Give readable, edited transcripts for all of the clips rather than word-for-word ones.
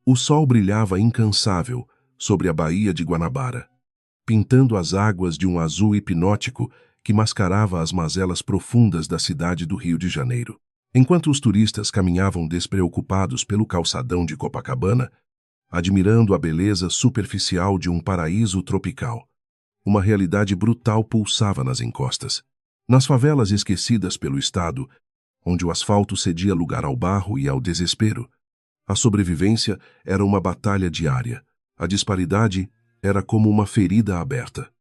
O sol brilhava incansável sobre a baía de Guanabara, pintando as águas de um azul hipnótico que mascarava as mazelas profundas da cidade do Rio de Janeiro. Enquanto os turistas caminhavam despreocupados pelo calçadão de Copacabana, admirando a beleza superficial de um paraíso tropical, uma realidade brutal pulsava nas encostas. Nas favelas esquecidas pelo Estado, onde o asfalto cedia lugar ao barro e ao desespero, a sobrevivência era uma batalha diária. A disparidade era como uma ferida aberta.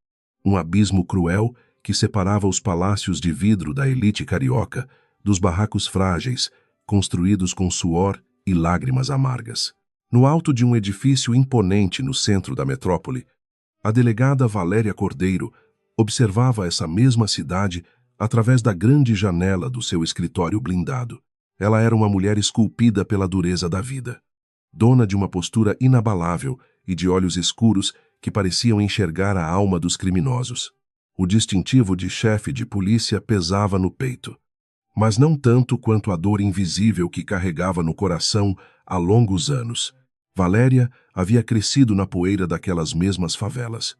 Um abismo cruel que separava os palácios de vidro da elite carioca dos barracos frágeis, construídos com suor e lágrimas amargas. No alto de um edifício imponente no centro da metrópole, a delegada Valéria Cordeiro observava essa mesma cidade através da grande janela do seu escritório blindado. Ela era uma mulher esculpida pela dureza da vida, dona de uma postura inabalável e de olhos escuros que pareciam enxergar a alma dos criminosos. O distintivo de chefe de polícia pesava no peito, mas não tanto quanto a dor invisível que carregava no coração há longos anos. Valéria havia crescido na poeira daquelas mesmas favelas,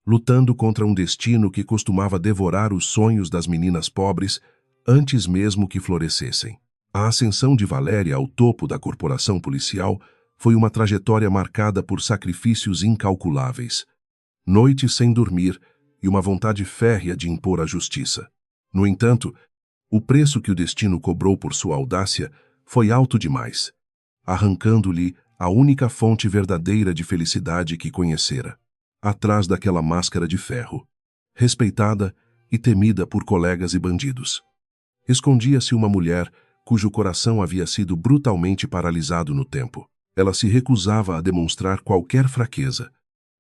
lutando contra um destino que costumava devorar os sonhos das meninas pobres antes mesmo que florescessem. A ascensão de Valéria ao topo da corporação policial foi uma trajetória marcada por sacrifícios incalculáveis, noites sem dormir e uma vontade férrea de impor a justiça. No entanto, o preço que o destino cobrou por sua audácia foi alto demais, arrancando-lhe a única fonte verdadeira de felicidade que conhecera. Atrás daquela máscara de ferro, respeitada e temida por colegas e bandidos, escondia-se uma mulher cujo coração havia sido brutalmente paralisado no tempo. Ela se recusava a demonstrar qualquer fraqueza,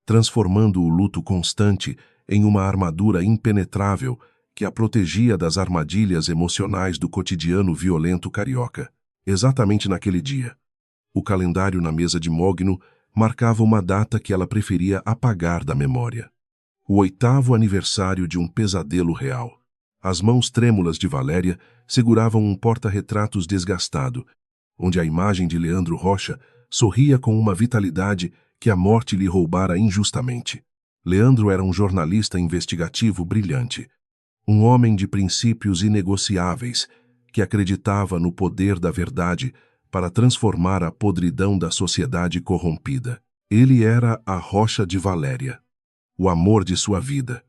transformando o luto constante em uma armadura impenetrável que a protegia das armadilhas emocionais do cotidiano violento carioca. Exatamente naquele dia, o calendário na mesa de Mogno marcava uma data que ela preferia apagar da memória. O 8º aniversário de um pesadelo real. As mãos trêmulas de Valéria seguravam um porta-retratos desgastado, onde a imagem de Leandro Rocha sorria com uma vitalidade que a morte lhe roubara injustamente. Leandro era um jornalista investigativo brilhante, um homem de princípios inegociáveis, que acreditava no poder da verdade para transformar a podridão da sociedade corrompida. Ele era a Rocha de Valéria, o amor de sua vida,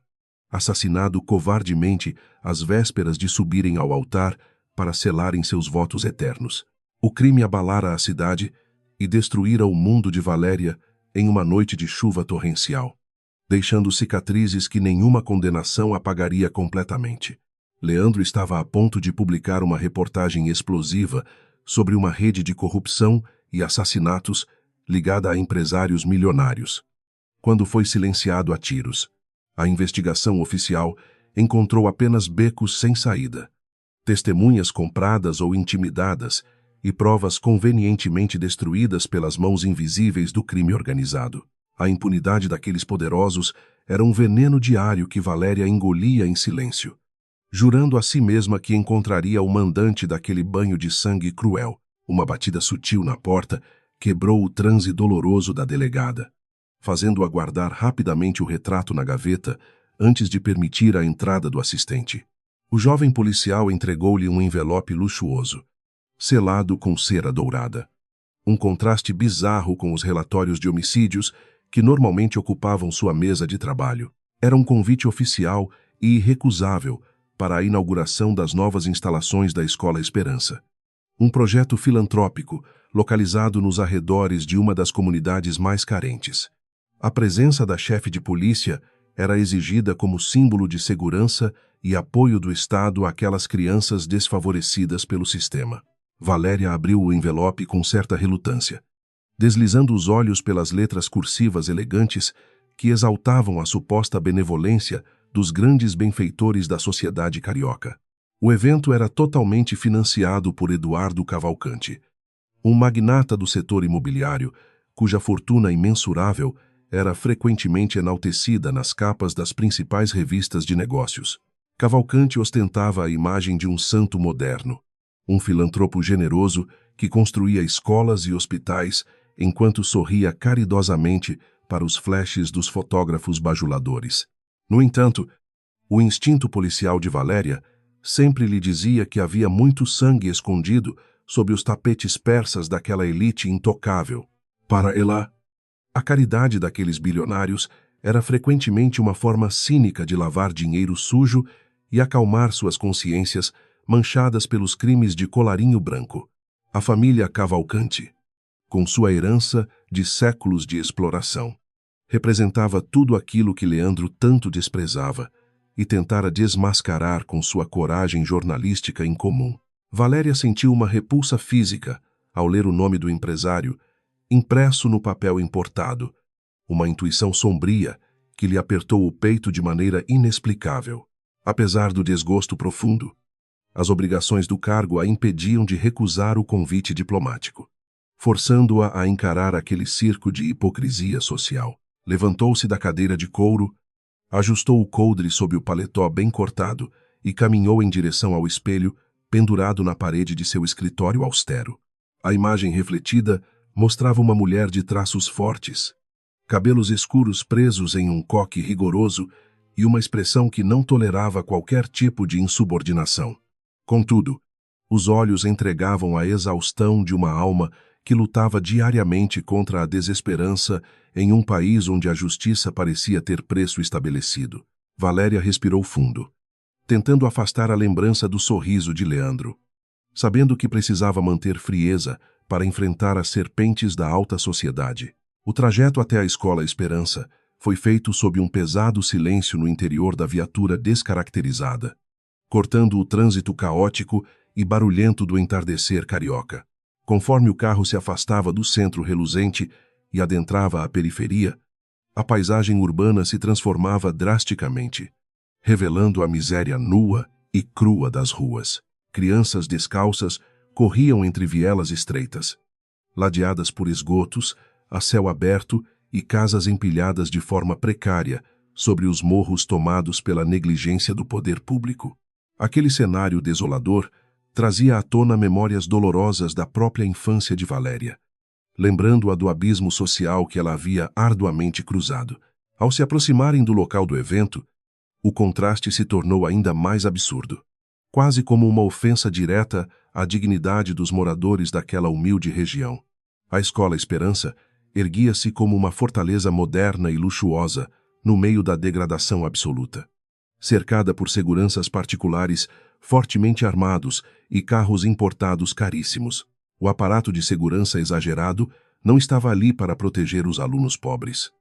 assassinado covardemente às vésperas de subirem ao altar para selarem seus votos eternos. O crime abalara a cidade e destruíra o mundo de Valéria em uma noite de chuva torrencial, deixando cicatrizes que nenhuma condenação apagaria completamente. Leandro estava a ponto de publicar uma reportagem explosiva sobre uma rede de corrupção e assassinatos ligada a empresários milionários, quando foi silenciado a tiros. A investigação oficial encontrou apenas becos sem saída, testemunhas compradas ou intimidadas e provas convenientemente destruídas pelas mãos invisíveis do crime organizado. A impunidade daqueles poderosos era um veneno diário que Valéria engolia em silêncio, jurando a si mesma que encontraria o mandante daquele banho de sangue cruel. Uma batida sutil na porta quebrou o transe doloroso da delegada, fazendo-a guardar rapidamente o retrato na gaveta antes de permitir a entrada do assistente. O jovem policial entregou-lhe um envelope luxuoso, selado com cera dourada. Um contraste bizarro com os relatórios de homicídios que normalmente ocupavam sua mesa de trabalho. Era um convite oficial e irrecusável para a inauguração das novas instalações da Escola Esperança. Um projeto filantrópico localizado nos arredores de uma das comunidades mais carentes. A presença da chefe de polícia era exigida como símbolo de segurança e apoio do Estado àquelas crianças desfavorecidas pelo sistema. Valéria abriu o envelope com certa relutância, deslizando os olhos pelas letras cursivas elegantes que exaltavam a suposta benevolência dos grandes benfeitores da sociedade carioca. O evento era totalmente financiado por Eduardo Cavalcante, um magnata do setor imobiliário, cuja fortuna imensurável era frequentemente enaltecida nas capas das principais revistas de negócios. Cavalcante ostentava a imagem de um santo moderno, um filantropo generoso que construía escolas e hospitais enquanto sorria caridosamente para os flashes dos fotógrafos bajuladores. No entanto, o instinto policial de Valéria sempre lhe dizia que havia muito sangue escondido sob os tapetes persas daquela elite intocável. Para ela, a caridade daqueles bilionários era frequentemente uma forma cínica de lavar dinheiro sujo e acalmar suas consciências manchadas pelos crimes de colarinho branco. A família Cavalcanti, com sua herança de séculos de exploração, representava tudo aquilo que Leandro tanto desprezava e tentara desmascarar com sua coragem jornalística incomum. Valéria sentiu uma repulsa física ao ler o nome do empresário impresso no papel importado, uma intuição sombria que lhe apertou o peito de maneira inexplicável. Apesar do desgosto profundo, as obrigações do cargo a impediam de recusar o convite diplomático, forçando-a a encarar aquele circo de hipocrisia social. Levantou-se da cadeira de couro, ajustou o coldre sob o paletó bem cortado e caminhou em direção ao espelho pendurado na parede de seu escritório austero. A imagem refletida mostrava uma mulher de traços fortes, cabelos escuros presos em um coque rigoroso e uma expressão que não tolerava qualquer tipo de insubordinação. Contudo, os olhos entregavam a exaustão de uma alma que lutava diariamente contra a desesperança em um país onde a justiça parecia ter preço estabelecido. Valéria respirou fundo, tentando afastar a lembrança do sorriso de Leandro, sabendo que precisava manter frieza para enfrentar as serpentes da alta sociedade. O trajeto até a Escola Esperança foi feito sob um pesado silêncio no interior da viatura descaracterizada, cortando o trânsito caótico e barulhento do entardecer carioca. Conforme o carro se afastava do centro reluzente e adentrava a periferia, a paisagem urbana se transformava drasticamente, revelando a miséria nua e crua das ruas. Crianças descalças corriam entre vielas estreitas, ladeadas por esgotos, a céu aberto e casas empilhadas de forma precária sobre os morros tomados pela negligência do poder público. Aquele cenário desolador trazia à tona memórias dolorosas da própria infância de Valéria, lembrando-a do abismo social que ela havia arduamente cruzado. Ao se aproximarem do local do evento, o contraste se tornou ainda mais absurdo, quase como uma ofensa direta à dignidade dos moradores daquela humilde região. A Escola Esperança erguia-se como uma fortaleza moderna e luxuosa no meio da degradação absoluta, cercada por seguranças particulares fortemente armados e carros importados caríssimos. O aparato de segurança exagerado não estava ali para proteger os alunos pobres,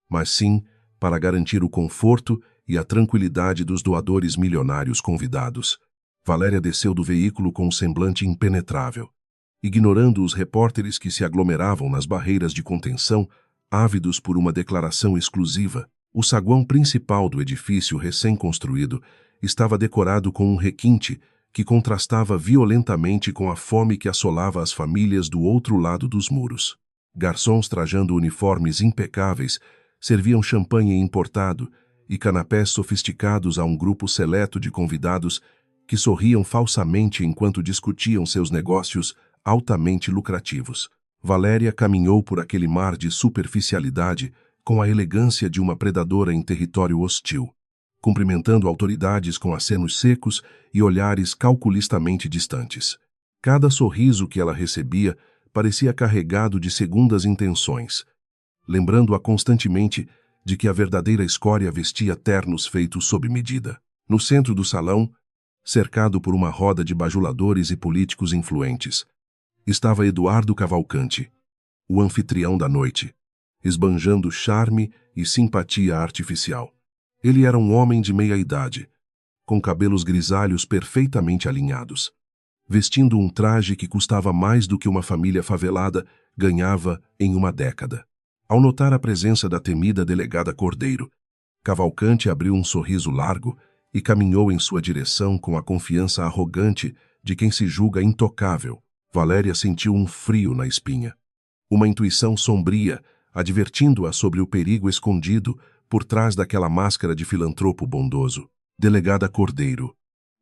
mas sim para garantir o conforto e a tranquilidade dos doadores milionários convidados. Valéria desceu do veículo com um semblante impenetrável, ignorando os repórteres que se aglomeravam nas barreiras de contenção, ávidos por uma declaração exclusiva. O saguão principal do edifício recém-construído estava decorado com um requinte que contrastava violentamente com a fome que assolava as famílias do outro lado dos muros. Garçons trajando uniformes impecáveis serviam champanhe importado e canapés sofisticados a um grupo seleto de convidados que sorriam falsamente enquanto discutiam seus negócios altamente lucrativos. Valéria caminhou por aquele mar de superficialidade com a elegância de uma predadora em território hostil, cumprimentando autoridades com acenos secos e olhares calculistamente distantes. Cada sorriso que ela recebia parecia carregado de segundas intenções, lembrando-a constantemente de que a verdadeira escória vestia ternos feitos sob medida. No centro do salão, cercado por uma roda de bajuladores e políticos influentes, estava Eduardo Cavalcanti, o anfitrião da noite, esbanjando charme e simpatia artificial. Ele era um homem de meia-idade, com cabelos grisalhos perfeitamente alinhados, vestindo um traje que custava mais do que uma família favelada ganhava em uma década. Ao notar a presença da temida delegada Cordeiro, Cavalcanti abriu um sorriso largo e caminhou em sua direção com a confiança arrogante de quem se julga intocável. Valéria sentiu um frio na espinha, uma intuição sombria advertindo-a sobre o perigo escondido por trás daquela máscara de filantropo bondoso. Delegada Cordeiro,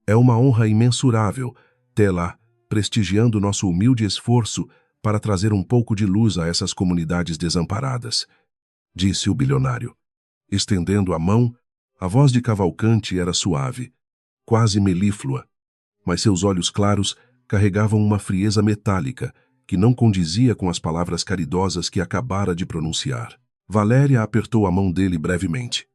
é uma honra imensurável tê-la prestigiando nosso humilde esforço para trazer um pouco de luz a essas comunidades desamparadas, disse o bilionário. Estendendo a mão, a voz de Cavalcanti era suave, quase melíflua, mas seus olhos claros carregavam uma frieza metálica que não condizia com as palavras caridosas que acabara de pronunciar. Valéria apertou a mão dele brevemente,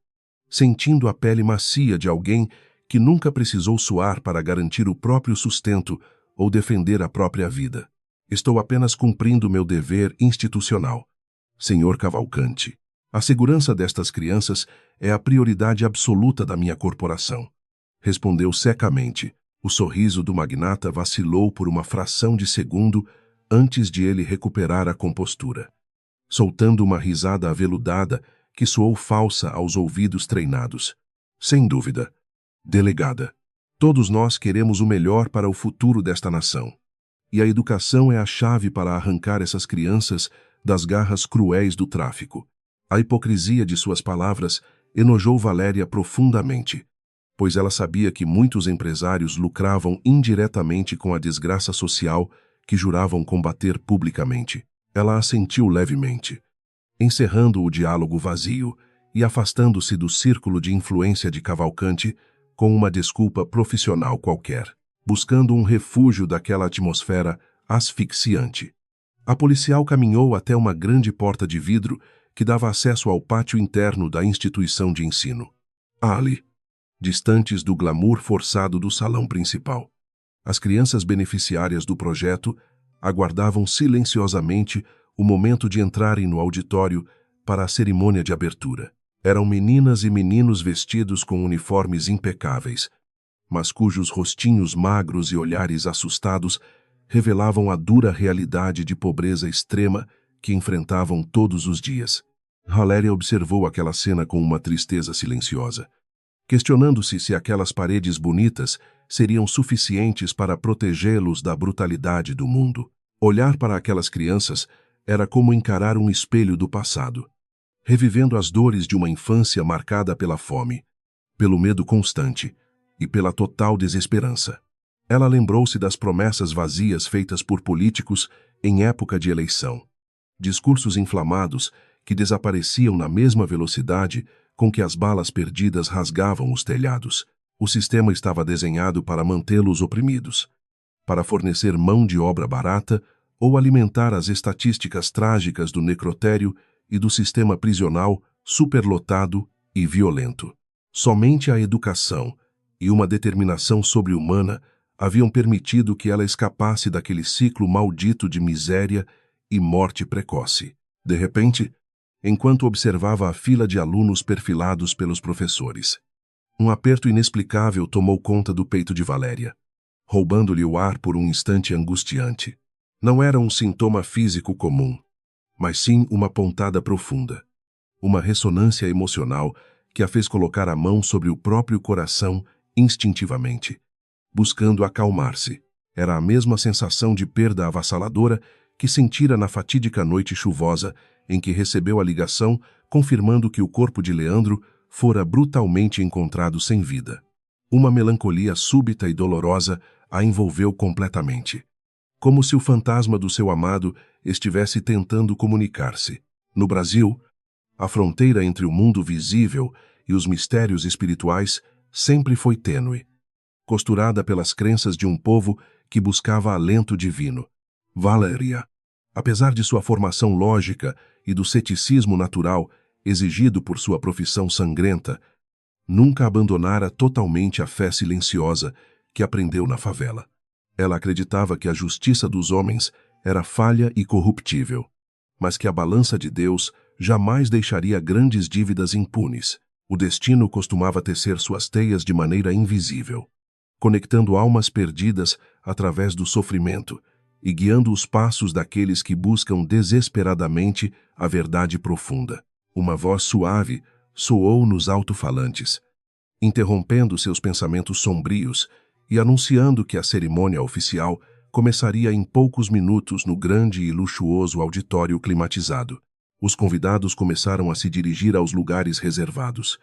sentindo a pele macia de alguém que nunca precisou suar para garantir o próprio sustento ou defender a própria vida. Estou apenas cumprindo meu dever institucional, Senhor Cavalcanti. A segurança destas crianças é a prioridade absoluta da minha corporação. Respondeu secamente. O sorriso do magnata vacilou por uma fração de segundo antes de ele recuperar a compostura, soltando uma risada aveludada que soou falsa aos ouvidos treinados. Sem dúvida, delegada, todos nós queremos o melhor para o futuro desta nação. E a educação é a chave para arrancar essas crianças das garras cruéis do tráfico. A hipocrisia de suas palavras enojou Valéria profundamente, pois ela sabia que muitos empresários lucravam indiretamente com a desgraça social que juravam combater publicamente. Ela assentiu levemente, encerrando o diálogo vazio e afastando-se do círculo de influência de Cavalcanti com uma desculpa profissional qualquer, buscando um refúgio daquela atmosfera asfixiante. A policial caminhou até uma grande porta de vidro que dava acesso ao pátio interno da instituição de ensino. Ali, distantes do glamour forçado do salão principal, as crianças beneficiárias do projeto aguardavam silenciosamente o momento de entrarem no auditório para a cerimônia de abertura. Eram meninas e meninos vestidos com uniformes impecáveis, mas cujos rostinhos magros e olhares assustados revelavam a dura realidade de pobreza extrema que enfrentavam todos os dias. Valéria observou aquela cena com uma tristeza silenciosa, questionando-se se aquelas paredes bonitas seriam suficientes para protegê-los da brutalidade do mundo. Olhar para aquelas crianças era como encarar um espelho do passado, revivendo as dores de uma infância marcada pela fome, pelo medo constante e pela total desesperança. Ela lembrou-se das promessas vazias feitas por políticos em época de eleição, discursos inflamados que desapareciam na mesma velocidade com que as balas perdidas rasgavam os telhados. O sistema estava desenhado para mantê-los oprimidos, para fornecer mão de obra barata ou alimentar as estatísticas trágicas do necrotério e do sistema prisional superlotado e violento. Somente a educação e uma determinação sobre-humana haviam permitido que ela escapasse daquele ciclo maldito de miséria e morte precoce. De repente, enquanto observava a fila de alunos perfilados pelos professores, um aperto inexplicável tomou conta do peito de Valéria, roubando-lhe o ar por um instante angustiante. Não era um sintoma físico comum, mas sim uma pontada profunda, uma ressonância emocional que a fez colocar a mão sobre o próprio coração instintivamente, buscando acalmar-se. Era a mesma sensação de perda avassaladora que sentira na fatídica noite chuvosa em que recebeu a ligação confirmando que o corpo de Leandro fora brutalmente encontrado sem vida. Uma melancolia súbita e dolorosa a envolveu completamente, como se o fantasma do seu amado estivesse tentando comunicar-se. No Brasil, a fronteira entre o mundo visível e os mistérios espirituais sempre foi tênue, costurada pelas crenças de um povo que buscava alento divino. Valéria, apesar de sua formação lógica e do ceticismo natural exigido por sua profissão sangrenta, nunca abandonara totalmente a fé silenciosa que aprendeu na favela. Ela acreditava que a justiça dos homens era falha e corruptível, mas que a balança de Deus jamais deixaria grandes dívidas impunes. O destino costumava tecer suas teias de maneira invisível, conectando almas perdidas através do sofrimento e guiando os passos daqueles que buscam desesperadamente a verdade profunda. Uma voz suave soou nos alto-falantes, interrompendo seus pensamentos sombrios e anunciando que a cerimônia oficial começaria em poucos minutos no grande e luxuoso auditório climatizado. Os convidados começaram a se dirigir aos lugares reservados,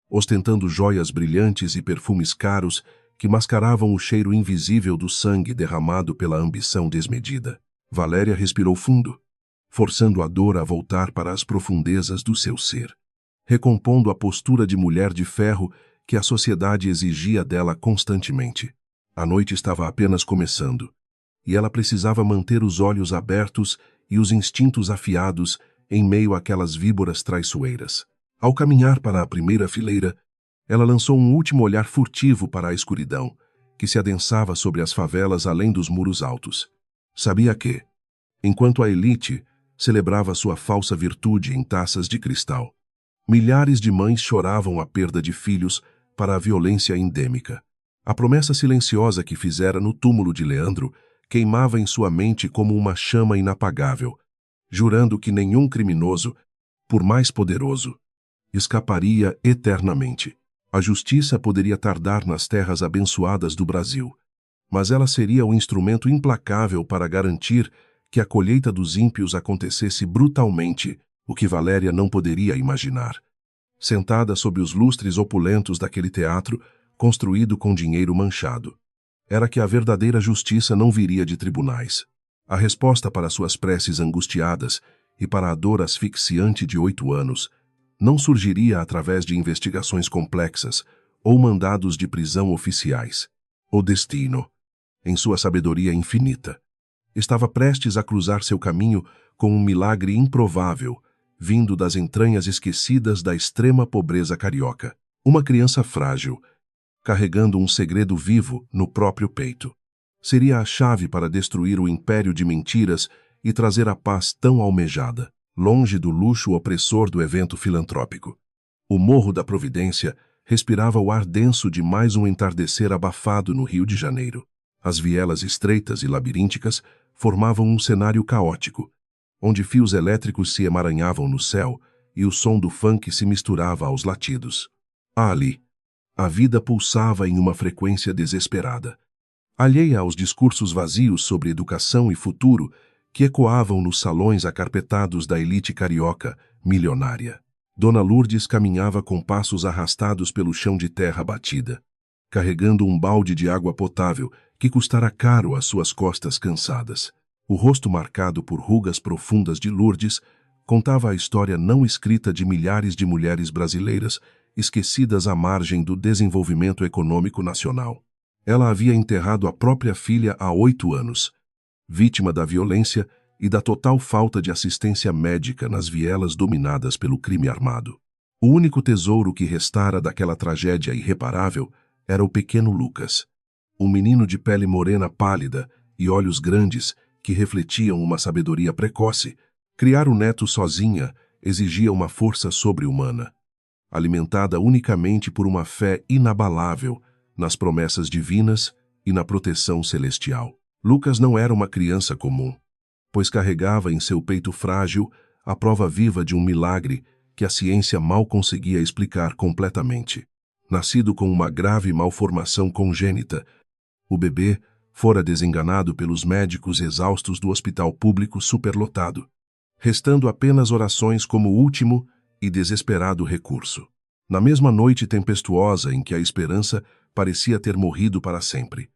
ostentando joias brilhantes e perfumes caros que mascaravam o cheiro invisível do sangue derramado pela ambição desmedida. Valéria respirou fundo, forçando a dor a voltar para as profundezas do seu ser, recompondo a postura de mulher de ferro que a sociedade exigia dela constantemente. A noite estava apenas começando, e ela precisava manter os olhos abertos e os instintos afiados em meio àquelas víboras traiçoeiras. Ao caminhar para a primeira fileira, ela lançou um último olhar furtivo para a escuridão, que se adensava sobre as favelas além dos muros altos. Sabia que, enquanto a elite celebrava sua falsa virtude em taças de cristal, milhares de mães choravam a perda de filhos para a violência endêmica. A promessa silenciosa que fizera no túmulo de Leandro queimava em sua mente como uma chama inapagável, jurando que nenhum criminoso, por mais poderoso, escaparia eternamente. A justiça poderia tardar nas terras abençoadas do Brasil, mas ela seria o instrumento implacável para garantir que a colheita dos ímpios acontecesse brutalmente, o que Valéria não poderia imaginar. Sentada sob os lustres opulentos daquele teatro, construído com dinheiro manchado, era que a verdadeira justiça não viria de tribunais. A resposta para suas preces angustiadas e para a dor asfixiante de 8 anos não surgiria através de investigações complexas ou mandados de prisão oficiais. O destino, em sua sabedoria infinita, estava prestes a cruzar seu caminho com um milagre improvável, vindo das entranhas esquecidas da extrema pobreza carioca. Uma criança frágil, carregando um segredo vivo no próprio peito. Seria a chave para destruir o império de mentiras e trazer a paz tão almejada, longe do luxo opressor do evento filantrópico. O Morro da Providência respirava o ar denso de mais um entardecer abafado no Rio de Janeiro. As vielas estreitas e labirínticas formavam um cenário caótico, onde fios elétricos se emaranhavam no céu e o som do funk se misturava aos latidos. Ali, a vida pulsava em uma frequência desesperada, alheia aos discursos vazios sobre educação e futuro que ecoavam nos salões acarpetados da elite carioca milionária. Dona Lourdes caminhava com passos arrastados pelo chão de terra batida, carregando um balde de água potável que custara caro às suas costas cansadas. O rosto marcado por rugas profundas de Lourdes contava a história não escrita de milhares de mulheres brasileiras esquecidas à margem do desenvolvimento econômico nacional. Ela havia enterrado a própria filha há 8 anos, vítima da violência e da total falta de assistência médica nas vielas dominadas pelo crime armado. O único tesouro que restara daquela tragédia irreparável era o pequeno Lucas, um menino de pele morena pálida e olhos grandes que refletiam uma sabedoria precoce. Criar o neto sozinha exigia uma força sobre-humana, alimentada unicamente por uma fé inabalável nas promessas divinas e na proteção celestial. Lucas não era uma criança comum, pois carregava em seu peito frágil a prova viva de um milagre que a ciência mal conseguia explicar completamente. Nascido com uma grave malformação congênita, o bebê fora desenganado pelos médicos exaustos do hospital público superlotado, restando apenas orações como último e desesperado recurso. Na mesma noite tempestuosa em que a esperança parecia ter morrido para sempre,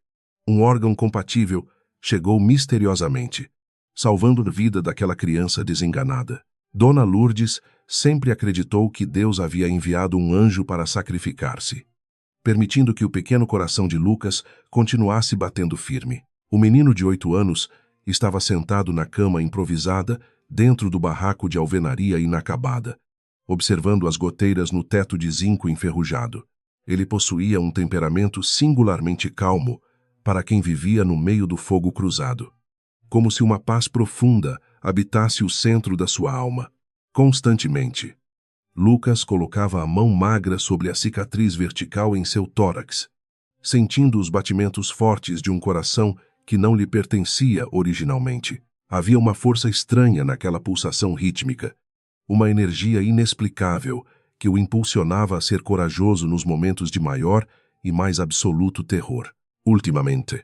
um órgão compatível chegou misteriosamente, salvando a vida daquela criança desenganada. Dona Lourdes sempre acreditou que Deus havia enviado um anjo para sacrificar-se, permitindo que o pequeno coração de Lucas continuasse batendo firme. O menino de 8 anos estava sentado na cama improvisada dentro do barraco de alvenaria inacabada, observando as goteiras no teto de zinco enferrujado. Ele possuía um temperamento singularmente calmo para quem vivia no meio do fogo cruzado, como se uma paz profunda habitasse o centro da sua alma. Constantemente, Lucas colocava a mão magra sobre a cicatriz vertical em seu tórax, sentindo os batimentos fortes de um coração que não lhe pertencia originalmente. Havia uma força estranha naquela pulsação rítmica, uma energia inexplicável que o impulsionava a ser corajoso nos momentos de maior e mais absoluto terror. Ultimamente,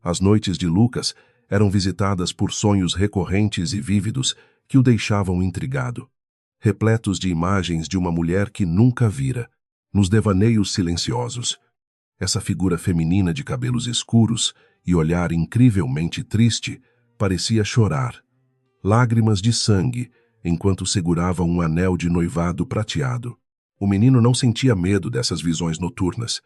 as noites de Lucas eram visitadas por sonhos recorrentes e vívidos que o deixavam intrigado, repletos de imagens de uma mulher que nunca vira. Nos devaneios silenciosos, essa figura feminina de cabelos escuros e olhar incrivelmente triste parecia chorar. Lágrimas de sangue, enquanto segurava um anel de noivado prateado. O menino não sentia medo dessas visões noturnas,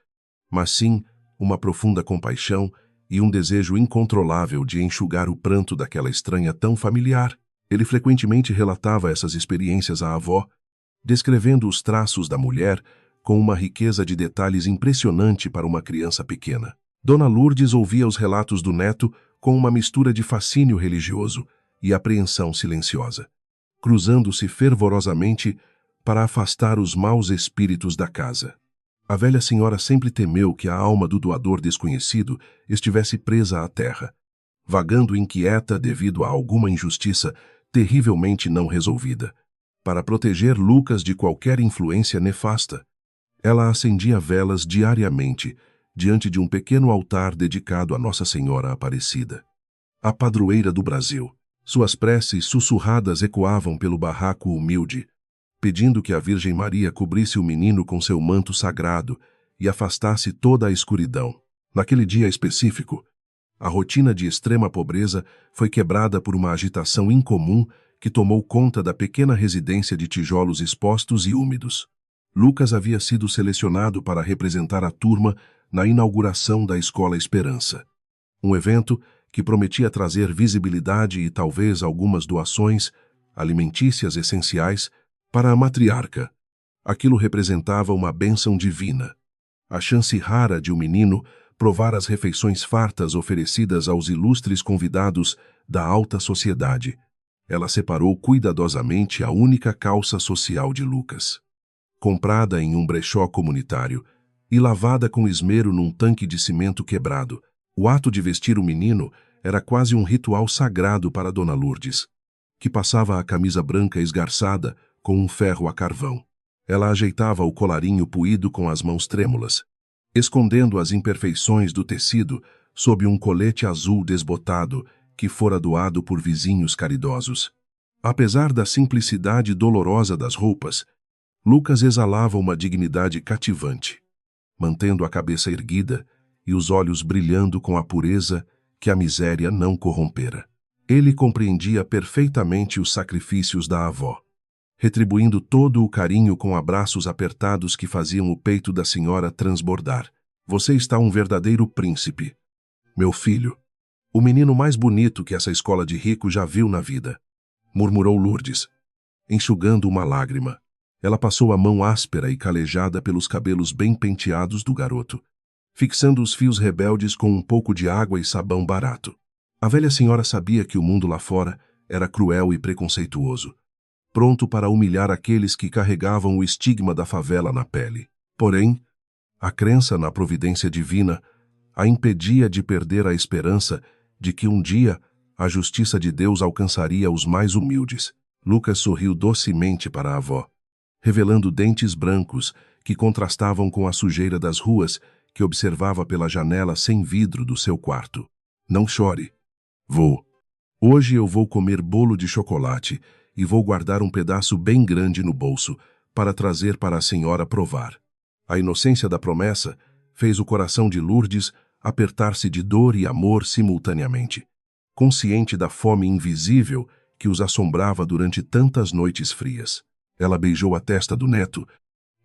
mas sim uma profunda compaixão e um desejo incontrolável de enxugar o pranto daquela estranha tão familiar. Ele frequentemente relatava essas experiências à avó, descrevendo os traços da mulher com uma riqueza de detalhes impressionante para uma criança pequena. Dona Lourdes ouvia os relatos do neto com uma mistura de fascínio religioso e apreensão silenciosa, cruzando-se fervorosamente para afastar os maus espíritos da casa. A velha senhora sempre temeu que a alma do doador desconhecido estivesse presa à terra, vagando inquieta devido a alguma injustiça terrivelmente não resolvida. Para proteger Lucas de qualquer influência nefasta, ela acendia velas diariamente diante de um pequeno altar dedicado a Nossa Senhora Aparecida, a padroeira do Brasil. Suas preces sussurradas ecoavam pelo barraco humilde, pedindo que a Virgem Maria cobrisse o menino com seu manto sagrado e afastasse toda a escuridão. Naquele dia específico, a rotina de extrema pobreza foi quebrada por uma agitação incomum que tomou conta da pequena residência de tijolos expostos e úmidos. Lucas havia sido selecionado para representar a turma na inauguração da Escola Esperança. Um evento que prometia trazer visibilidade e talvez algumas doações alimentícias essenciais para a matriarca. Aquilo representava uma bênção divina, a chance rara de um menino provar as refeições fartas oferecidas aos ilustres convidados da alta sociedade. Ela separou cuidadosamente a única calça social de Lucas, comprada em um brechó comunitário e lavada com esmero num tanque de cimento quebrado. O ato de vestir o menino era quase um ritual sagrado para Dona Lourdes, que passava a camisa branca esgarçada com um ferro a carvão. Ela ajeitava o colarinho puído com as mãos trêmulas, escondendo as imperfeições do tecido sob um colete azul desbotado que fora doado por vizinhos caridosos. Apesar da simplicidade dolorosa das roupas, Lucas exalava uma dignidade cativante, mantendo a cabeça erguida e os olhos brilhando com a pureza que a miséria não corrompera. Ele compreendia perfeitamente os sacrifícios da avó, retribuindo todo o carinho com abraços apertados que faziam o peito da senhora transbordar. Você está um verdadeiro príncipe, meu filho. O menino mais bonito que essa escola de rico já viu na vida, murmurou Lourdes, enxugando uma lágrima. Ela passou a mão áspera e calejada pelos cabelos bem penteados do garoto, fixando os fios rebeldes com um pouco de água e sabão barato. A velha senhora sabia que o mundo lá fora era cruel e preconceituoso, pronto para humilhar aqueles que carregavam o estigma da favela na pele. Porém, a crença na providência divina a impedia de perder a esperança de que um dia a justiça de Deus alcançaria os mais humildes. Lucas sorriu docemente para a avó, revelando dentes brancos que contrastavam com a sujeira das ruas que observava pela janela sem vidro do seu quarto. Não chore. Hoje eu vou comer bolo de chocolate e vou guardar um pedaço bem grande no bolso para trazer para a senhora provar. A inocência da promessa fez o coração de Lourdes apertar-se de dor e amor simultaneamente, consciente da fome invisível que os assombrava durante tantas noites frias. Ela beijou a testa do neto,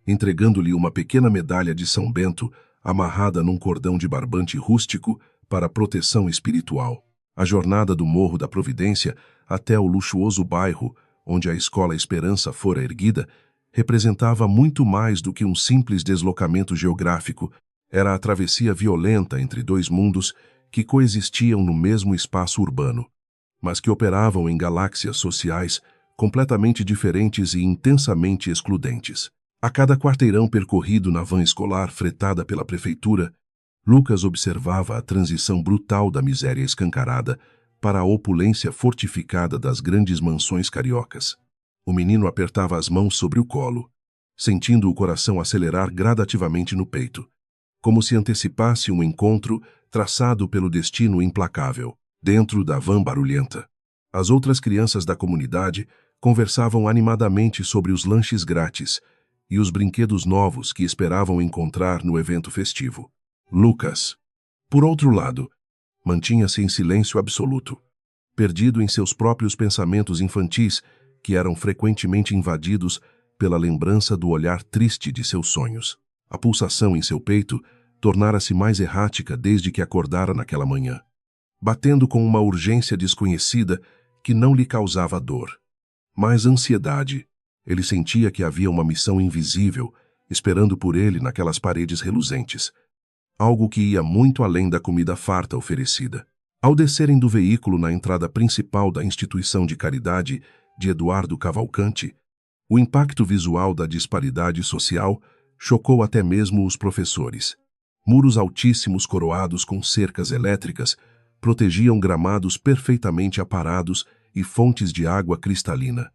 entregando-lhe uma pequena medalha de São Bento amarrada num cordão de barbante rústico para proteção espiritual. A jornada do Morro da Providência até o luxuoso bairro onde a Escola Esperança fora erguida representava muito mais do que um simples deslocamento geográfico. Era a travessia violenta entre dois mundos que coexistiam no mesmo espaço urbano, mas que operavam em galáxias sociais completamente diferentes e intensamente excludentes. A cada quarteirão percorrido na van escolar fretada pela prefeitura, Lucas observava a transição brutal da miséria escancarada para a opulência fortificada das grandes mansões cariocas. O menino apertava as mãos sobre o colo, sentindo o coração acelerar gradativamente no peito, como se antecipasse um encontro traçado pelo destino implacável. Dentro da van barulhenta, as outras crianças da comunidade conversavam animadamente sobre os lanches grátis e os brinquedos novos que esperavam encontrar no evento festivo. Lucas, por outro lado, mantinha-se em silêncio absoluto, perdido em seus próprios pensamentos infantis, que eram frequentemente invadidos pela lembrança do olhar triste de seus sonhos. A pulsação em seu peito tornara-se mais errática desde que acordara naquela manhã, batendo com uma urgência desconhecida que não lhe causava dor, mas ansiedade. Ele sentia que havia uma missão invisível esperando por ele naquelas paredes reluzentes, algo que ia muito além da comida farta oferecida. Ao descerem do veículo na entrada principal da instituição de caridade de Eduardo Cavalcanti, o impacto visual da disparidade social chocou até mesmo os professores. Muros altíssimos coroados com cercas elétricas protegiam gramados perfeitamente aparados e fontes de água cristalina.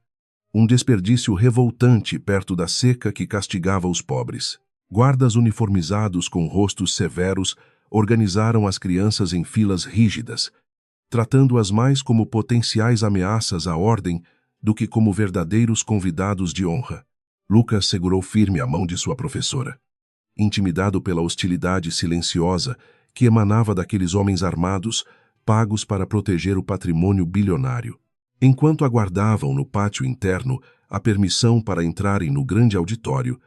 Um desperdício revoltante perto da seca que castigava os pobres. Guardas uniformizados com rostos severos organizaram as crianças em filas rígidas, tratando-as mais como potenciais ameaças à ordem do que como verdadeiros convidados de honra. Lucas segurou firme a mão de sua professora, intimidado pela hostilidade silenciosa que emanava daqueles homens armados, pagos para proteger o patrimônio bilionário. Enquanto aguardavam no pátio interno a permissão para entrarem no grande auditório,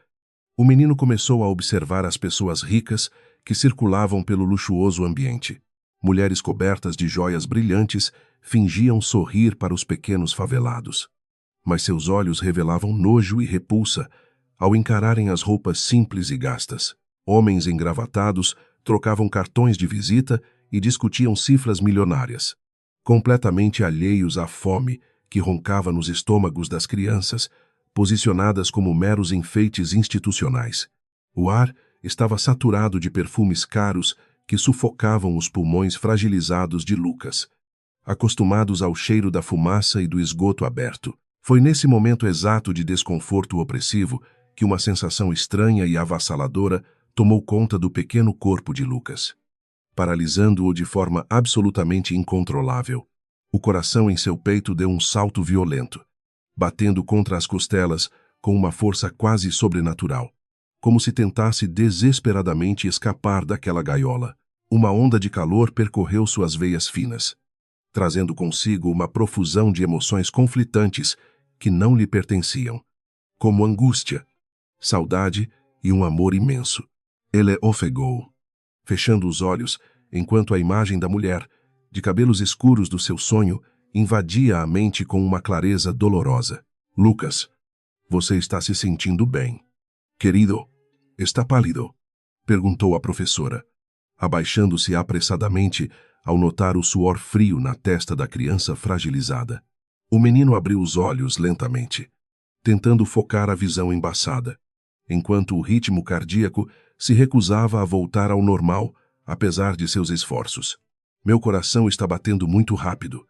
o menino começou a observar as pessoas ricas que circulavam pelo luxuoso ambiente. Mulheres cobertas de joias brilhantes fingiam sorrir para os pequenos favelados, mas seus olhos revelavam nojo e repulsa ao encararem as roupas simples e gastas. Homens engravatados trocavam cartões de visita e discutiam cifras milionárias, completamente alheios à fome que roncava nos estômagos das crianças, posicionadas como meros enfeites institucionais. O ar estava saturado de perfumes caros que sufocavam os pulmões fragilizados de Lucas, acostumados ao cheiro da fumaça e do esgoto aberto. Foi nesse momento exato de desconforto opressivo que uma sensação estranha e avassaladora tomou conta do pequeno corpo de Lucas, paralisando-o de forma absolutamente incontrolável. O coração em seu peito deu um salto violento, batendo contra as costelas com uma força quase sobrenatural, como se tentasse desesperadamente escapar daquela gaiola. Uma onda de calor percorreu suas veias finas, trazendo consigo uma profusão de emoções conflitantes que não lhe pertenciam, como angústia, saudade e um amor imenso. Ele ofegou, fechando os olhos, enquanto a imagem da mulher, de cabelos escuros do seu sonho, invadia a mente com uma clareza dolorosa. Lucas, você está se sentindo bem. Querido, está pálido? Perguntou a professora, abaixando-se apressadamente ao notar o suor frio na testa da criança fragilizada. O menino abriu os olhos lentamente, tentando focar a visão embaçada, enquanto o ritmo cardíaco se recusava a voltar ao normal, apesar de seus esforços. Meu coração está batendo muito rápido.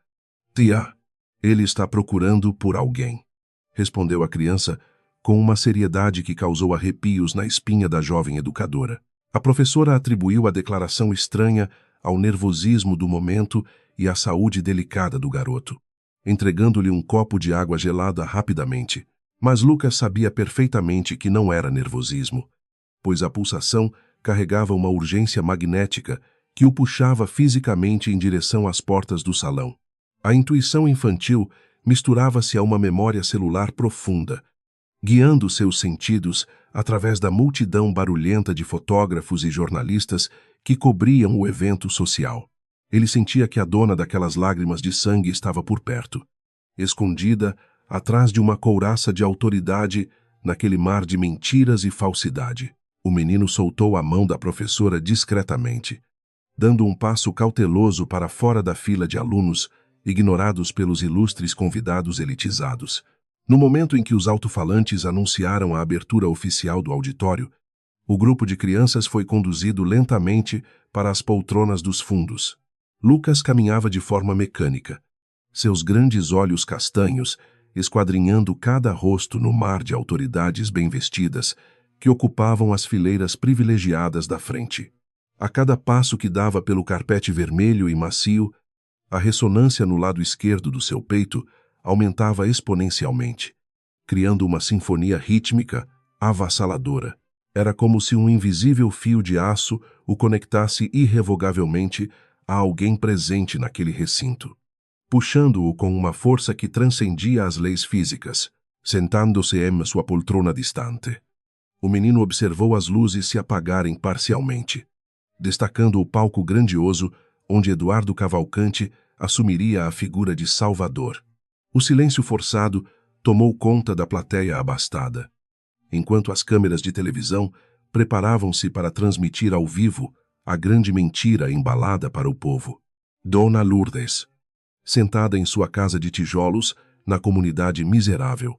Tia, ele está procurando por alguém, respondeu a criança com uma seriedade que causou arrepios na espinha da jovem educadora. A professora atribuiu a declaração estranha ao nervosismo do momento e à saúde delicada do garoto, entregando-lhe um copo de água gelada rapidamente. Mas Lucas sabia perfeitamente que não era nervosismo, pois a pulsação carregava uma urgência magnética que o puxava fisicamente em direção às portas do salão. A intuição infantil misturava-se a uma memória celular profunda, guiando seus sentidos através da multidão barulhenta de fotógrafos e jornalistas que cobriam o evento social. Ele sentia que a dona daquelas lágrimas de sangue estava por perto, escondida atrás de uma couraça de autoridade naquele mar de mentiras e falsidade. O menino soltou a mão da professora discretamente, dando um passo cauteloso para fora da fila de alunos ignorados pelos ilustres convidados elitizados. No momento em que os alto-falantes anunciaram a abertura oficial do auditório, o grupo de crianças foi conduzido lentamente para as poltronas dos fundos. Lucas caminhava de forma mecânica, seus grandes olhos castanhos esquadrinhando cada rosto no mar de autoridades bem vestidas que ocupavam as fileiras privilegiadas da frente. A cada passo que dava pelo carpete vermelho e macio, a ressonância no lado esquerdo do seu peito aumentava exponencialmente, criando uma sinfonia rítmica avassaladora. Era como se um invisível fio de aço o conectasse irrevogavelmente a alguém presente naquele recinto. puxando-o com uma força que transcendia as leis físicas, sentando-se em sua poltrona distante. O menino observou as luzes se apagarem parcialmente, destacando o palco grandioso onde Eduardo Cavalcanti assumiria a figura de Salvador. O silêncio forçado tomou conta da plateia abastada, enquanto as câmeras de televisão preparavam-se para transmitir ao vivo a grande mentira embalada para o povo. Dona Lourdes, sentada em sua casa de tijolos, na comunidade miserável,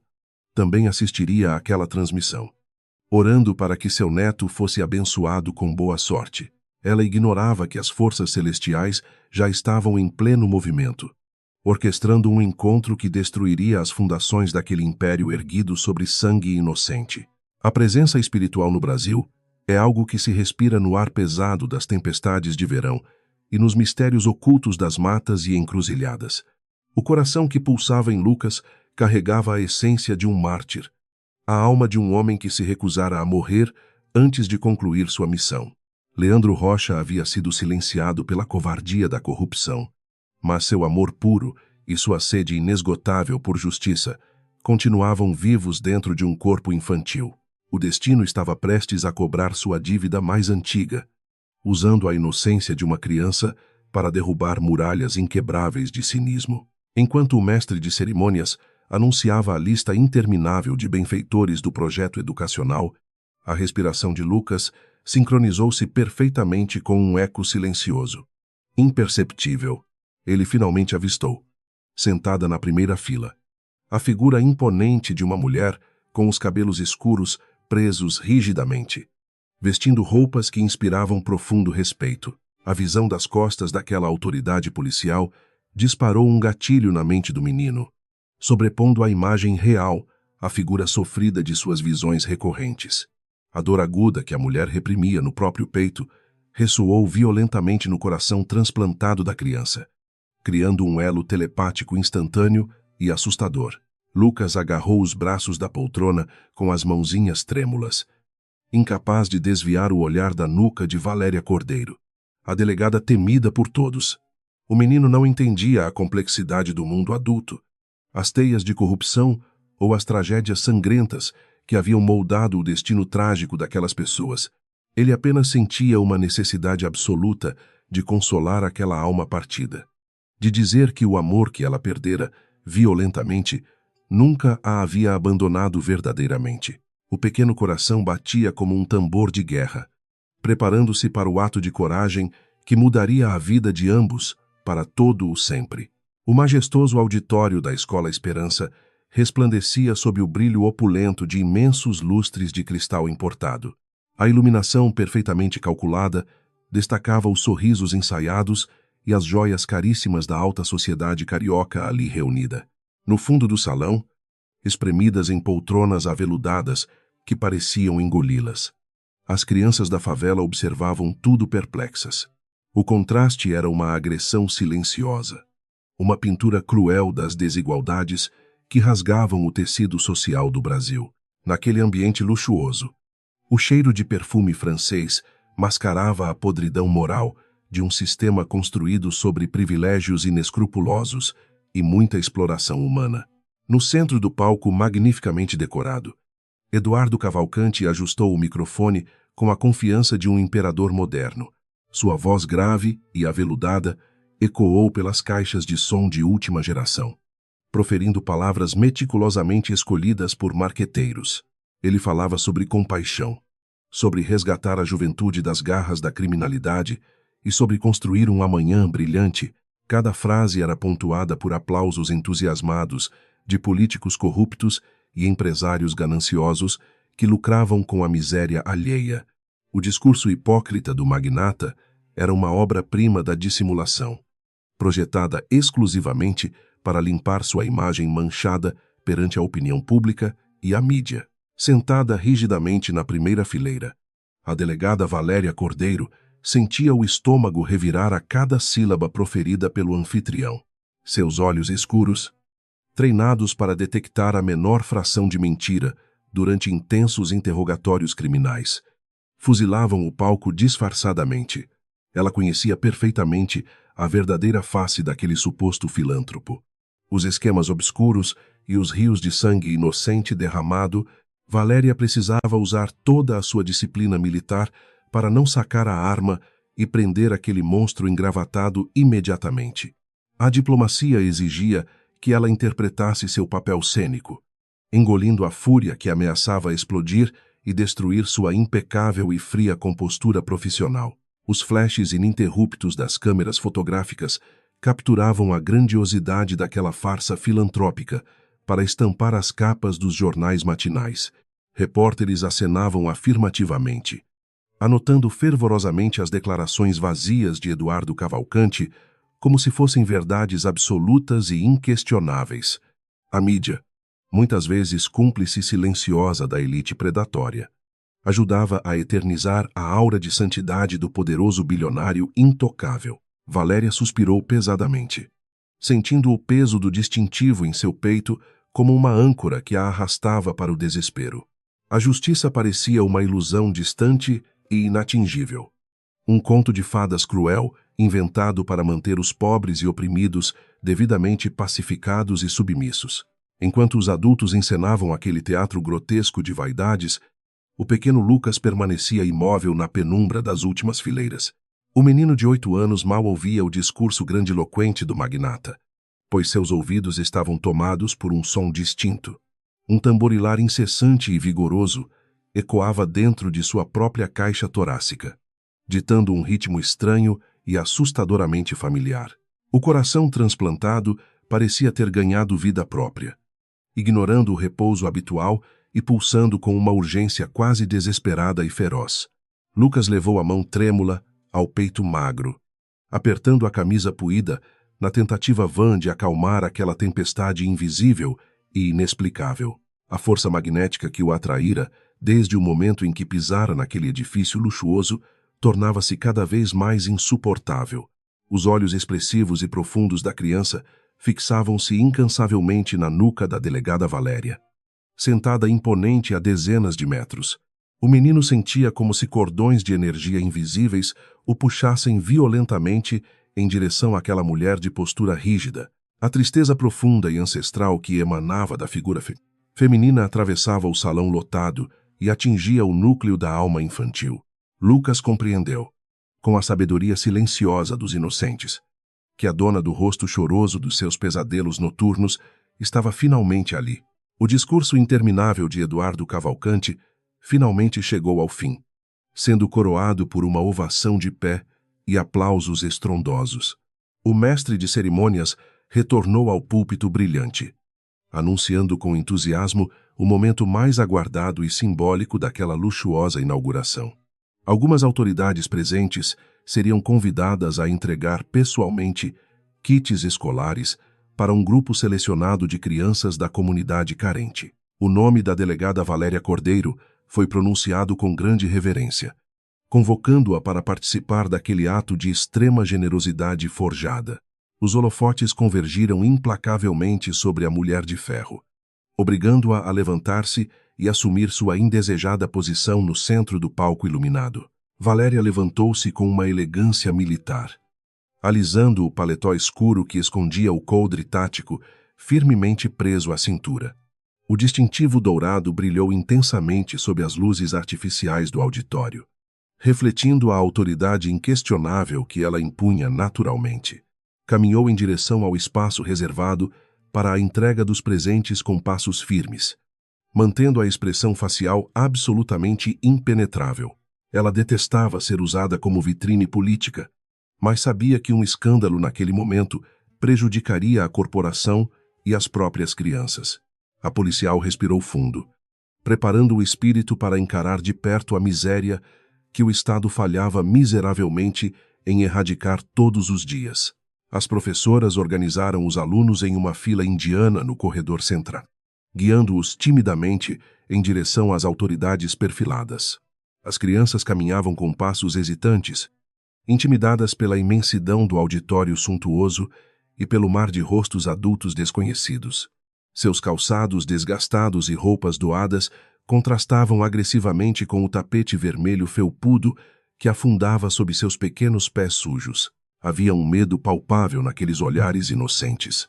também assistiria àquela transmissão, orando para que seu neto fosse abençoado com boa sorte. Ela ignorava que as forças celestiais já estavam em pleno movimento, orquestrando um encontro que destruiria as fundações daquele império erguido sobre sangue inocente. A presença espiritual no Brasil é algo que se respira no ar pesado das tempestades de verão e nos mistérios ocultos das matas e encruzilhadas. O coração que pulsava em Lucas carregava a essência de um mártir, a alma de um homem que se recusara a morrer antes de concluir sua missão. Leandro Rocha havia sido silenciado pela covardia da corrupção, mas seu amor puro e sua sede inesgotável por justiça continuavam vivos dentro de um corpo infantil. O destino estava prestes a cobrar sua dívida mais antiga, usando a inocência de uma criança para derrubar muralhas inquebráveis de cinismo. Enquanto o mestre de cerimônias anunciava a lista interminável de benfeitores do projeto educacional, a respiração de Lucas sincronizou-se perfeitamente com um eco silencioso. Imperceptível, ele finalmente avistou, sentada na primeira fila, a figura imponente de uma mulher com os cabelos escuros presos rigidamente, vestindo roupas que inspiravam profundo respeito. A visão das costas daquela autoridade policial disparou um gatilho na mente do menino, sobrepondo à imagem real a figura sofrida de suas visões recorrentes. A dor aguda que a mulher reprimia no próprio peito ressoou violentamente no coração transplantado da criança, criando um elo telepático instantâneo e assustador. Lucas agarrou os braços da poltrona com as mãozinhas trêmulas, incapaz de desviar o olhar da nuca de Valéria Cordeiro, a delegada temida por todos. O menino não entendia a complexidade do mundo adulto, as teias de corrupção ou as tragédias sangrentas que haviam moldado o destino trágico daquelas pessoas. Ele apenas sentia uma necessidade absoluta de consolar aquela alma partida, de dizer que o amor que ela perdera violentamente nunca a havia abandonado verdadeiramente. O pequeno coração batia como um tambor de guerra, preparando-se para o ato de coragem que mudaria a vida de ambos para todo o sempre. O majestoso auditório da Escola Esperança resplandecia sob o brilho opulento de imensos lustres de cristal importado. A iluminação perfeitamente calculada destacava os sorrisos ensaiados e as joias caríssimas da alta sociedade carioca ali reunida. No fundo do salão, espremidas em poltronas aveludadas que pareciam engoli-las, as crianças da favela observavam tudo perplexas. O contraste era uma agressão silenciosa, uma pintura cruel das desigualdades que rasgavam o tecido social do Brasil. Naquele ambiente luxuoso, o cheiro de perfume francês mascarava a podridão moral de um sistema construído sobre privilégios inescrupulosos e muita exploração humana. No centro do palco magnificamente decorado, Eduardo Cavalcanti ajustou o microfone com a confiança de um imperador moderno. Sua voz grave e aveludada ecoou pelas caixas de som de última geração, proferindo palavras meticulosamente escolhidas por marqueteiros. Ele falava sobre compaixão, sobre resgatar a juventude das garras da criminalidade e sobre construir um amanhã brilhante. Cada frase era pontuada por aplausos entusiasmados de políticos corruptos e empresários gananciosos que lucravam com a miséria alheia. O discurso hipócrita do magnata era uma obra-prima da dissimulação, projetada exclusivamente para limpar sua imagem manchada perante a opinião pública e a mídia. Sentada rigidamente na primeira fileira, a delegada Valéria Cordeiro sentia o estômago revirar a cada sílaba proferida pelo anfitrião. Seus olhos escuros, treinados para detectar a menor fração de mentira durante intensos interrogatórios criminais, fuzilavam o palco disfarçadamente. Ela conhecia perfeitamente a verdadeira face daquele suposto filântropo. Os esquemas obscuros e os rios de sangue inocente derramado, Valéria precisava usar toda a sua disciplina militar para não sacar a arma e prender aquele monstro engravatado imediatamente. A diplomacia exigia que ela interpretasse seu papel cênico, engolindo a fúria que ameaçava explodir e destruir sua impecável e fria compostura profissional. Os flashes ininterruptos das câmeras fotográficas capturavam a grandiosidade daquela farsa filantrópica para estampar as capas dos jornais matinais. Repórteres acenavam afirmativamente, anotando fervorosamente as declarações vazias de Eduardo Cavalcanti como se fossem verdades absolutas e inquestionáveis. A mídia, muitas vezes cúmplice silenciosa da elite predatória, ajudava a eternizar a aura de santidade do poderoso bilionário intocável. Valéria suspirou pesadamente, sentindo o peso do distintivo em seu peito como uma âncora que a arrastava para o desespero. A justiça parecia uma ilusão distante e inatingível. Um conto de fadas cruel, inventado para manter os pobres e oprimidos devidamente pacificados e submissos. Enquanto os adultos encenavam aquele teatro grotesco de vaidades, o pequeno Lucas permanecia imóvel na penumbra das últimas fileiras. O menino de 8 anos mal ouvia o discurso grandiloquente do magnata, pois seus ouvidos estavam tomados por um som distinto. Um tamborilar incessante e vigoroso ecoava dentro de sua própria caixa torácica, ditando um ritmo estranho e assustadoramente familiar. O coração transplantado parecia ter ganhado vida própria, ignorando o repouso habitual e pulsando com uma urgência quase desesperada e feroz. Lucas levou a mão trêmula ao peito magro, apertando a camisa puída na tentativa vã de acalmar aquela tempestade invisível e inexplicável. A força magnética que o atraíra, desde o momento em que pisara naquele edifício luxuoso, tornava-se cada vez mais insuportável. Os olhos expressivos e profundos da criança fixavam-se incansavelmente na nuca da delegada Valéria, sentada imponente a dezenas de metros. O menino sentia como se cordões de energia invisíveis o puxassem violentamente em direção àquela mulher de postura rígida. A tristeza profunda e ancestral que emanava da figura feminina atravessava o salão lotado e atingia o núcleo da alma infantil. Lucas compreendeu, com a sabedoria silenciosa dos inocentes, que a dona do rosto choroso dos seus pesadelos noturnos estava finalmente ali. O discurso interminável de Eduardo Cavalcanti finalmente chegou ao fim, sendo coroado por uma ovação de pé e aplausos estrondosos. O mestre de cerimônias retornou ao púlpito brilhante, anunciando com entusiasmo o momento mais aguardado e simbólico daquela luxuosa inauguração. Algumas autoridades presentes seriam convidadas a entregar pessoalmente kits escolares para um grupo selecionado de crianças da comunidade carente. O nome da delegada Valéria Cordeiro foi pronunciado com grande reverência, convocando-a para participar daquele ato de extrema generosidade forjada. Os holofotes convergiram implacavelmente sobre a mulher de ferro, obrigando-a a levantar-se e assumir sua indesejada posição no centro do palco iluminado. Valéria levantou-se com uma elegância militar, alisando o paletó escuro que escondia o coldre tático firmemente preso à cintura. O distintivo dourado brilhou intensamente sob as luzes artificiais do auditório, refletindo a autoridade inquestionável que ela impunha naturalmente. Caminhou em direção ao espaço reservado para a entrega dos presentes com passos firmes, mantendo a expressão facial absolutamente impenetrável. Ela detestava ser usada como vitrine política, mas sabia que um escândalo naquele momento prejudicaria a corporação e as próprias crianças. A policial respirou fundo, preparando o espírito para encarar de perto a miséria que o Estado falhava miseravelmente em erradicar todos os dias. As professoras organizaram os alunos em uma fila indiana no corredor central, guiando-os timidamente em direção às autoridades perfiladas. As crianças caminhavam com passos hesitantes, intimidadas pela imensidão do auditório suntuoso e pelo mar de rostos adultos desconhecidos. Seus calçados desgastados e roupas doadas contrastavam agressivamente com o tapete vermelho felpudo que afundava sob seus pequenos pés sujos. Havia um medo palpável naqueles olhares inocentes.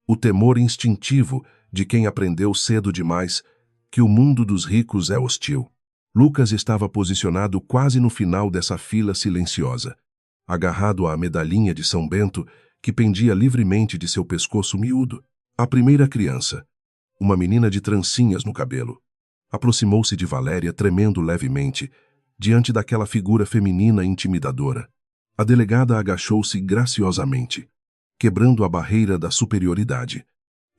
O temor instintivo de quem aprendeu cedo demais que o mundo dos ricos é hostil. Lucas estava posicionado quase no final dessa fila silenciosa, agarrado à medalhinha de São Bento que pendia livremente de seu pescoço miúdo. A primeira criança, uma menina de trancinhas no cabelo, aproximou-se de Valéria tremendo levemente diante daquela figura feminina intimidadora. A delegada agachou-se graciosamente, quebrando a barreira da superioridade,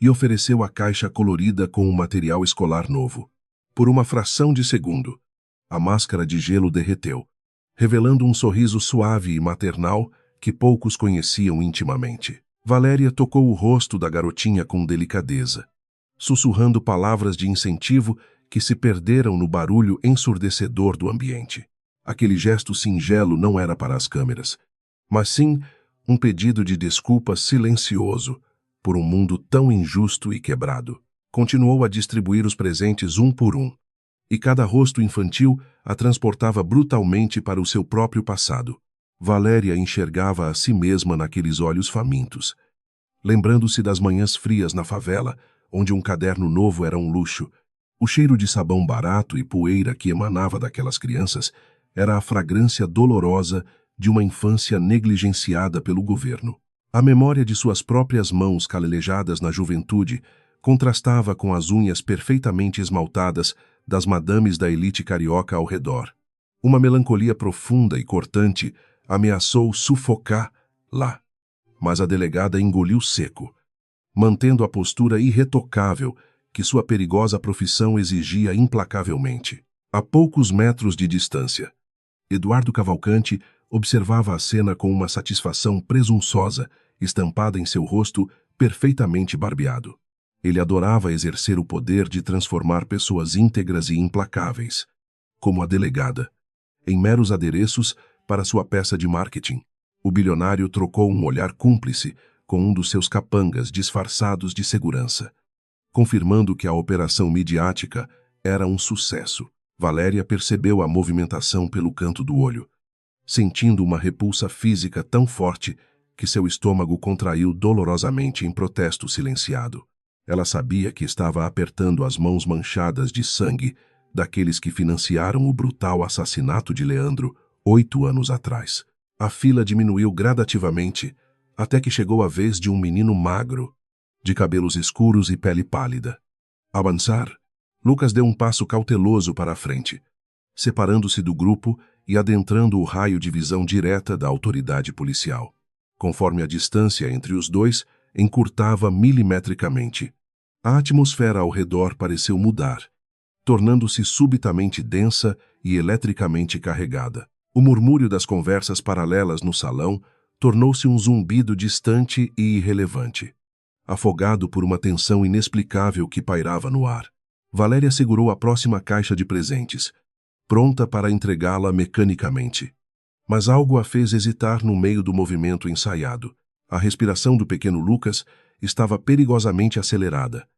e ofereceu a caixa colorida com um material escolar novo. Por uma fração de segundo, a máscara de gelo derreteu, revelando um sorriso suave e maternal que poucos conheciam intimamente. Valéria tocou o rosto da garotinha com delicadeza, sussurrando palavras de incentivo que se perderam no barulho ensurdecedor do ambiente. Aquele gesto singelo não era para as câmeras, mas sim um pedido de desculpa silencioso por um mundo tão injusto e quebrado. Continuou a distribuir os presentes um por um, e cada rosto infantil a transportava brutalmente para o seu próprio passado. Valéria enxergava a si mesma naqueles olhos famintos, lembrando-se das manhãs frias na favela, onde um caderno novo era um luxo. O cheiro de sabão barato e poeira que emanava daquelas crianças era a fragrância dolorosa de uma infância negligenciada pelo governo. A memória de suas próprias mãos calelejadas na juventude contrastava com as unhas perfeitamente esmaltadas das madames da elite carioca ao redor. Uma melancolia profunda e cortante ameaçou sufocar lá, mas a delegada engoliu seco, mantendo a postura irretocável que sua perigosa profissão exigia implacavelmente. A poucos metros de distância, Eduardo Cavalcante observava a cena com uma satisfação presunçosa estampada em seu rosto perfeitamente barbeado. Ele adorava exercer o poder de transformar pessoas íntegras e implacáveis, como a delegada, em meros adereços para sua peça de marketing. O bilionário trocou um olhar cúmplice com um dos seus capangas disfarçados de segurança, confirmando que a operação midiática era um sucesso. Valéria percebeu a movimentação pelo canto do olho, sentindo uma repulsa física tão forte que seu estômago contraiu dolorosamente em protesto silenciado. Ela sabia que estava apertando as mãos manchadas de sangue daqueles que financiaram o brutal assassinato de Leandro 8 anos atrás. A fila diminuiu gradativamente até que chegou a vez de um menino magro, de cabelos escuros e pele pálida. Ao avançar, Lucas deu um passo cauteloso para a frente, separando-se do grupo e adentrando o raio de visão direta da autoridade policial. Conforme a distância entre os dois encurtava milimetricamente, a atmosfera ao redor pareceu mudar, tornando-se subitamente densa e eletricamente carregada. O murmúrio das conversas paralelas no salão tornou-se um zumbido distante e irrelevante, afogado por uma tensão inexplicável que pairava no ar. Valéria segurou a próxima caixa de presentes, pronta para entregá-la mecanicamente. Mas algo a fez hesitar no meio do movimento ensaiado. A respiração do pequeno Lucas estava perigosamente acelerada,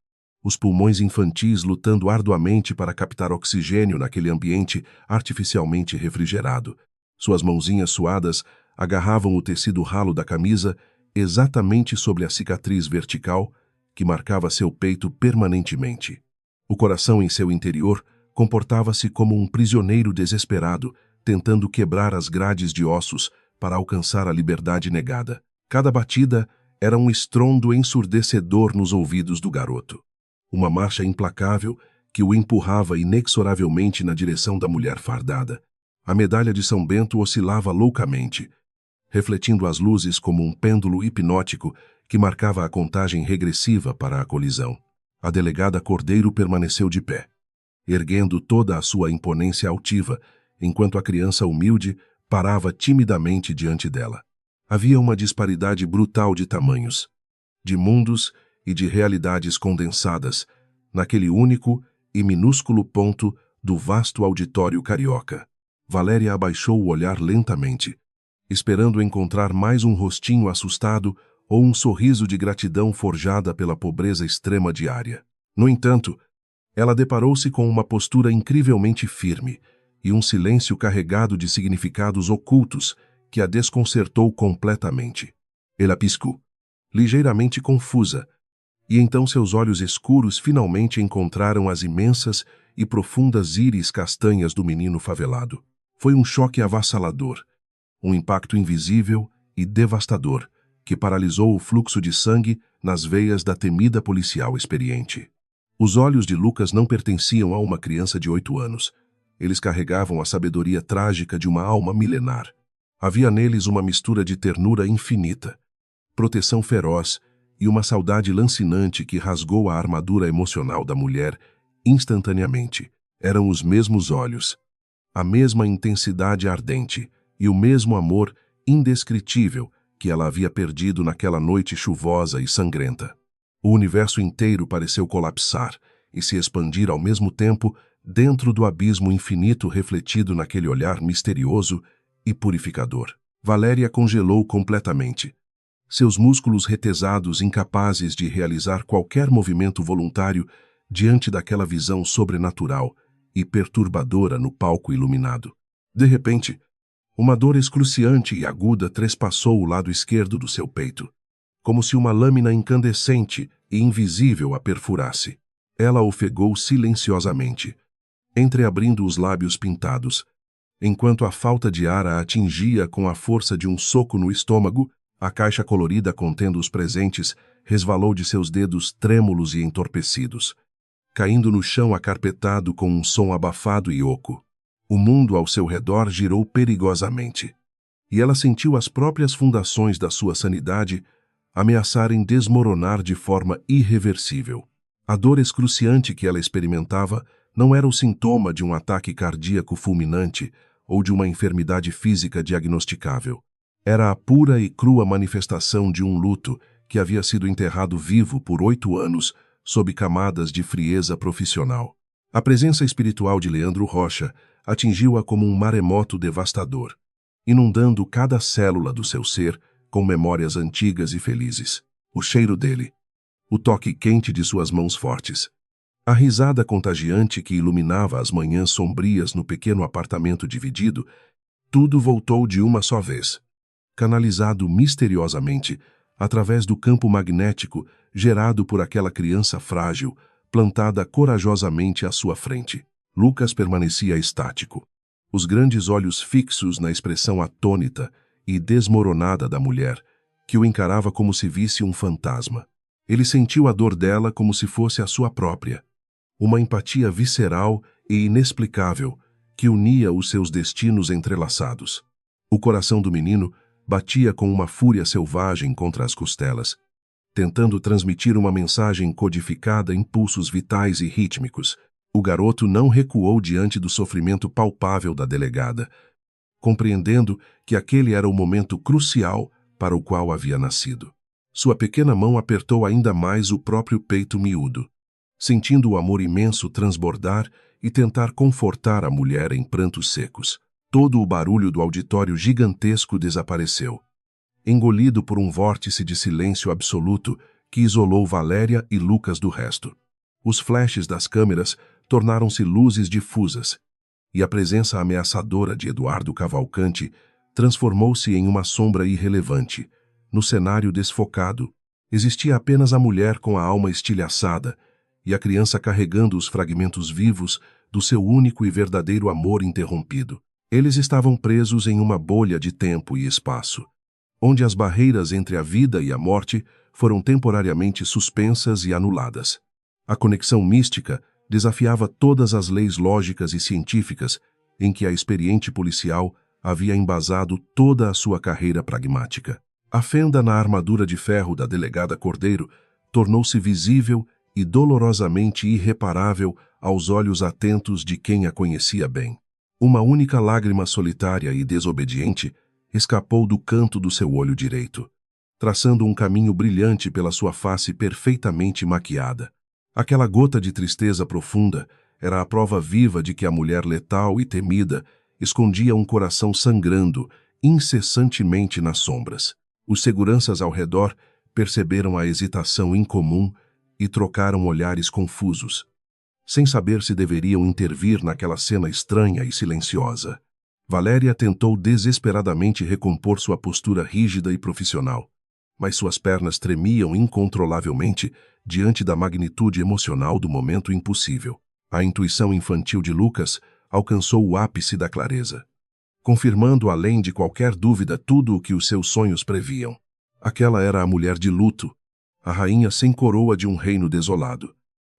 os pulmões infantis lutando arduamente para captar oxigênio naquele ambiente artificialmente refrigerado. Suas mãozinhas suadas agarravam o tecido ralo da camisa exatamente sobre a cicatriz vertical que marcava seu peito permanentemente. O coração em seu interior comportava-se como um prisioneiro desesperado, tentando quebrar as grades de ossos para alcançar a liberdade negada. Cada batida era um estrondo ensurdecedor nos ouvidos do garoto. Uma marcha implacável que o empurrava inexoravelmente na direção da mulher fardada. A medalha de São Bento oscilava loucamente, refletindo as luzes como um pêndulo hipnótico que marcava a contagem regressiva para a colisão. A delegada Cordeiro permaneceu de pé, erguendo toda a sua imponência altiva, enquanto a criança humilde parava timidamente diante dela. Havia uma disparidade brutal de tamanhos, de mundos e de realidades condensadas naquele único e minúsculo ponto do vasto auditório carioca. Valéria abaixou o olhar lentamente, esperando encontrar mais um rostinho assustado ou um sorriso de gratidão forjada pela pobreza extrema diária. No entanto, ela deparou-se com uma postura incrivelmente firme e um silêncio carregado de significados ocultos que a desconcertou completamente. Ela piscou, ligeiramente confusa, e então seus olhos escuros finalmente encontraram as imensas e profundas íris castanhas do menino favelado. Foi um choque avassalador, um impacto invisível e devastador que paralisou o fluxo de sangue nas veias da temida policial experiente. Os olhos de Lucas não pertenciam a uma criança de 8 anos. Eles carregavam a sabedoria trágica de uma alma milenar. Havia neles uma mistura de ternura infinita, proteção feroz e uma saudade lancinante que rasgou a armadura emocional da mulher instantaneamente. Eram os mesmos olhos, a mesma intensidade ardente e o mesmo amor indescritível que ela havia perdido naquela noite chuvosa e sangrenta. O universo inteiro pareceu colapsar e se expandir ao mesmo tempo dentro do abismo infinito refletido naquele olhar misterioso e purificador. Valéria congelou completamente. Seus músculos retesados, incapazes de realizar qualquer movimento voluntário diante daquela visão sobrenatural e perturbadora no palco iluminado. De repente, uma dor excruciante e aguda trespassou o lado esquerdo do seu peito, como se uma lâmina incandescente e invisível a perfurasse. Ela ofegou silenciosamente, entreabrindo os lábios pintados, enquanto a falta de ar a atingia com a força de um soco no estômago. A caixa colorida contendo os presentes resvalou de seus dedos trêmulos e entorpecidos, caindo no chão acarpetado com um som abafado e oco. O mundo ao seu redor girou perigosamente, e ela sentiu as próprias fundações da sua sanidade ameaçarem desmoronar de forma irreversível. A dor excruciante que ela experimentava não era o sintoma de um ataque cardíaco fulminante ou de uma enfermidade física diagnosticável. Era a pura e crua manifestação de um luto que havia sido enterrado vivo por 8 anos sob camadas de frieza profissional. A presença espiritual de Leandro Rocha atingiu-a como um maremoto devastador, inundando cada célula do seu ser com memórias antigas e felizes. O cheiro dele, o toque quente de suas mãos fortes, a risada contagiante que iluminava as manhãs sombrias no pequeno apartamento dividido, tudo voltou de uma só vez, canalizado misteriosamente através do campo magnético gerado por aquela criança frágil, plantada corajosamente à sua frente. Lucas permanecia estático, os grandes olhos fixos na expressão atônita e desmoronada da mulher, que o encarava como se visse um fantasma. Ele sentiu a dor dela como se fosse a sua própria, uma empatia visceral e inexplicável que unia os seus destinos entrelaçados. O coração do menino batia com uma fúria selvagem contra as costelas, tentando transmitir uma mensagem codificada em pulsos vitais e rítmicos. O garoto não recuou diante do sofrimento palpável da delegada, compreendendo que aquele era o momento crucial para o qual havia nascido. Sua pequena mão apertou ainda mais o próprio peito miúdo, sentindo o amor imenso transbordar e tentar confortar a mulher em prantos secos. Todo o barulho do auditório gigantesco desapareceu, engolido por um vórtice de silêncio absoluto que isolou Valéria e Lucas do resto. Os flashes das câmeras tornaram-se luzes difusas, e a presença ameaçadora de Eduardo Cavalcante transformou-se em uma sombra irrelevante. No cenário desfocado, existia apenas a mulher com a alma estilhaçada e a criança carregando os fragmentos vivos do seu único e verdadeiro amor interrompido. Eles estavam presos em uma bolha de tempo e espaço, onde as barreiras entre a vida e a morte foram temporariamente suspensas e anuladas. A conexão mística desafiava todas as leis lógicas e científicas em que a experiente policial havia embasado toda a sua carreira pragmática. A fenda na armadura de ferro da delegada Cordeiro tornou-se visível e dolorosamente irreparável aos olhos atentos de quem a conhecia bem. Uma única lágrima solitária e desobediente escapou do canto do seu olho direito, traçando um caminho brilhante pela sua face perfeitamente maquiada. Aquela gota de tristeza profunda era a prova viva de que a mulher letal e temida escondia um coração sangrando incessantemente nas sombras. Os seguranças ao redor perceberam a hesitação incomum e trocaram olhares confusos, sem saber se deveriam intervir naquela cena estranha e silenciosa. Valéria tentou desesperadamente recompor sua postura rígida e profissional, mas suas pernas tremiam incontrolavelmente diante da magnitude emocional do momento impossível. A intuição infantil de Lucas alcançou o ápice da clareza, confirmando além de qualquer dúvida tudo o que os seus sonhos previam. Aquela era a mulher de luto, a rainha sem coroa de um reino desolado,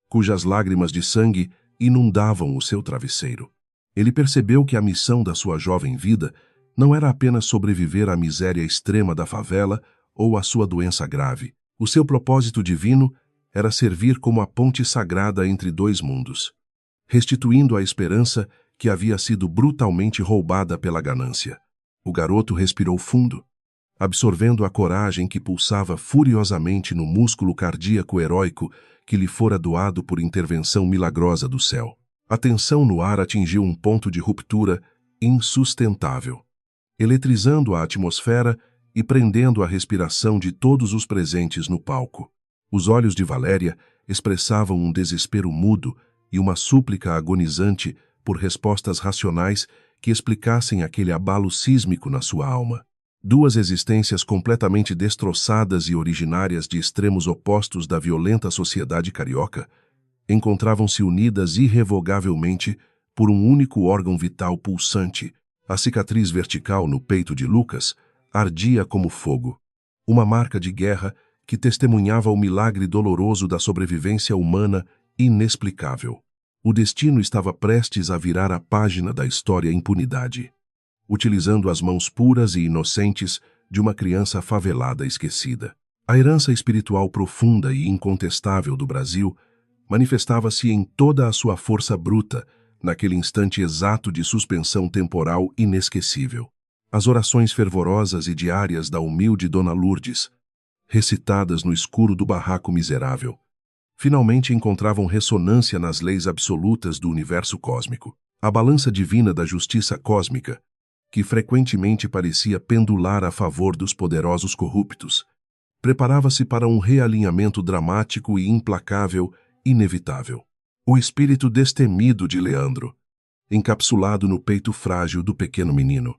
cujas lágrimas de sangue inundavam o seu travesseiro. Ele percebeu que a missão da sua jovem vida não era apenas sobreviver à miséria extrema da favela ou à sua doença grave. O seu propósito divino era servir como a ponte sagrada entre dois mundos, restituindo a esperança que havia sido brutalmente roubada pela ganância. O garoto respirou fundo, absorvendo a coragem que pulsava furiosamente no músculo cardíaco heróico que lhe fora doado por intervenção milagrosa do céu. A tensão no ar atingiu um ponto de ruptura insustentável, eletrizando a atmosfera e prendendo a respiração de todos os presentes no palco. Os olhos de Valéria expressavam um desespero mudo e uma súplica agonizante por respostas racionais que explicassem aquele abalo sísmico na sua alma. Duas existências completamente destroçadas e originárias de extremos opostos da violenta sociedade carioca encontravam-se unidas irrevogavelmente por um único órgão vital pulsante. A cicatriz vertical no peito de Lucas ardia como fogo, uma marca de guerra que testemunhava o milagre doloroso da sobrevivência humana inexplicável. O destino estava prestes a virar a página da história impunidade, utilizando as mãos puras e inocentes de uma criança favelada esquecida. A herança espiritual profunda e incontestável do Brasil manifestava-se em toda a sua força bruta naquele instante exato de suspensão temporal inesquecível. As orações fervorosas e diárias da humilde Dona Lourdes, recitadas no escuro do barraco miserável, finalmente encontravam ressonância nas leis absolutas do universo cósmico. A balança divina da justiça cósmica, que frequentemente parecia pendular a favor dos poderosos corruptos, preparava-se para um realinhamento dramático e implacável inevitável. O espírito destemido de Leandro, encapsulado no peito frágil do pequeno menino,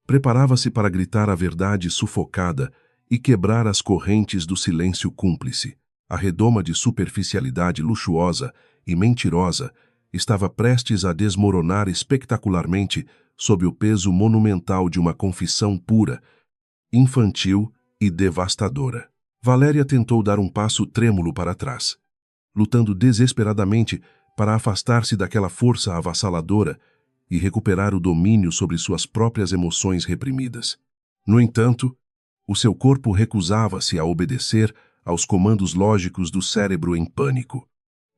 preparava-se para gritar a verdade sufocada e quebrar as correntes do silêncio cúmplice. A redoma de superficialidade luxuosa e mentirosa estava prestes a desmoronar espetacularmente sob o peso monumental de uma confissão pura, infantil e devastadora. Valéria tentou dar um passo trêmulo para trás, lutando desesperadamente para afastar-se daquela força avassaladora e recuperar o domínio sobre suas próprias emoções reprimidas. No entanto, o seu corpo recusava-se a obedecer aos comandos lógicos do cérebro em pânico,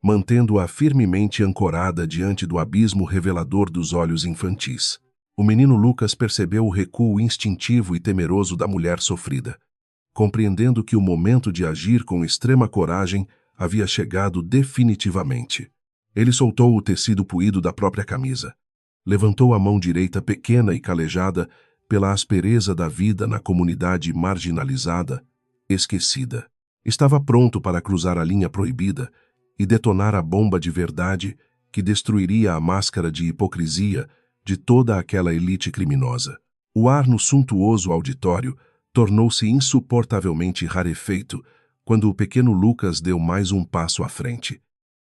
mantendo-a firmemente ancorada diante do abismo revelador dos olhos infantis. O menino Lucas percebeu o recuo instintivo e temeroso da mulher sofrida, compreendendo que o momento de agir com extrema coragem havia chegado definitivamente. Ele soltou o tecido puído da própria camisa, levantou a mão direita pequena e calejada pela aspereza da vida na comunidade marginalizada, esquecida. Estava pronto para cruzar a linha proibida e detonar a bomba de verdade que destruiria a máscara de hipocrisia de toda aquela elite criminosa. O ar no suntuoso auditório tornou-se insuportavelmente rarefeito quando o pequeno Lucas deu mais um passo à frente,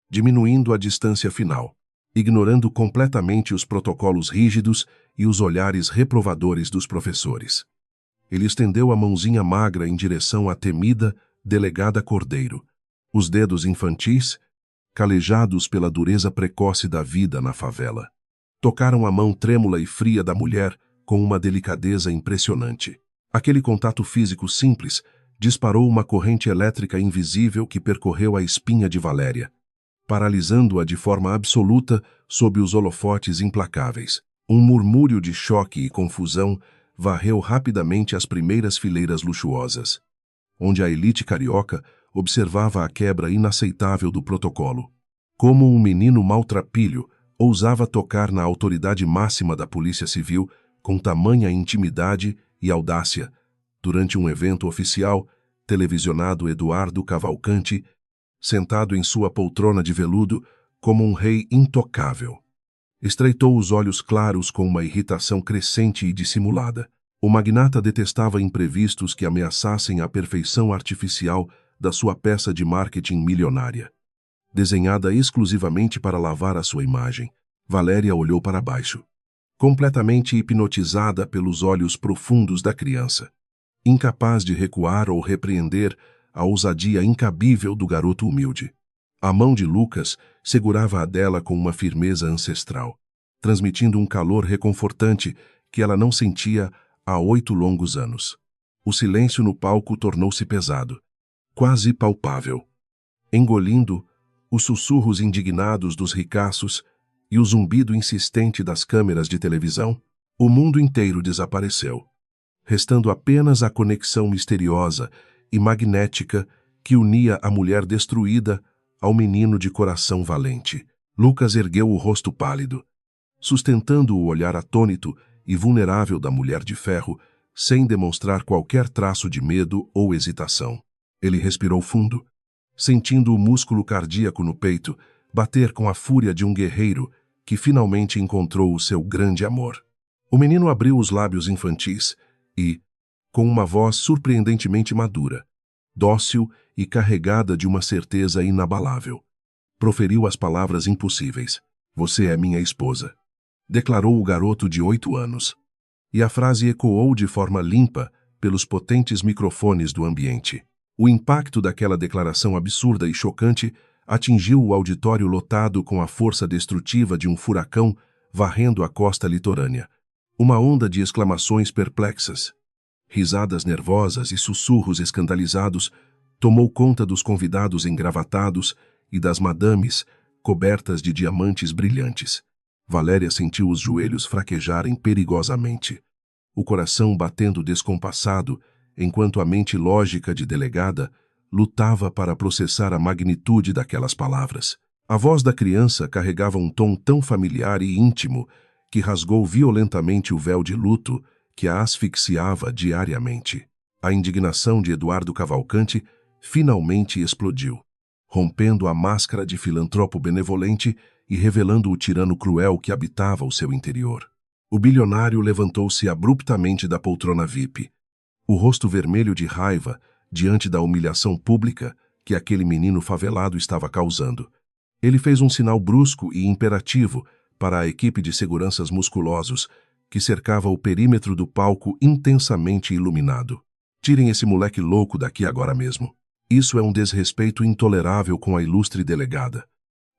diminuindo a distância final, ignorando completamente os protocolos rígidos e os olhares reprovadores dos professores. Ele estendeu a mãozinha magra em direção à temida delegada Cordeiro. Os dedos infantis, calejados pela dureza precoce da vida na favela, tocaram a mão trêmula e fria da mulher com uma delicadeza impressionante. Aquele contato físico simples disparou uma corrente elétrica invisível que percorreu a espinha de Valéria, paralisando-a de forma absoluta sob os holofotes implacáveis. Um murmúrio de choque e confusão varreu rapidamente as primeiras fileiras luxuosas, onde a elite carioca observava a quebra inaceitável do protocolo. Como um menino maltrapilho ousava tocar na autoridade máxima da Polícia Civil com tamanha intimidade e audácia, durante um evento oficial, televisionado Eduardo Cavalcanti, sentado em sua poltrona de veludo como um rei intocável. Estreitou os olhos claros com uma irritação crescente e dissimulada. O magnata detestava imprevistos que ameaçassem a perfeição artificial da sua peça de marketing milionária. Desenhada exclusivamente para lavar a sua imagem, Valéria olhou para baixo, completamente hipnotizada pelos olhos profundos da criança, incapaz de recuar ou repreender a ousadia incabível do garoto humilde. A mão de Lucas segurava a dela com uma firmeza ancestral, transmitindo um calor reconfortante que ela não sentia há 8 longos anos. O silêncio no palco tornou-se pesado, quase palpável, engolindo os sussurros indignados dos ricaços e o zumbido insistente das câmeras de televisão. O mundo inteiro desapareceu, restando apenas a conexão misteriosa e magnética que unia a mulher destruída ao menino de coração valente. Lucas ergueu o rosto pálido, sustentando o olhar atônito e vulnerável da mulher de ferro, sem demonstrar qualquer traço de medo ou hesitação. Ele respirou fundo, sentindo o músculo cardíaco no peito bater com a fúria de um guerreiro que finalmente encontrou o seu grande amor. O menino abriu os lábios infantis e, com uma voz surpreendentemente madura, dócil e carregada de uma certeza inabalável, proferiu as palavras impossíveis: "Você é minha esposa", declarou o garoto de 8 anos. E a frase ecoou de forma limpa pelos potentes microfones do ambiente. O impacto daquela declaração absurda e chocante atingiu o auditório lotado com a força destrutiva de um furacão varrendo a costa litorânea. Uma onda de exclamações perplexas, risadas nervosas e sussurros escandalizados tomou conta dos convidados engravatados e das madames cobertas de diamantes brilhantes. Valéria sentiu os joelhos fraquejarem perigosamente, o coração batendo descompassado, enquanto a mente lógica de delegada lutava para processar a magnitude daquelas palavras. A voz da criança carregava um tom tão familiar e íntimo que rasgou violentamente o véu de luto que a asfixiava diariamente. A indignação de Eduardo Cavalcante finalmente explodiu, rompendo a máscara de filantropo benevolente e revelando o tirano cruel que habitava o seu interior. O bilionário levantou-se abruptamente da poltrona VIP, o rosto vermelho de raiva diante da humilhação pública que aquele menino favelado estava causando. Ele fez um sinal brusco e imperativo para a equipe de seguranças musculosos que cercava o perímetro do palco intensamente iluminado. "Tirem esse moleque louco daqui agora mesmo. Isso é um desrespeito intolerável com a ilustre delegada",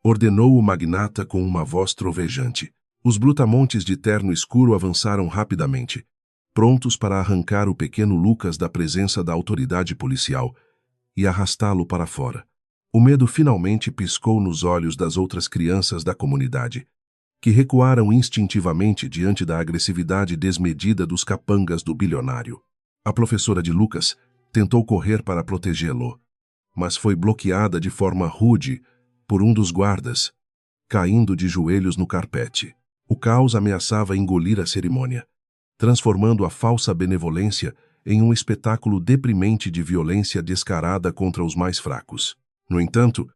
ordenou o magnata com uma voz trovejante. Os brutamontes de terno escuro avançaram rapidamente, prontos para arrancar o pequeno Lucas da presença da autoridade policial e arrastá-lo para fora. O medo finalmente piscou nos olhos das outras crianças da comunidade, que recuaram instintivamente diante da agressividade desmedida dos capangas do bilionário. A professora de Lucas tentou correr para protegê-lo, mas foi bloqueada de forma rude por um dos guardas, caindo de joelhos no carpete. O caos ameaçava engolir a cerimônia, transformando a falsa benevolência em um espetáculo deprimente de violência descarada contra os mais fracos. No entanto,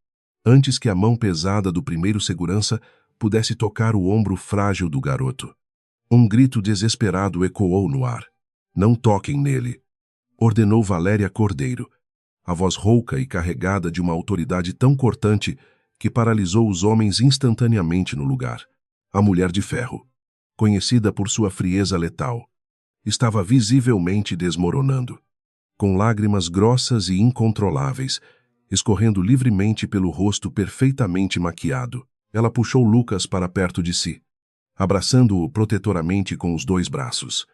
antes que a mão pesada do primeiro segurança pudesse tocar o ombro frágil do garoto, um grito desesperado ecoou no ar. "Não toquem nele", ordenou Valéria Cordeiro, a voz rouca e carregada de uma autoridade tão cortante que paralisou os homens instantaneamente no lugar. A mulher de ferro, conhecida por sua frieza letal, estava visivelmente desmoronando, com lágrimas grossas e incontroláveis escorrendo livremente pelo rosto perfeitamente maquiado. Ela puxou Lucas para perto de si, abraçando-o protetoramente com os 2 braços,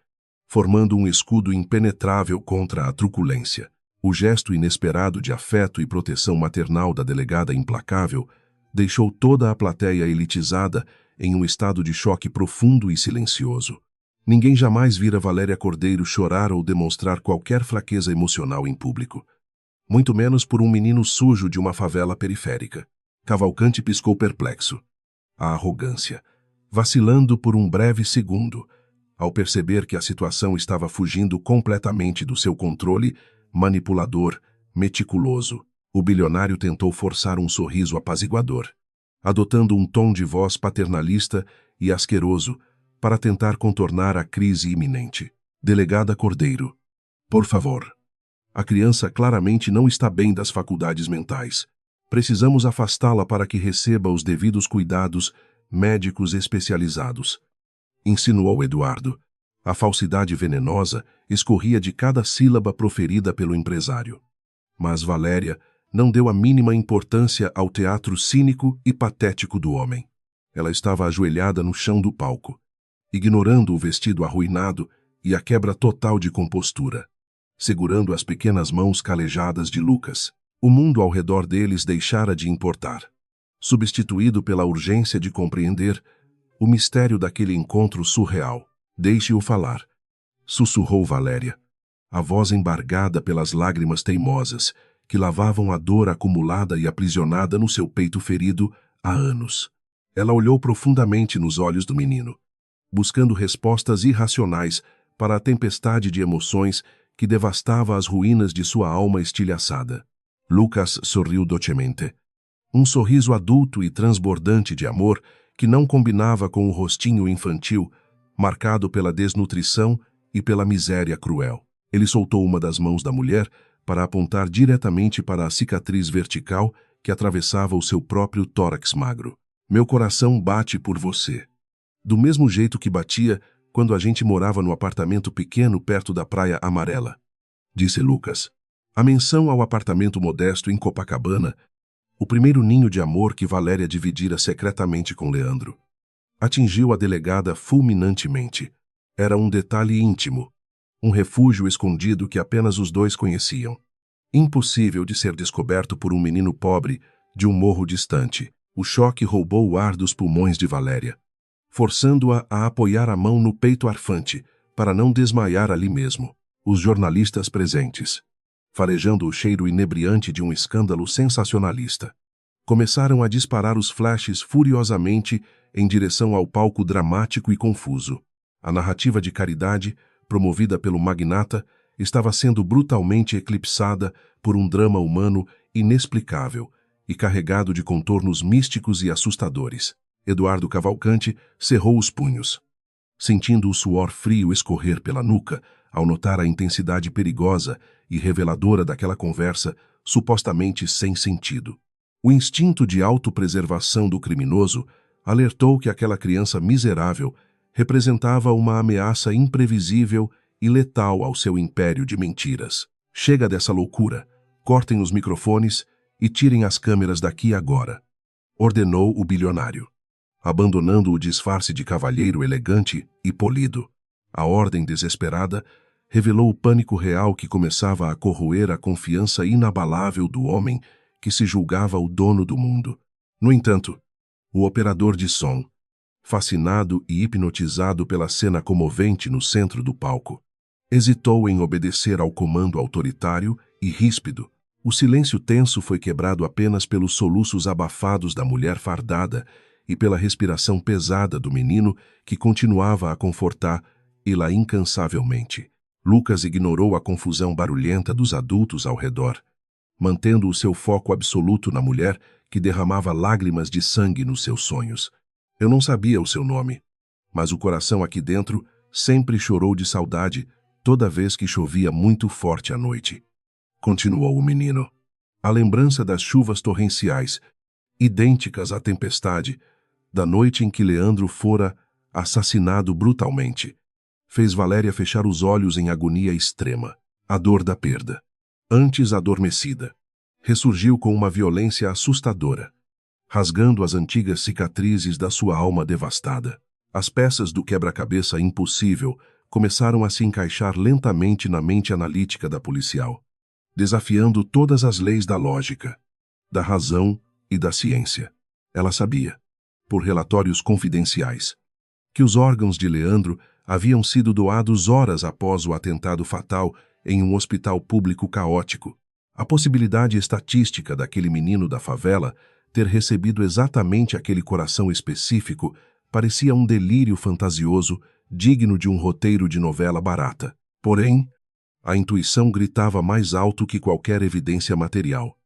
formando um escudo impenetrável contra a truculência. O gesto inesperado de afeto e proteção maternal da delegada implacável deixou toda a plateia elitizada em um estado de choque profundo e silencioso. Ninguém jamais vira Valéria Cordeiro chorar ou demonstrar qualquer fraqueza emocional em público, muito menos por um menino sujo de uma favela periférica. Cavalcante piscou perplexo. A arrogância, vacilando por um breve segundo, ao perceber que a situação estava fugindo completamente do seu controle manipulador, meticuloso. O bilionário tentou forçar um sorriso apaziguador. adotando um tom de voz paternalista e asqueroso para tentar contornar a crise iminente. Delegada Cordeiro, por favor. A criança claramente não está bem das faculdades mentais. Precisamos afastá-la para que receba os devidos cuidados médicos especializados. Insinuou Eduardo. A falsidade venenosa escorria de cada sílaba proferida pelo empresário. Mas Valéria não deu a mínima importância ao teatro cínico e patético do homem. Ela estava ajoelhada no chão do palco, ignorando o vestido arruinado e a quebra total de compostura. Segurando as pequenas mãos calejadas de Lucas, o mundo ao redor deles deixara de importar, substituído pela urgência de compreender o mistério daquele encontro surreal. Deixe-o falar, sussurrou Valéria, a voz embargada pelas lágrimas teimosas que lavavam a dor acumulada e aprisionada no seu peito ferido há anos. Ela olhou profundamente nos olhos do menino, buscando respostas irracionais para a tempestade de emoções que devastava as ruínas de sua alma estilhaçada. Lucas sorriu docemente. Um sorriso adulto e transbordante de amor que não combinava com o rostinho infantil, marcado pela desnutrição e pela miséria cruel. Ele soltou uma das mãos da mulher para apontar diretamente para a cicatriz vertical que atravessava o seu próprio tórax magro. Meu coração bate por você. Do mesmo jeito que batia quando a gente morava no apartamento pequeno perto da Praia Amarela, disse Lucas. A menção ao apartamento modesto em Copacabana, o primeiro ninho de amor que Valéria dividira secretamente com Leandro, atingiu a delegada fulminantemente. Era um detalhe íntimo, um refúgio escondido que apenas os dois conheciam. Impossível de ser descoberto por um menino pobre de um morro distante. O choque roubou o ar dos pulmões de Valéria, forçando-a a apoiar a mão no peito arfante para não desmaiar ali mesmo. Os jornalistas presentes, farejando o cheiro inebriante de um escândalo sensacionalista, começaram a disparar os flashes furiosamente em direção ao palco dramático e confuso. A narrativa de caridade, promovida pelo magnata, estava sendo brutalmente eclipsada por um drama humano inexplicável e carregado de contornos místicos e assustadores. Eduardo Cavalcante cerrou os punhos, sentindo o suor frio escorrer pela nuca ao notar a intensidade perigosa e reveladora daquela conversa supostamente sem sentido. O instinto de autopreservação do criminoso alertou que aquela criança miserável representava uma ameaça imprevisível e letal ao seu império de mentiras. Chega dessa loucura, cortem os microfones e tirem as câmeras daqui agora, ordenou o bilionário, abandonando o disfarce de cavalheiro elegante e polido. A ordem desesperada revelou o pânico real que começava a corroer a confiança inabalável do homem que se julgava o dono do mundo. No entanto, o operador de som, fascinado e hipnotizado pela cena comovente no centro do palco, hesitou em obedecer ao comando autoritário e ríspido. O silêncio tenso foi quebrado apenas pelos soluços abafados da mulher fardada e pela respiração pesada do menino que continuava a confortá-la incansavelmente. Lucas ignorou a confusão barulhenta dos adultos ao redor, mantendo o seu foco absoluto na mulher que derramava lágrimas de sangue nos seus sonhos. Eu não sabia o seu nome, mas o coração aqui dentro sempre chorou de saudade toda vez que chovia muito forte à noite. Continuou o menino. A lembrança das chuvas torrenciais, idênticas à tempestade, da noite em que Leandro fora assassinado brutalmente, fez Valéria fechar os olhos em agonia extrema. A dor da perda, antes adormecida, ressurgiu com uma violência assustadora, rasgando as antigas cicatrizes da sua alma devastada. As peças do quebra-cabeça impossível começaram a se encaixar lentamente na mente analítica da policial, desafiando todas as leis da lógica, da razão e da ciência. Ela sabia, por relatórios confidenciais, que os órgãos de Leandro haviam sido doados horas após o atentado fatal em um hospital público caótico. A possibilidade estatística daquele menino da favela ter recebido exatamente aquele coração específico parecia um delírio fantasioso digno de um roteiro de novela barata. Porém, a intuição gritava mais alto que qualquer evidência material.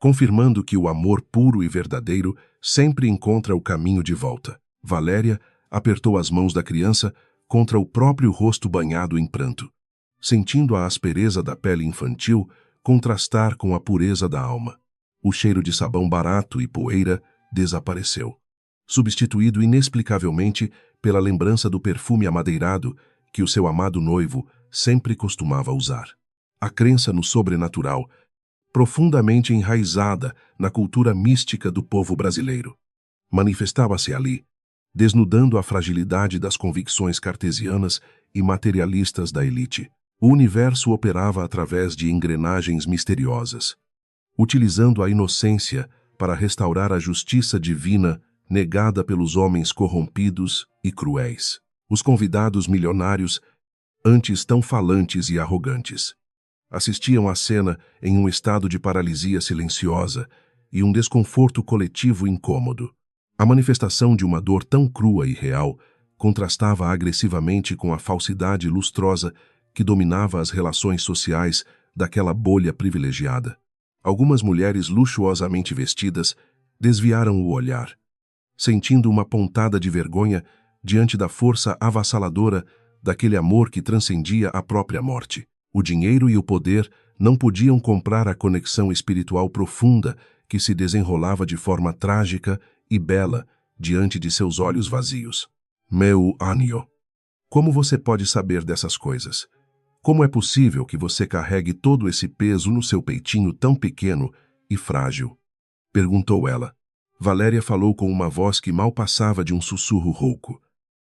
confirmando que o amor puro e verdadeiro sempre encontra o caminho de volta. Valéria apertou as mãos da criança contra o próprio rosto banhado em pranto, sentindo a aspereza da pele infantil contrastar com a pureza da alma. O cheiro de sabão barato e poeira desapareceu, substituído inexplicavelmente pela lembrança do perfume amadeirado que o seu amado noivo sempre costumava usar. A crença no sobrenatural, profundamente enraizada na cultura mística do povo brasileiro, manifestava-se ali, desnudando a fragilidade das convicções cartesianas e materialistas da elite. O universo operava através de engrenagens misteriosas, utilizando a inocência para restaurar a justiça divina negada pelos homens corrompidos e cruéis. Os convidados milionários, antes tão falantes e arrogantes, assistiam à cena em um estado de paralisia silenciosa e um desconforto coletivo incômodo. A manifestação de uma dor tão crua e real contrastava agressivamente com a falsidade lustrosa que dominava as relações sociais daquela bolha privilegiada. Algumas mulheres luxuosamente vestidas desviaram o olhar, sentindo uma pontada de vergonha diante da força avassaladora daquele amor que transcendia a própria morte. O dinheiro e o poder não podiam comprar a conexão espiritual profunda que se desenrolava de forma trágica e bela diante de seus olhos vazios. Meu anjo, como você pode saber dessas coisas? Como é possível que você carregue todo esse peso no seu peitinho tão pequeno e frágil? Perguntou ela. Valéria falou com uma voz que mal passava de um sussurro rouco,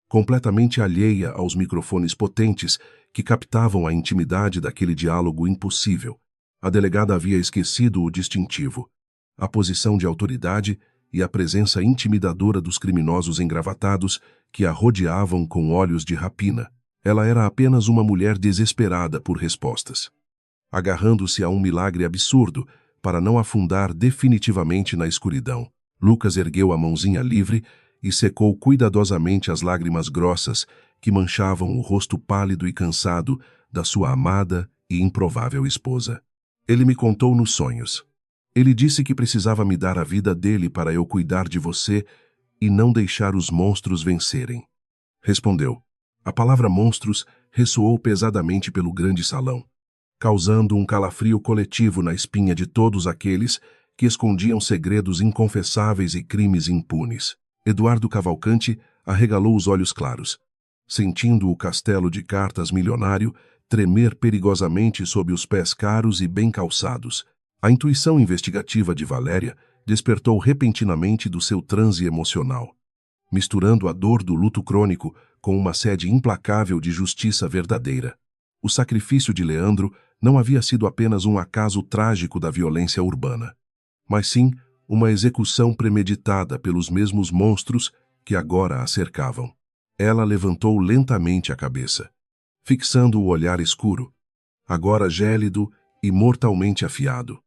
completamente alheia aos microfones potentes que captavam a intimidade daquele diálogo impossível. A delegada havia esquecido o distintivo, a posição de autoridade e a presença intimidadora dos criminosos engravatados que a rodeavam com olhos de rapina. Ela era apenas uma mulher desesperada por respostas, agarrando-se a um milagre absurdo para não afundar definitivamente na escuridão. Lucas ergueu a mãozinha livre e secou cuidadosamente as lágrimas grossas que manchavam o rosto pálido e cansado da sua amada e improvável esposa. Ele me contou nos sonhos. Ele disse que precisava me dar a vida dele para eu cuidar de você e não deixar os monstros vencerem. Respondeu. A palavra monstros ressoou pesadamente pelo grande salão, causando um calafrio coletivo na espinha de todos aqueles que escondiam segredos inconfessáveis e crimes impunes. Eduardo Cavalcanti arregalou os olhos claros, sentindo o castelo de cartas milionário tremer perigosamente sob os pés caros e bem calçados. A intuição investigativa de Valéria despertou repentinamente do seu transe emocional, misturando a dor do luto crônico com uma sede implacável de justiça verdadeira. O sacrifício de Leandro não havia sido apenas um acaso trágico da violência urbana, mas sim uma execução premeditada pelos mesmos monstros que agora a cercavam. Ela levantou lentamente a cabeça, fixando o olhar escuro, agora gélido e mortalmente afiado,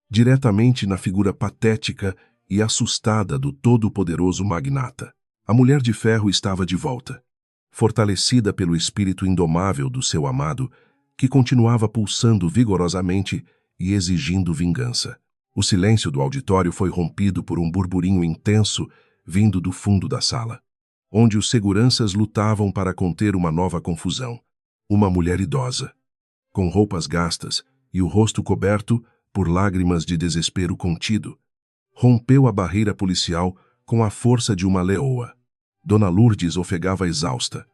diretamente na figura patética e assustada do todo-poderoso magnata. A mulher de ferro estava de volta, fortalecida pelo espírito indomável do seu amado, que continuava pulsando vigorosamente e exigindo vingança. O silêncio do auditório foi rompido por um burburinho intenso vindo do fundo da sala, onde os seguranças lutavam para conter uma nova confusão. Uma mulher idosa, com roupas gastas e o rosto coberto por lágrimas de desespero contido, rompeu a barreira policial com a força de uma leoa. Dona Lourdes ofegava exausta,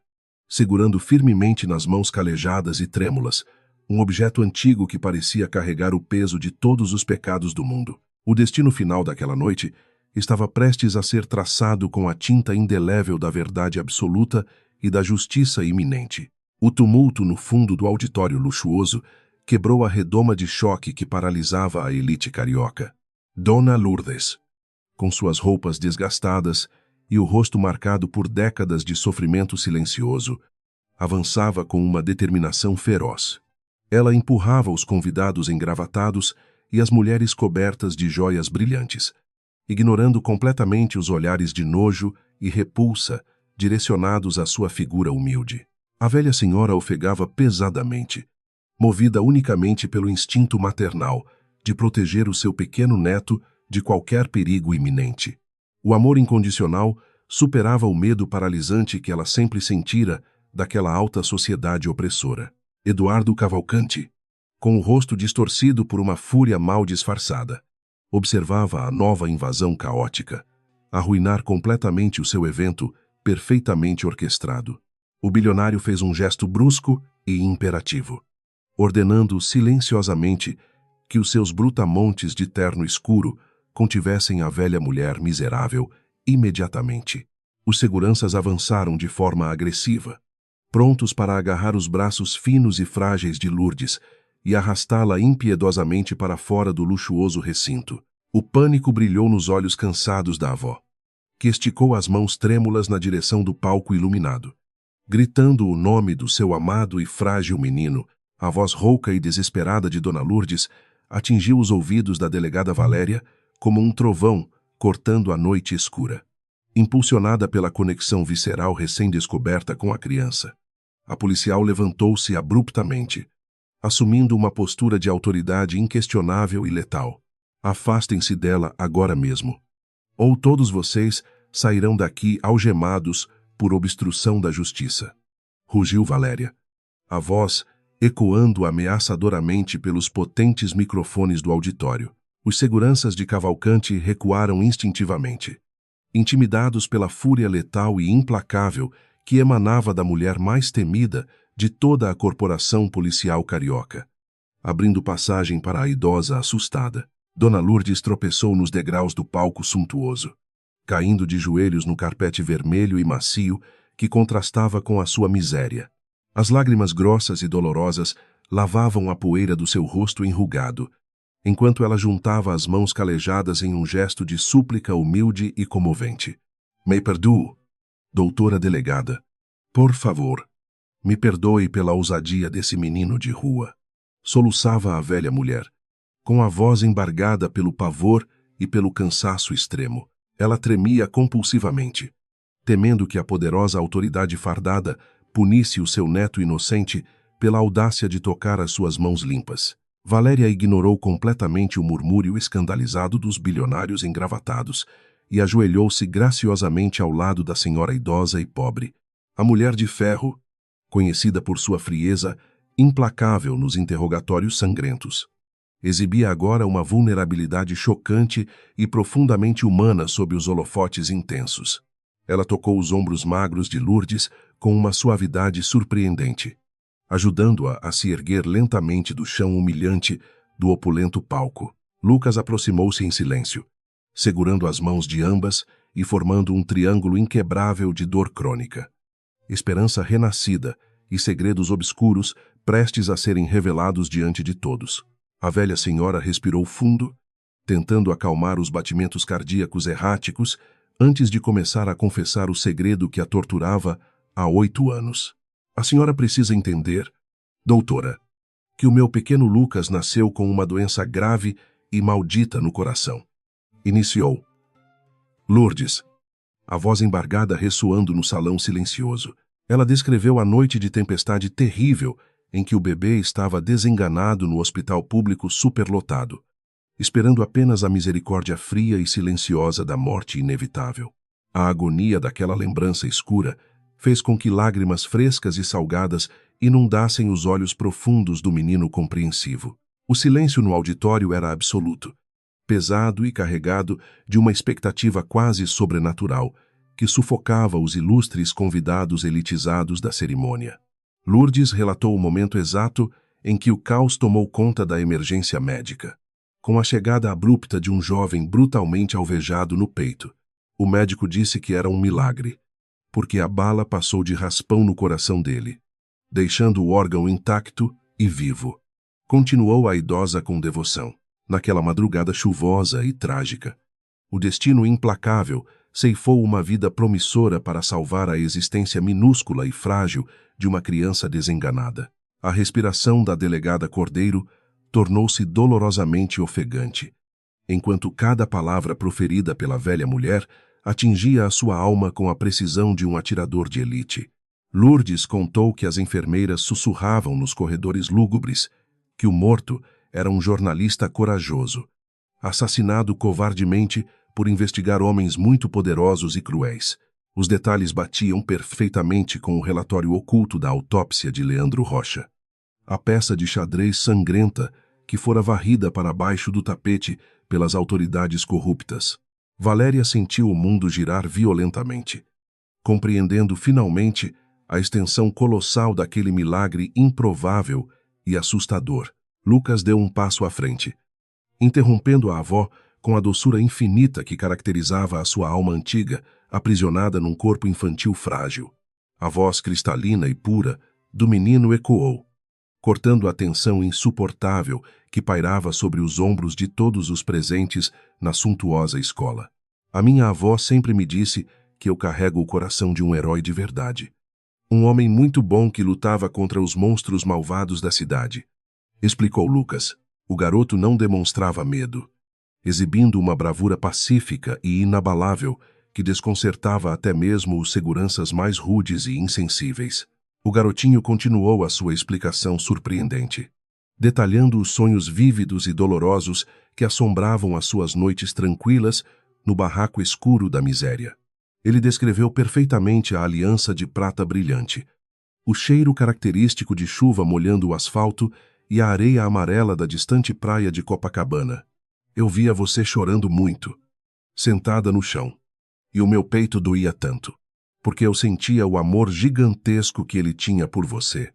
segurando firmemente nas mãos calejadas e trêmulas um objeto antigo que parecia carregar o peso de todos os pecados do mundo. O destino final daquela noite estava prestes a ser traçado com a tinta indelével da verdade absoluta e da justiça iminente. O tumulto no fundo do auditório luxuoso quebrou a redoma de choque que paralisava a elite carioca. Dona Lourdes, com suas roupas desgastadas e o rosto marcado por décadas de sofrimento silencioso, avançava com uma determinação feroz. Ela empurrava os convidados engravatados e as mulheres cobertas de joias brilhantes, ignorando completamente os olhares de nojo e repulsa direcionados à sua figura humilde. A velha senhora ofegava pesadamente, movida unicamente pelo instinto maternal de proteger o seu pequeno neto de qualquer perigo iminente. O amor incondicional superava o medo paralisante que ela sempre sentira daquela alta sociedade opressora. Eduardo Cavalcanti, com o rosto distorcido por uma fúria mal disfarçada, observava a nova invasão caótica, arruinar completamente o seu evento perfeitamente orquestrado. O bilionário fez um gesto brusco e imperativo, ordenando silenciosamente que os seus brutamontes de terno escuro contivessem a velha mulher miserável imediatamente. Os seguranças avançaram de forma agressiva, prontos para agarrar os braços finos e frágeis de Lourdes e arrastá-la impiedosamente para fora do luxuoso recinto. O pânico brilhou nos olhos cansados da avó, que esticou as mãos trêmulas na direção do palco iluminado. Gritando o nome do seu amado e frágil menino, a voz rouca e desesperada de Dona Lourdes atingiu os ouvidos da delegada Valéria como um trovão cortando a noite escura. Impulsionada pela conexão visceral recém-descoberta com a criança, a policial levantou-se abruptamente, assumindo uma postura de autoridade inquestionável e letal. Afastem-se dela agora mesmo, ou todos vocês sairão daqui algemados por obstrução da justiça. Rugiu Valéria, a voz ecoando ameaçadoramente pelos potentes microfones do auditório. Os seguranças de Cavalcanti recuaram instintivamente, intimidados pela fúria letal e implacável que emanava da mulher mais temida de toda a corporação policial carioca. Abrindo passagem para a idosa assustada, Dona Lourdes tropeçou nos degraus do palco suntuoso, caindo de joelhos no carpete vermelho e macio que contrastava com a sua miséria. As lágrimas grossas e dolorosas lavavam a poeira do seu rosto enrugado, enquanto ela juntava as mãos calejadas em um gesto de súplica humilde e comovente. Me perdoe, doutora delegada. Por favor, me perdoe pela ousadia desse menino de rua. Soluçava a velha mulher, com a voz embargada pelo pavor e pelo cansaço extremo. Ela tremia compulsivamente, temendo que a poderosa autoridade fardada punisse o seu neto inocente pela audácia de tocar as suas mãos limpas. Valéria ignorou completamente o murmúrio escandalizado dos bilionários engravatados e ajoelhou-se graciosamente ao lado da senhora idosa e pobre. A mulher de ferro, conhecida por sua frieza implacável nos interrogatórios sangrentos, exibia agora uma vulnerabilidade chocante e profundamente humana sob os holofotes intensos. Ela tocou os ombros magros de Lourdes com uma suavidade surpreendente, ajudando-a a se erguer lentamente do chão humilhante do opulento palco. Lucas aproximou-se em silêncio, segurando as mãos de ambas e formando um triângulo inquebrável de dor crônica. Esperança renascida e segredos obscuros prestes a serem revelados diante de todos. A velha senhora respirou fundo, tentando acalmar os batimentos cardíacos erráticos antes de começar a confessar o segredo que a torturava há 8 anos. A senhora precisa entender, doutora, que o meu pequeno Lucas nasceu com uma doença grave e maldita no coração. Iniciou. Lourdes, a voz embargada ressoando no salão silencioso. Ela descreveu a noite de tempestade terrível em que o bebê estava desenganado no hospital público superlotado, esperando apenas a misericórdia fria e silenciosa da morte inevitável. A agonia daquela lembrança escura fez com que lágrimas frescas e salgadas inundassem os olhos profundos do menino compreensivo. O silêncio no auditório era absoluto, pesado e carregado de uma expectativa quase sobrenatural que sufocava os ilustres convidados elitizados da cerimônia. Lourdes relatou o momento exato em que o caos tomou conta da emergência médica, com a chegada abrupta de um jovem brutalmente alvejado no peito. O médico disse que era um milagre, porque a bala passou de raspão no coração dele, deixando o órgão intacto e vivo. Continuou a idosa com devoção. Naquela madrugada chuvosa e trágica, o destino implacável ceifou uma vida promissora para salvar a existência minúscula e frágil de uma criança desenganada. A respiração da delegada Cordeiro tornou-se dolorosamente ofegante, enquanto cada palavra proferida pela velha mulher atingia a sua alma com a precisão de um atirador de elite. Lourdes contou que as enfermeiras sussurravam nos corredores lúgubres que o morto era um jornalista corajoso, assassinado covardemente por investigar homens muito poderosos e cruéis. Os detalhes batiam perfeitamente com o relatório oculto da autópsia de Leandro Rocha. A peça de xadrez sangrenta que fora varrida para baixo do tapete pelas autoridades corruptas. Valéria sentiu o mundo girar violentamente, compreendendo finalmente a extensão colossal daquele milagre improvável e assustador. Lucas deu um passo à frente, interrompendo a avó com a doçura infinita que caracterizava a sua alma antiga, aprisionada num corpo infantil frágil. A voz cristalina e pura do menino ecoou, cortando a tensão insuportável que pairava sobre os ombros de todos os presentes na suntuosa escola. A minha avó sempre me disse que eu carrego o coração de um herói de verdade. Um homem muito bom que lutava contra os monstros malvados da cidade, explicou Lucas. O garoto não demonstrava medo, exibindo uma bravura pacífica e inabalável que desconcertava até mesmo os seguranças mais rudes e insensíveis. O garotinho continuou a sua explicação surpreendente, detalhando os sonhos vívidos e dolorosos que assombravam as suas noites tranquilas no barraco escuro da miséria. Ele descreveu perfeitamente a aliança de prata brilhante, o cheiro característico de chuva molhando o asfalto e a areia amarela da distante praia de Copacabana. Eu via você chorando muito, sentada no chão, e o meu peito doía tanto, porque eu sentia o amor gigantesco que ele tinha por você,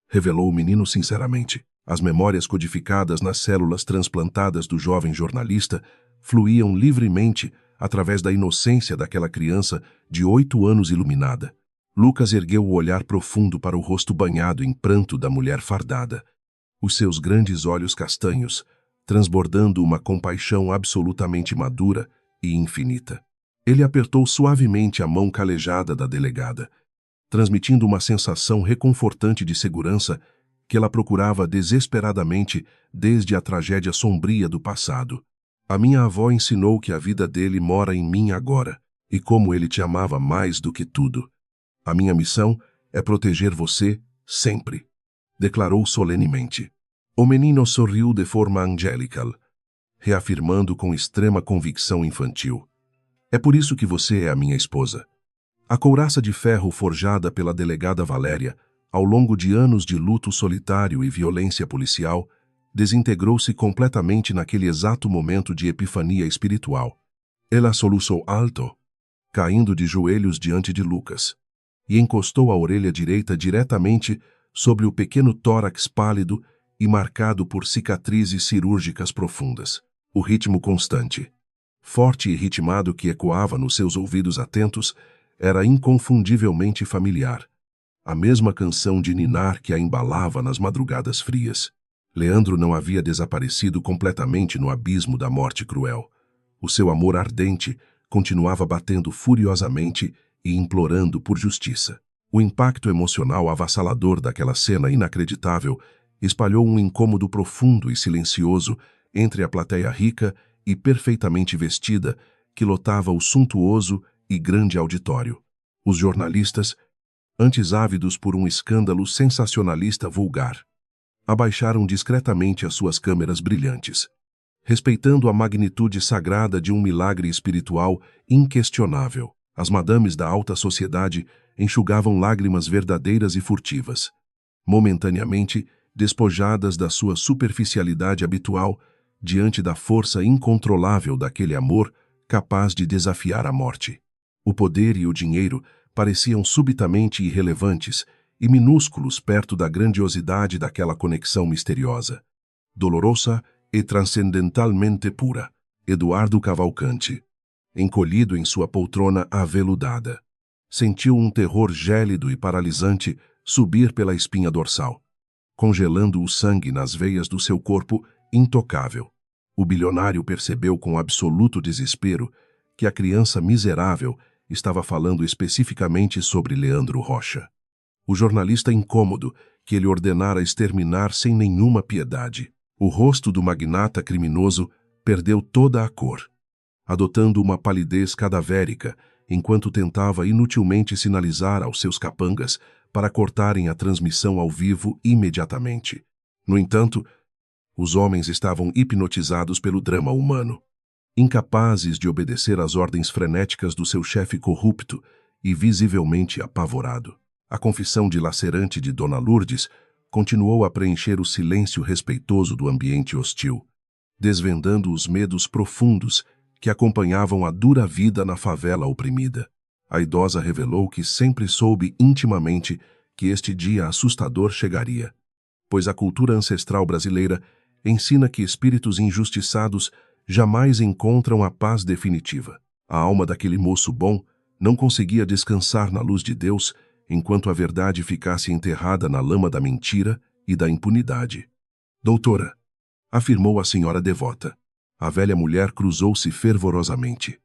revelou o menino sinceramente. As memórias codificadas nas células transplantadas do jovem jornalista fluíam livremente através da inocência daquela criança de 8 anos iluminada. Lucas ergueu o olhar profundo para o rosto banhado em pranto da mulher fardada, os seus grandes olhos castanhos, transbordando uma compaixão absolutamente madura e infinita. Ele apertou suavemente a mão calejada da delegada, transmitindo uma sensação reconfortante de segurança que ela procurava desesperadamente desde a tragédia sombria do passado. A minha avó ensinou que a vida dele mora em mim agora, e como ele te amava mais do que tudo. A minha missão é proteger você sempre, declarou solenemente. O menino sorriu de forma angelical, reafirmando com extrema convicção infantil. É por isso que você é a minha esposa. A couraça de ferro forjada pela delegada Valéria, ao longo de anos de luto solitário e violência policial, desintegrou-se completamente naquele exato momento de epifania espiritual. Ela soluçou alto, caindo de joelhos diante de Lucas, e encostou a orelha direita diretamente sobre o pequeno tórax pálido e marcado por cicatrizes cirúrgicas profundas. O ritmo constante, forte e ritmado que ecoava nos seus ouvidos atentos, era inconfundivelmente familiar. A mesma canção de ninar que a embalava nas madrugadas frias. Leandro não havia desaparecido completamente no abismo da morte cruel. O seu amor ardente continuava batendo furiosamente e implorando por justiça. O impacto emocional avassalador daquela cena inacreditável espalhou um incômodo profundo e silencioso entre a plateia rica e perfeitamente vestida que lotava o suntuoso e grande auditório. Os jornalistas, antes ávidos por um escândalo sensacionalista vulgar, abaixaram discretamente as suas câmeras brilhantes, respeitando a magnitude sagrada de um milagre espiritual inquestionável. As madames da alta sociedade enxugavam lágrimas verdadeiras e furtivas, momentaneamente despojadas da sua superficialidade habitual diante da força incontrolável daquele amor capaz de desafiar a morte. O poder e o dinheiro pareciam subitamente irrelevantes e minúsculos perto da grandiosidade daquela conexão misteriosa. Dolorosa e transcendentalmente pura. Eduardo Cavalcante, encolhido em sua poltrona aveludada, sentiu um terror gélido e paralisante subir pela espinha dorsal, congelando o sangue nas veias do seu corpo intocável. O bilionário percebeu com absoluto desespero que a criança miserável estava falando especificamente sobre Leandro Rocha, o jornalista incômodo que ele ordenara exterminar sem nenhuma piedade. O rosto do magnata criminoso perdeu toda a cor, adotando uma palidez cadavérica enquanto tentava inutilmente sinalizar aos seus capangas para cortarem a transmissão ao vivo imediatamente. No entanto, Os homens estavam hipnotizados pelo drama humano. Incapazes de obedecer às ordens frenéticas do seu chefe corrupto e visivelmente apavorado. A confissão dilacerante de Dona Lourdes continuou a preencher o silêncio respeitoso do ambiente hostil, desvendando os medos profundos que acompanhavam a dura vida na favela oprimida. A idosa revelou que sempre soube intimamente que este dia assustador chegaria, pois a cultura ancestral brasileira ensina que espíritos injustiçados jamais encontram a paz definitiva. A alma daquele moço bom não conseguia descansar na luz de Deus enquanto a verdade ficasse enterrada na lama da mentira e da impunidade. Doutora, afirmou a senhora devota. A velha mulher cruzou-se fervorosamente,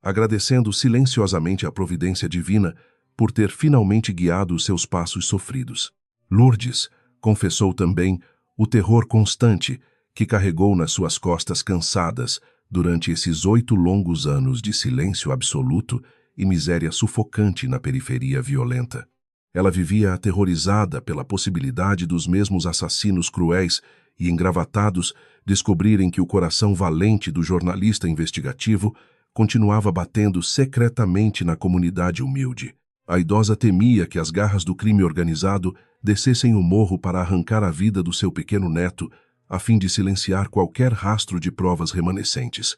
agradecendo silenciosamente a providência divina por ter finalmente guiado os seus passos sofridos. Lourdes confessou também o terror constante que carregou nas suas costas cansadas durante esses 8 longos anos de silêncio absoluto e miséria sufocante na periferia violenta. Ela vivia aterrorizada pela possibilidade dos mesmos assassinos cruéis e engravatados descobrirem que o coração valente do jornalista investigativo continuava batendo secretamente na comunidade humilde. A idosa temia que as garras do crime organizado descessem o morro para arrancar a vida do seu pequeno neto, a fim de silenciar qualquer rastro de provas remanescentes.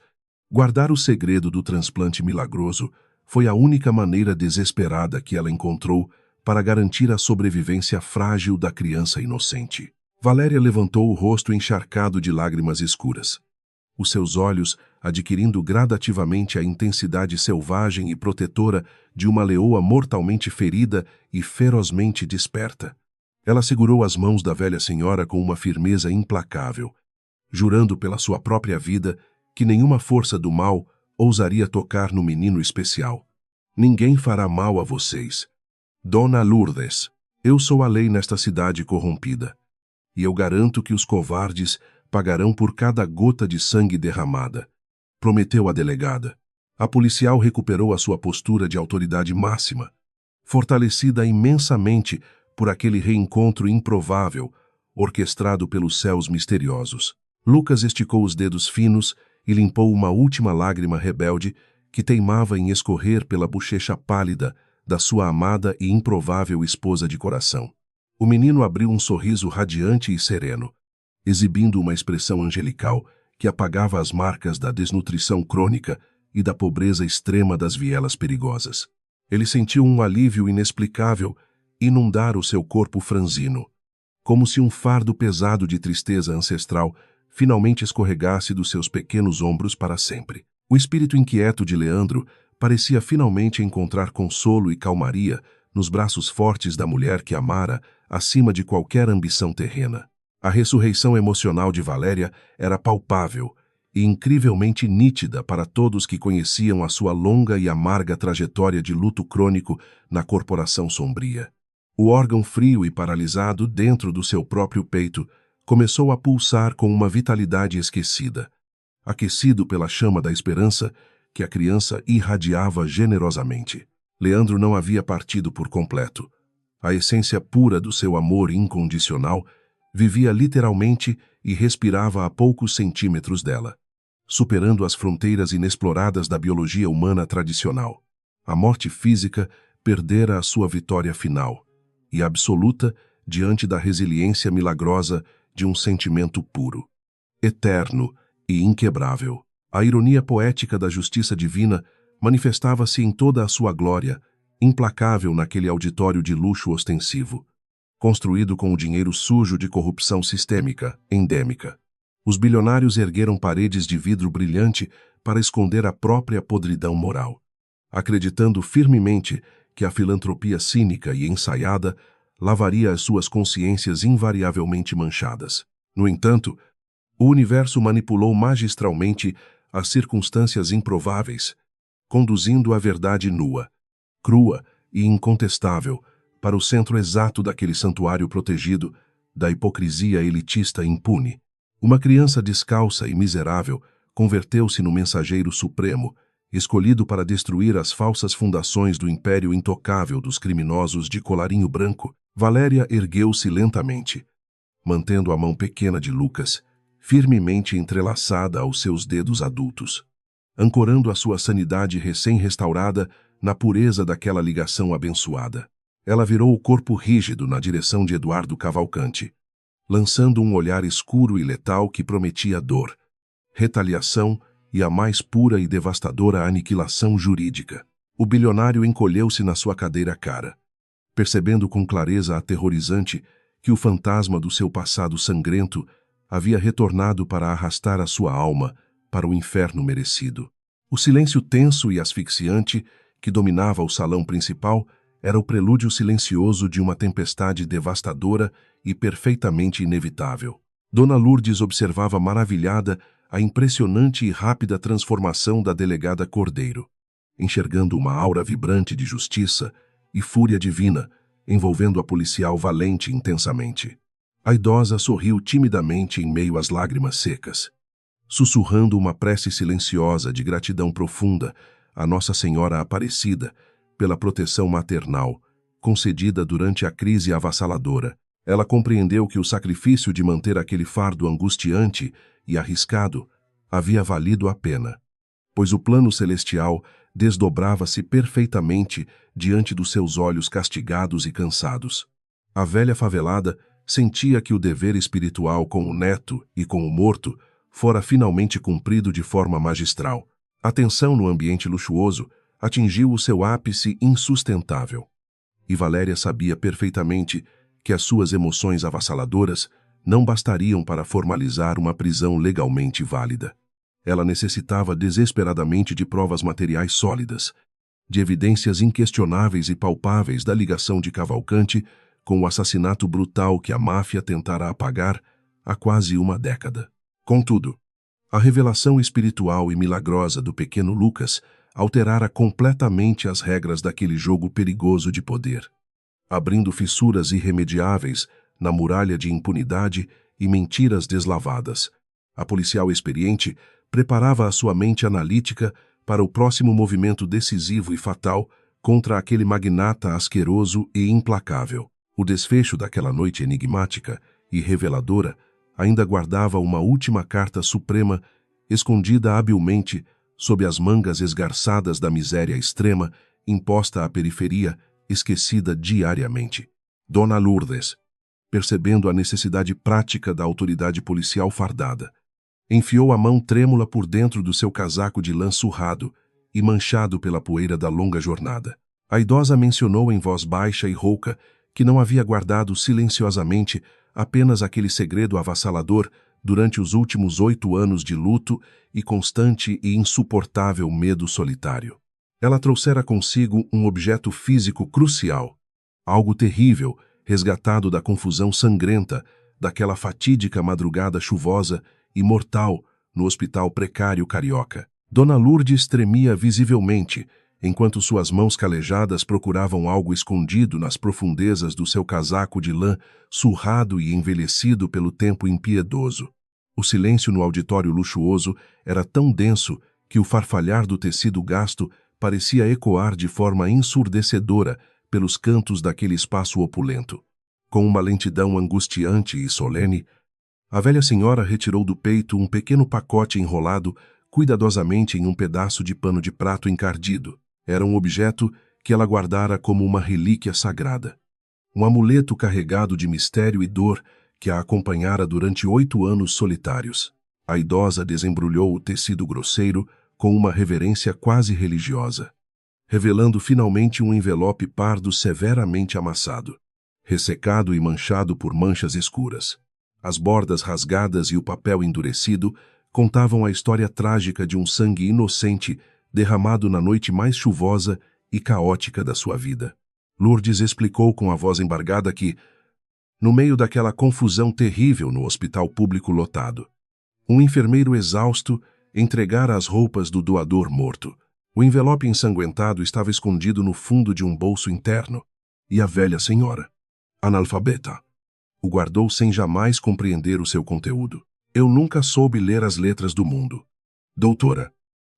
Guardar o segredo do transplante milagroso foi a única maneira desesperada que ela encontrou para garantir a sobrevivência frágil da criança inocente. Valéria levantou o rosto encharcado de lágrimas escuras. Os seus olhos adquirindo gradativamente a intensidade selvagem e protetora de uma leoa mortalmente ferida e ferozmente desperta. Ela segurou as mãos da velha senhora com uma firmeza implacável, jurando pela sua própria vida que nenhuma força do mal ousaria tocar no menino especial. Ninguém fará mal a vocês. Dona Lourdes, eu sou a lei nesta cidade corrompida, e eu garanto que os covardes pagarão por cada gota de sangue derramada, prometeu a delegada. A policial recuperou a sua postura de autoridade máxima, fortalecida imensamente por aquele reencontro improvável, orquestrado pelos céus misteriosos. Lucas esticou os dedos finos e limpou uma última lágrima rebelde que teimava em escorrer pela bochecha pálida da sua amada e improvável esposa de coração. O menino abriu um sorriso radiante e sereno, exibindo uma expressão angelical que apagava as marcas da desnutrição crônica e da pobreza extrema das vielas perigosas. Ele sentiu um alívio inexplicável inundar o seu corpo franzino, como se um fardo pesado de tristeza ancestral finalmente escorregasse dos seus pequenos ombros para sempre. O espírito inquieto de Leandro parecia finalmente encontrar consolo e calmaria nos braços fortes da mulher que amara acima de qualquer ambição terrena. A ressurreição emocional de Valéria era palpável e incrivelmente nítida para todos que conheciam a sua longa e amarga trajetória de luto crônico na corporação sombria. O órgão frio e paralisado dentro do seu próprio peito começou a pulsar com uma vitalidade esquecida, aquecido pela chama da esperança que a criança irradiava generosamente. Leandro não havia partido por completo. A essência pura do seu amor incondicional vivia literalmente e respirava a poucos centímetros dela, superando as fronteiras inexploradas da biologia humana tradicional. A morte física perdera a sua vitória final e absoluta diante da resiliência milagrosa de um sentimento puro, eterno e inquebrável. A ironia poética da justiça divina manifestava-se em toda a sua glória, implacável naquele auditório de luxo ostensivo, construído com o dinheiro sujo de corrupção sistêmica, endêmica. Os bilionários ergueram paredes de vidro brilhante para esconder a própria podridão moral, acreditando firmemente que a filantropia cínica e ensaiada lavaria as suas consciências invariavelmente manchadas. No entanto, o universo manipulou magistralmente as circunstâncias improváveis, conduzindo a verdade nua, crua e incontestável para o centro exato daquele santuário protegido da hipocrisia elitista impune. Uma criança descalça e miserável converteu-se no mensageiro supremo, escolhido para destruir as falsas fundações do império intocável dos criminosos de colarinho branco. Valéria ergueu-se lentamente, mantendo a mão pequena de Lucas firmemente entrelaçada aos seus dedos adultos, ancorando a sua sanidade recém-restaurada na pureza daquela ligação abençoada. Ela virou o corpo rígido na direção de Eduardo Cavalcanti, lançando um olhar escuro e letal que prometia dor, retaliação e a mais pura e devastadora aniquilação jurídica. O bilionário encolheu-se na sua cadeira cara, percebendo com clareza aterrorizante que o fantasma do seu passado sangrento havia retornado para arrastar a sua alma para o inferno merecido. O silêncio tenso e asfixiante que dominava o salão principal era o prelúdio silencioso de uma tempestade devastadora e perfeitamente inevitável. Dona Lourdes observava maravilhada a impressionante e rápida transformação da delegada Cordeiro, enxergando uma aura vibrante de justiça e fúria divina, envolvendo a policial valente intensamente. A idosa sorriu timidamente em meio às lágrimas secas, sussurrando uma prece silenciosa de gratidão profunda a Nossa Senhora Aparecida pela proteção maternal, concedida durante a crise avassaladora. Ela compreendeu que o sacrifício de manter aquele fardo angustiante e arriscado havia valido a pena, pois o plano celestial desdobrava-se perfeitamente diante dos seus olhos castigados e cansados. A velha favelada sentia que o dever espiritual com o neto e com o morto fora finalmente cumprido de forma magistral. A tensão no ambiente luxuoso atingiu o seu ápice insustentável. E Valéria sabia perfeitamente que as suas emoções avassaladoras não bastariam para formalizar uma prisão legalmente válida. Ela necessitava desesperadamente de provas materiais sólidas, de evidências inquestionáveis e palpáveis da ligação de Cavalcanti com o assassinato brutal que a máfia tentara apagar há quase uma década. Contudo, a revelação espiritual e milagrosa do pequeno Lucas alterara completamente as regras daquele jogo perigoso de poder, abrindo fissuras irremediáveis na muralha de impunidade e mentiras deslavadas. A policial experiente preparava a sua mente analítica para o próximo movimento decisivo e fatal contra aquele magnata asqueroso e implacável. O desfecho daquela noite enigmática e reveladora ainda guardava uma última carta suprema escondida habilmente sob as mangas esgarçadas da miséria extrema imposta à periferia, esquecida diariamente. Dona Lourdes, percebendo a necessidade prática da autoridade policial fardada, enfiou a mão trêmula por dentro do seu casaco de lã surrado e manchado pela poeira da longa jornada. A idosa mencionou em voz baixa e rouca que não havia guardado silenciosamente apenas aquele segredo avassalador durante os últimos 8 anos de luto e constante e insuportável medo solitário. Ela trouxera consigo um objeto físico crucial, algo terrível, resgatado da confusão sangrenta daquela fatídica madrugada chuvosa e mortal no hospital precário carioca. Dona Lourdes tremia visivelmente, enquanto suas mãos calejadas procuravam algo escondido nas profundezas do seu casaco de lã, surrado e envelhecido pelo tempo impiedoso. O silêncio no auditório luxuoso era tão denso que o farfalhar do tecido gasto parecia ecoar de forma ensurdecedora pelos cantos daquele espaço opulento. Com uma lentidão angustiante e solene, a velha senhora retirou do peito um pequeno pacote enrolado cuidadosamente em um pedaço de pano de prato encardido. Era um objeto que ela guardara como uma relíquia sagrada. Um amuleto carregado de mistério e dor que a acompanhara durante 8 anos solitários. A idosa desembrulhou o tecido grosseiro com uma reverência quase religiosa, revelando finalmente um envelope pardo severamente amassado, ressecado e manchado por manchas escuras. As bordas rasgadas e o papel endurecido contavam a história trágica de um sangue inocente derramado na noite mais chuvosa e caótica da sua vida. Lourdes explicou com a voz embargada que, no meio daquela confusão terrível no hospital público lotado, um enfermeiro exausto entregara as roupas do doador morto. O envelope ensanguentado estava escondido no fundo de um bolso interno, e a velha senhora, analfabeta, o guardou sem jamais compreender o seu conteúdo. Eu nunca soube ler as letras do mundo, doutora,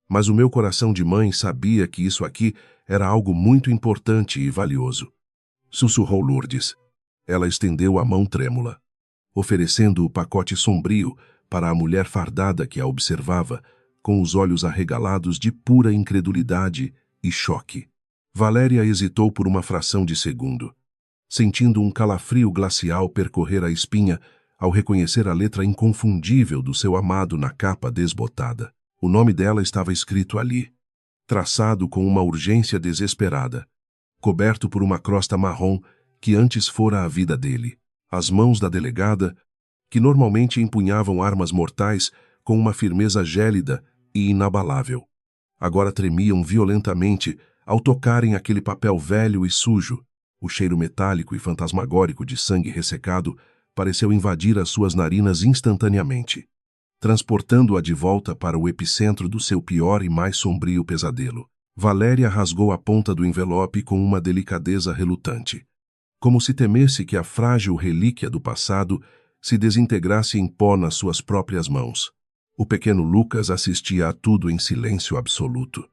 mas o meu coração de mãe sabia que isso aqui era algo muito importante e valioso. Sussurrou Lourdes. Ela estendeu a mão trêmula, oferecendo o pacote sombrio para a mulher fardada que a observava, com os olhos arregalados de pura incredulidade e choque. Valéria hesitou por uma fração de segundo, sentindo um calafrio glacial percorrer a espinha ao reconhecer a letra inconfundível do seu amado na capa desbotada. O nome dela estava escrito ali, traçado com uma urgência desesperada, coberto por uma crosta marrom que antes fora a vida dele. As mãos da delegada, que normalmente empunhavam armas mortais com uma firmeza gélida e inabalável, agora tremiam violentamente ao tocarem aquele papel velho e sujo. O cheiro metálico e fantasmagórico de sangue ressecado pareceu invadir as suas narinas instantaneamente, transportando-a de volta para o epicentro do seu pior e mais sombrio pesadelo. Valéria rasgou a ponta do envelope com uma delicadeza relutante, como se temesse que a frágil relíquia do passado se desintegrasse em pó nas suas próprias mãos. O pequeno Lucas assistia a tudo em silêncio absoluto,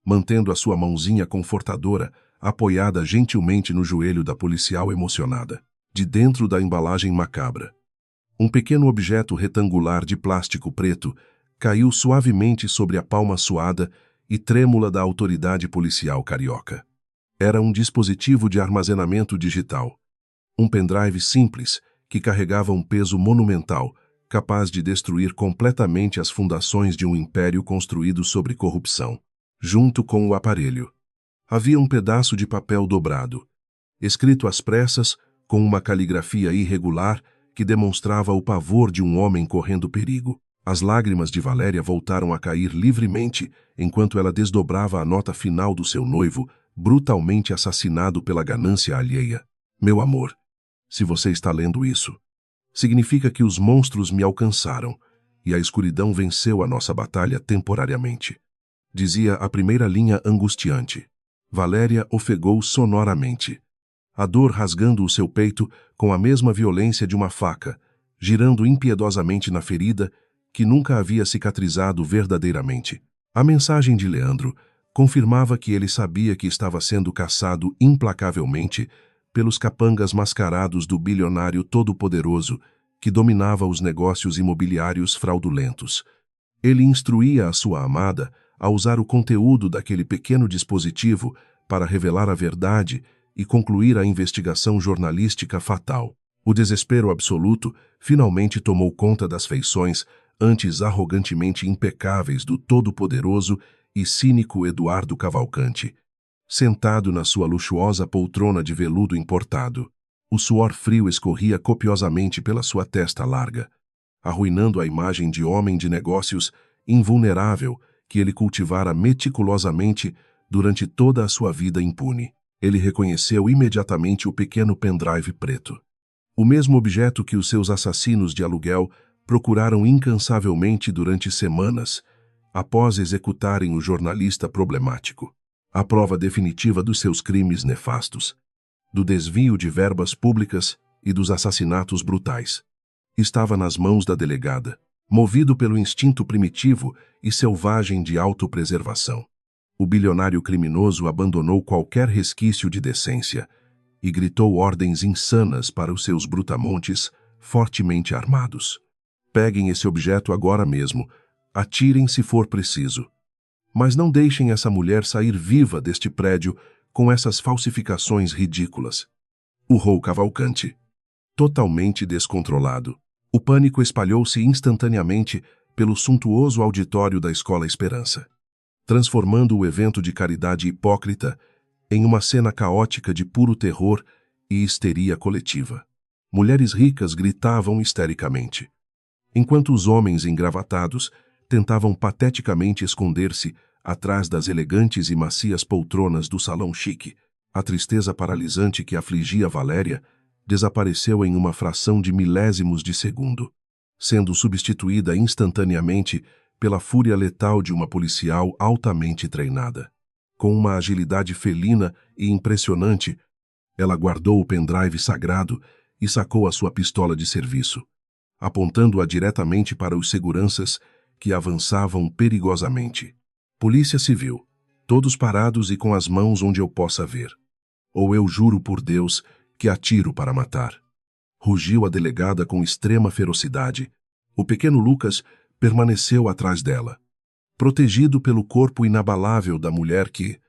mantendo a sua mãozinha confortadora apoiada gentilmente no joelho da policial emocionada. De dentro da embalagem macabra, um pequeno objeto retangular de plástico preto caiu suavemente sobre a palma suada e trêmula da autoridade policial carioca. Era um dispositivo de armazenamento digital. Um pendrive simples que carregava um peso monumental, capaz de destruir completamente as fundações de um império construído sobre corrupção. Junto com o aparelho, havia um pedaço de papel dobrado, escrito às pressas com uma caligrafia irregular que demonstrava o pavor de um homem correndo perigo. As lágrimas de Valéria voltaram a cair livremente enquanto ela desdobrava a nota final do seu noivo, brutalmente assassinado pela ganância alheia. Meu amor, se você está lendo isso, significa que os monstros me alcançaram e a escuridão venceu a nossa batalha temporariamente, dizia a primeira linha angustiante. Valéria ofegou sonoramente, a dor rasgando o seu peito com a mesma violência de uma faca, girando impiedosamente na ferida que nunca havia cicatrizado verdadeiramente. A mensagem de Leandro confirmava que ele sabia que estava sendo caçado implacavelmente pelos capangas mascarados do bilionário todo-poderoso que dominava os negócios imobiliários fraudulentos. Ele instruía a sua amada a usar o conteúdo daquele pequeno dispositivo para revelar a verdade e concluir a investigação jornalística fatal. O desespero absoluto finalmente tomou conta das feições antes arrogantemente impecáveis do todo-poderoso e cínico Eduardo Cavalcante, sentado na sua luxuosa poltrona de veludo importado. O suor frio escorria copiosamente pela sua testa larga, arruinando a imagem de homem de negócios invulnerável que ele cultivara meticulosamente durante toda a sua vida impune. Ele reconheceu imediatamente o pequeno pendrive preto. O mesmo objeto que os seus assassinos de aluguel procuraram incansavelmente durante semanas, após executarem o jornalista problemático. A prova definitiva dos seus crimes nefastos, do desvio de verbas públicas e dos assassinatos brutais, estava nas mãos da delegada, movido pelo instinto primitivo e selvagem de autopreservação. O bilionário criminoso abandonou qualquer resquício de decência e gritou ordens insanas para os seus brutamontes fortemente armados. Peguem esse objeto agora mesmo, atirem se for preciso. Mas não deixem essa mulher sair viva deste prédio com essas falsificações ridículas. Urrou Cavalcante, totalmente descontrolado. O pânico espalhou-se instantaneamente pelo suntuoso auditório da Escola Esperança, transformando o evento de caridade hipócrita em uma cena caótica de puro terror e histeria coletiva. Mulheres ricas gritavam histericamente, enquanto os homens engravatados tentavam pateticamente esconder-se atrás das elegantes e macias poltronas do salão chique. A tristeza paralisante que afligia Valéria desapareceu em uma fração de milésimos de segundo, sendo substituída instantaneamente pela fúria letal de uma policial altamente treinada. Com uma agilidade felina e impressionante, ela guardou o pendrive sagrado e sacou a sua pistola de serviço, apontando-a diretamente para os seguranças que avançavam perigosamente. Polícia Civil, todos parados e com as mãos onde eu possa ver. Ou eu juro por Deus que atiro para matar. Rugiu a delegada com extrema ferocidade, O pequeno Lucas permaneceu atrás dela, protegido pelo corpo inabalável da mulher que,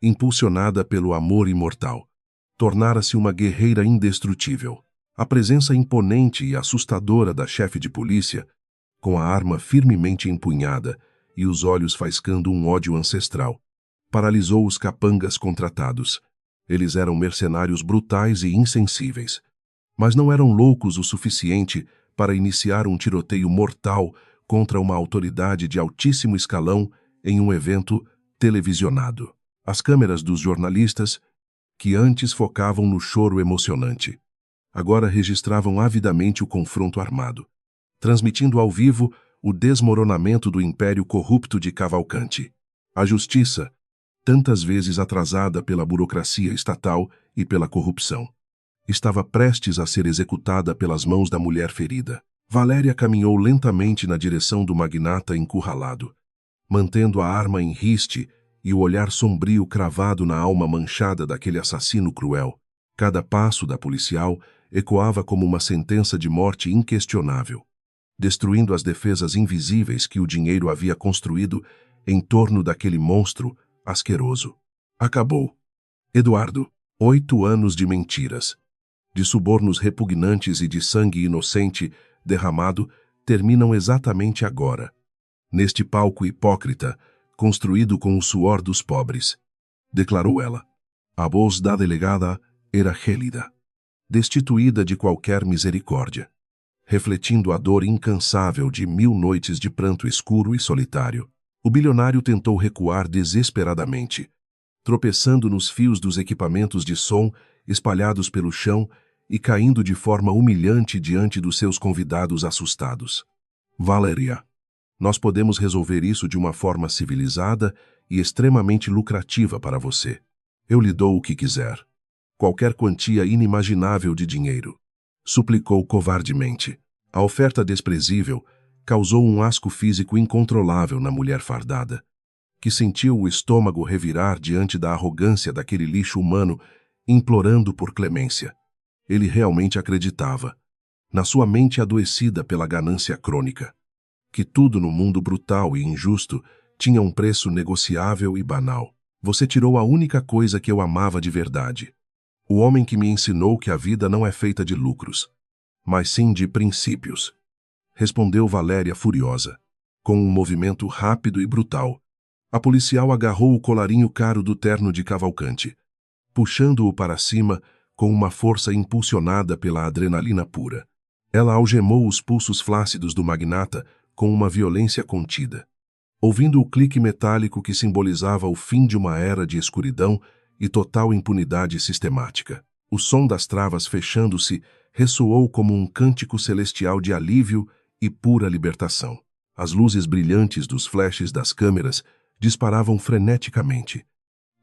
impulsionada pelo amor imortal, tornara-se uma guerreira indestrutível. A presença imponente e assustadora da chefe de polícia, com a arma firmemente empunhada e os olhos faiscando um ódio ancestral, paralisou os capangas contratados. Eles eram mercenários brutais e insensíveis, mas não eram loucos o suficiente para iniciar um tiroteio mortal contra uma autoridade de altíssimo escalão em um evento televisionado. As câmeras dos jornalistas, que antes focavam no choro emocionante, agora registravam avidamente o confronto armado, transmitindo ao vivo o desmoronamento do império corrupto de Cavalcante. A justiça, tantas vezes atrasada pela burocracia estatal e pela corrupção, estava prestes a ser executada pelas mãos da mulher ferida. Valéria caminhou lentamente na direção do magnata encurralado, mantendo a arma em riste e o olhar sombrio cravado na alma manchada daquele assassino cruel. Cada passo da policial ecoava como uma sentença de morte inquestionável, destruindo as defesas invisíveis que o dinheiro havia construído em torno daquele monstro asqueroso. Acabou. Eduardo. 8 anos de mentiras, de subornos repugnantes e de sangue inocente derramado terminam exatamente agora, neste palco hipócrita, construído com o suor dos pobres, declarou ela. A voz da delegada era gélida, destituída de qualquer misericórdia, refletindo a dor incansável de 1000 noites de pranto escuro e solitário. O bilionário tentou recuar desesperadamente, tropeçando nos fios dos equipamentos de som espalhados pelo chão e caindo de forma humilhante diante dos seus convidados assustados. Valéria, nós podemos resolver isso de uma forma civilizada e extremamente lucrativa para você. Eu lhe dou o que quiser. Qualquer quantia inimaginável de dinheiro, suplicou covardemente. A oferta desprezível causou um asco físico incontrolável na mulher fardada, que sentiu o estômago revirar diante da arrogância daquele lixo humano implorando por clemência. Ele realmente acreditava, na sua mente adoecida pela ganância crônica, que tudo no mundo brutal e injusto tinha um preço negociável e banal. Você tirou a única coisa que eu amava de verdade. O homem que me ensinou que a vida não é feita de lucros, mas sim de princípios, respondeu Valéria furiosa, com um movimento rápido e brutal. A policial agarrou o colarinho caro do terno de Cavalcante, puxando-o para cima com uma força impulsionada pela adrenalina pura. Ela algemou os pulsos flácidos do magnata com uma violência contida, ouvindo o clique metálico que simbolizava o fim de uma era de escuridão e total impunidade sistemática. O som das travas fechando-se ressoou como um cântico celestial de alívio e pura libertação. As luzes brilhantes dos flashes das câmeras disparavam freneticamente,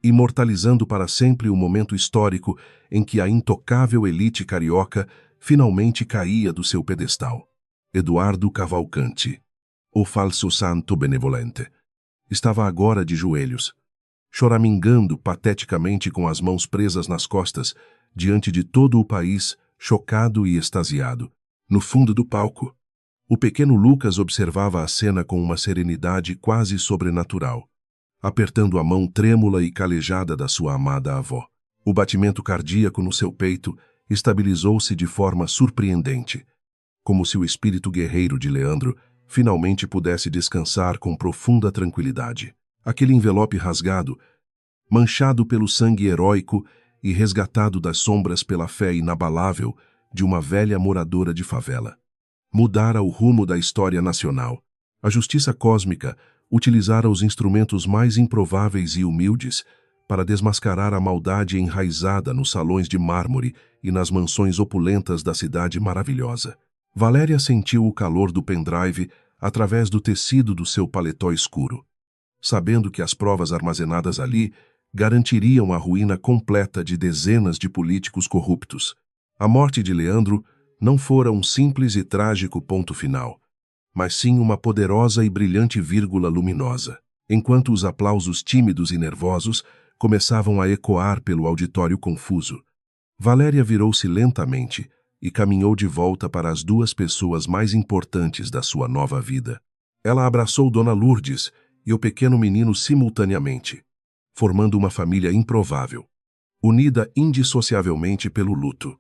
imortalizando para sempre o momento histórico em que a intocável elite carioca finalmente caía do seu pedestal. Eduardo Cavalcante, o falso santo benevolente, estava agora de joelhos, choramingando pateticamente com as mãos presas nas costas, diante de todo o país, chocado e extasiado. No fundo do palco, o pequeno Lucas observava a cena com uma serenidade quase sobrenatural, apertando a mão trêmula e calejada da sua amada avó. O batimento cardíaco no seu peito estabilizou-se de forma surpreendente, como se o espírito guerreiro de Leandro finalmente pudesse descansar com profunda tranquilidade. Aquele envelope rasgado, manchado pelo sangue heróico e resgatado das sombras pela fé inabalável de uma velha moradora de favela, mudara o rumo da história nacional. A justiça cósmica utilizara os instrumentos mais improváveis e humildes para desmascarar a maldade enraizada nos salões de mármore e nas mansões opulentas da cidade maravilhosa. Valéria sentiu o calor do pendrive através do tecido do seu paletó escuro, sabendo que as provas armazenadas ali garantiriam a ruína completa de dezenas de políticos corruptos. A morte de Leandro não fora um simples e trágico ponto final, mas sim uma poderosa e brilhante vírgula luminosa. Enquanto os aplausos tímidos e nervosos começavam a ecoar pelo auditório confuso, Valéria virou-se lentamente e caminhou de volta para as duas pessoas mais importantes da sua nova vida. Ela abraçou Dona Lourdes e o pequeno menino simultaneamente, formando uma família improvável, unida indissociavelmente pelo luto,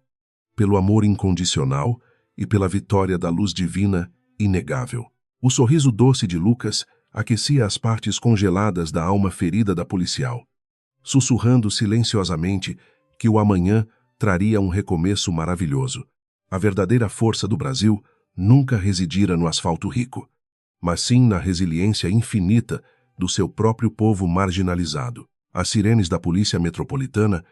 pelo amor incondicional e pela vitória da luz divina inegável. O sorriso doce de Lucas aquecia as partes congeladas da alma ferida da policial, sussurrando silenciosamente que o amanhã traria um recomeço maravilhoso. A verdadeira força do Brasil nunca residira no asfalto rico, mas sim na resiliência infinita do seu próprio povo marginalizado. As sirenes da Polícia Metropolitana,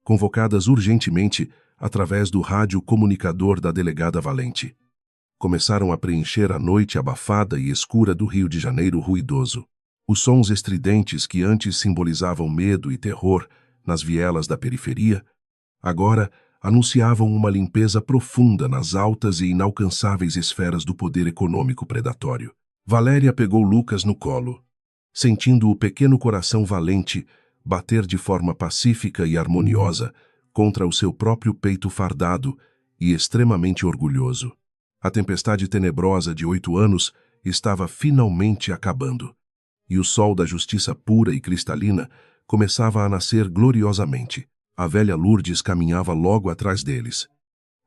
convocadas urgentemente através do rádio comunicador da delegada Valente, começaram a preencher a noite abafada e escura do Rio de Janeiro ruidoso. Os sons estridentes que antes simbolizavam medo e terror nas vielas da periferia, agora anunciavam uma limpeza profunda nas altas e inalcançáveis esferas do poder econômico predatório. Valéria pegou Lucas no colo, sentindo o pequeno coração valente bater de forma pacífica e harmoniosa contra o seu próprio peito fardado e extremamente orgulhoso. A tempestade tenebrosa de 8 anos estava finalmente acabando, e o sol da justiça pura e cristalina começava a nascer gloriosamente. A velha Lourdes caminhava logo atrás deles,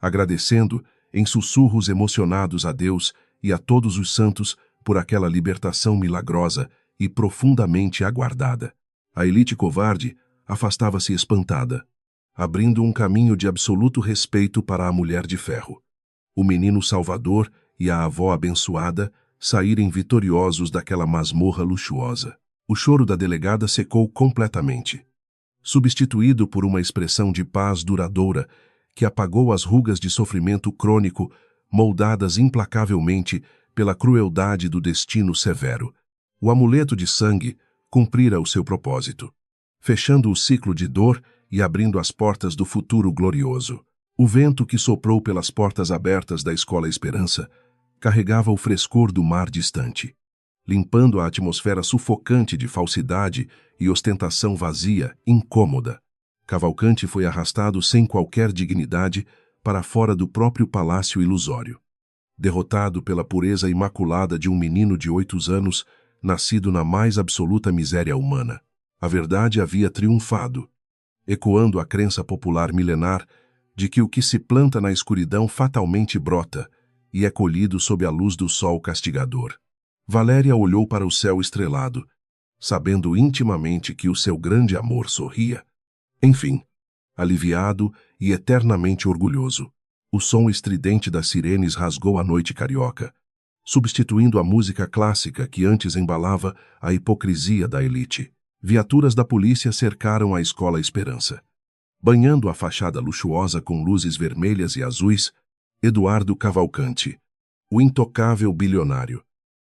agradecendo, em sussurros emocionados a Deus e a todos os santos por aquela libertação milagrosa e profundamente aguardada. A elite covarde afastava-se espantada, abrindo um caminho de absoluto respeito para a mulher de ferro. O menino Salvador e a avó abençoada saírem vitoriosos daquela masmorra luxuosa. O choro da delegada secou completamente, substituído por uma expressão de paz duradoura que apagou as rugas de sofrimento crônico moldadas implacavelmente pela crueldade do destino severo. O amuleto de sangue cumprira o seu propósito, fechando o ciclo de dor e abrindo as portas do futuro glorioso. O vento que soprou pelas portas abertas da Escola Esperança carregava o frescor do mar distante, limpando a atmosfera sufocante de falsidade e ostentação vazia, incômoda. Cavalcante foi arrastado sem qualquer dignidade para fora do próprio palácio ilusório, derrotado pela pureza imaculada de um menino de 8 anos, nascido na mais absoluta miséria humana. A verdade havia triunfado, ecoando a crença popular milenar de que o que se planta na escuridão fatalmente brota e é colhido sob a luz do sol castigador. Valéria olhou para o céu estrelado, sabendo intimamente que o seu grande amor sorria. Enfim, aliviado e eternamente orgulhoso, o som estridente das sirenes rasgou a noite carioca, substituindo a música clássica que antes embalava a hipocrisia da elite. Viaturas da polícia cercaram a Escola Esperança. Banhando a fachada luxuosa com luzes vermelhas e azuis, Eduardo Cavalcante, o intocável bilionário,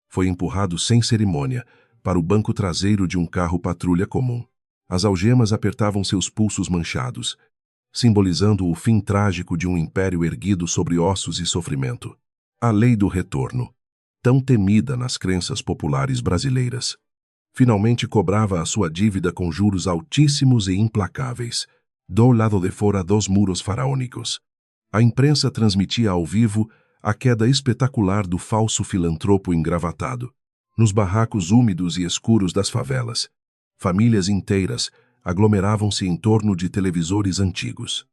foi empurrado sem cerimônia para o banco traseiro de um carro patrulha comum. As algemas apertavam seus pulsos manchados, simbolizando o fim trágico de um império erguido sobre ossos e sofrimento. A lei do retorno, tão temida nas crenças populares brasileiras, finalmente cobrava a sua dívida com juros altíssimos e implacáveis, do lado de fora dos muros faraônicos. A imprensa transmitia ao vivo a queda espetacular do falso filantropo engravatado. Nos barracos úmidos e escuros das favelas, famílias inteiras aglomeravam-se em torno de televisores antigos,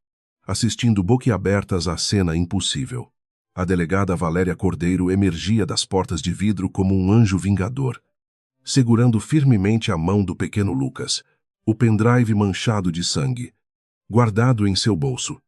assistindo boquiabertas à cena impossível. A delegada Valéria Cordeiro emergia das portas de vidro como um anjo vingador, segurando firmemente a mão do pequeno Lucas, o pendrive manchado de sangue, guardado em seu bolso.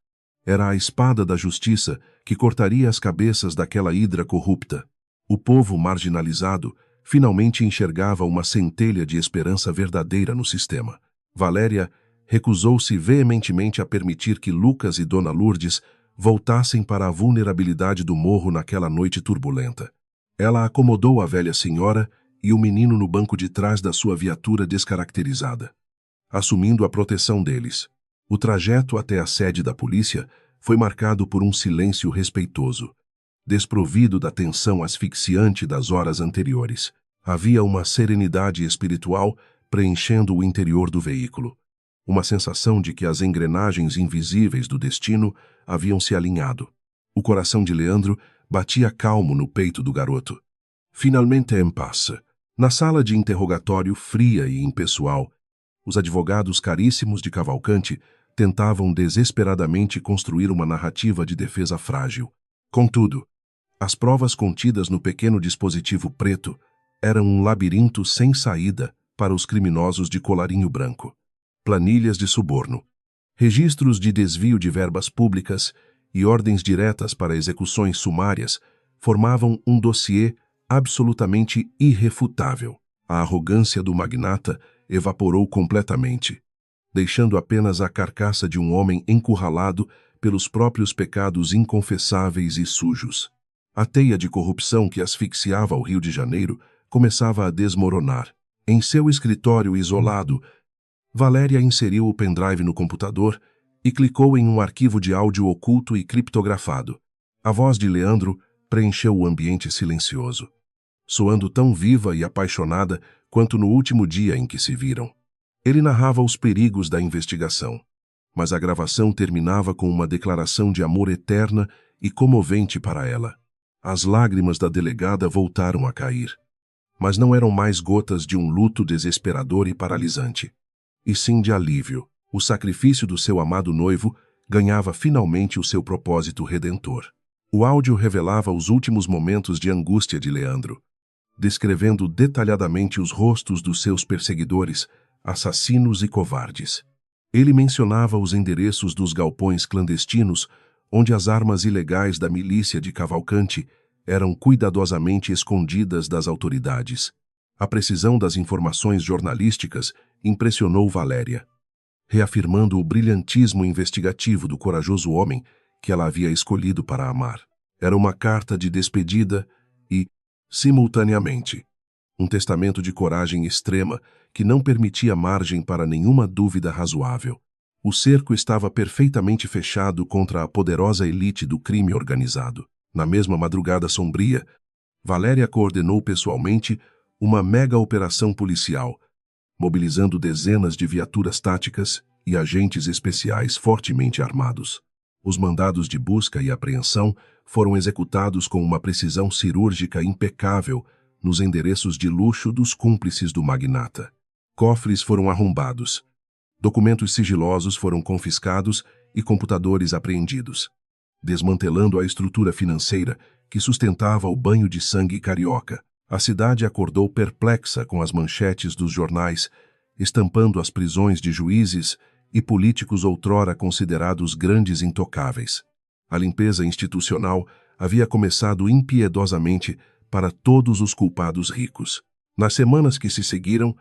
Era a espada da justiça que cortaria as cabeças daquela hidra corrupta. O povo marginalizado finalmente enxergava uma centelha de esperança verdadeira no sistema. Valéria recusou-se veementemente a permitir que Lucas e Dona Lourdes voltassem para a vulnerabilidade do morro naquela noite turbulenta. Ela acomodou a velha senhora e o menino no banco de trás da sua viatura descaracterizada, assumindo a proteção deles. O trajeto até a sede da polícia foi marcado por um silêncio respeitoso, desprovido da tensão asfixiante das horas anteriores. Havia uma serenidade espiritual preenchendo o interior do veículo, uma sensação de que as engrenagens invisíveis do destino haviam se alinhado. O coração de Leandro batia calmo no peito do garoto. Finalmente em paz. Na sala de interrogatório fria e impessoal, os advogados caríssimos de Cavalcante tentavam desesperadamente construir uma narrativa de defesa frágil. Contudo, as provas contidas no pequeno dispositivo preto eram um labirinto sem saída para os criminosos de colarinho branco. Planilhas de suborno, registros de desvio de verbas públicas e ordens diretas para execuções sumárias formavam um dossiê absolutamente irrefutável. A arrogância do magnata evaporou completamente, deixando apenas a carcaça de um homem encurralado pelos próprios pecados inconfessáveis e sujos. A teia de corrupção que asfixiava o Rio de Janeiro começava a desmoronar. Em seu escritório isolado, Valéria inseriu o pendrive no computador e clicou em um arquivo de áudio oculto e criptografado. A voz de Leandro preencheu o ambiente silencioso, soando tão viva e apaixonada quanto no último dia em que se viram. Ele narrava os perigos da investigação, mas a gravação terminava com uma declaração de amor eterna e comovente para ela. As lágrimas da delegada voltaram a cair, mas não eram mais gotas de um luto desesperador e paralisante, e sim de alívio. O sacrifício do seu amado noivo ganhava finalmente o seu propósito redentor. O áudio revelava os últimos momentos de angústia de Leandro, descrevendo detalhadamente os rostos dos seus perseguidores, assassinos e covardes. Ele mencionava os endereços dos galpões clandestinos onde as armas ilegais da milícia de Cavalcante eram cuidadosamente escondidas das autoridades. A precisão das informações jornalísticas impressionou Valéria, reafirmando o brilhantismo investigativo do corajoso homem que ela havia escolhido para amar. Era uma carta de despedida e, simultaneamente, um testamento de coragem extrema que não permitia margem para nenhuma dúvida razoável. O cerco estava perfeitamente fechado contra a poderosa elite do crime organizado. Na mesma madrugada sombria, Valéria coordenou pessoalmente uma mega operação policial, mobilizando dezenas de viaturas táticas e agentes especiais fortemente armados. Os mandados de busca e apreensão foram executados com uma precisão cirúrgica impecável nos endereços de luxo dos cúmplices do magnata. Cofres foram arrombados, documentos sigilosos foram confiscados e computadores apreendidos, desmantelando a estrutura financeira que sustentava o banho de sangue carioca. A cidade acordou perplexa com as manchetes dos jornais, estampando as prisões de juízes e políticos outrora considerados grandes intocáveis. A limpeza institucional havia começado impiedosamente para todos os culpados ricos. Nas semanas que se seguiram,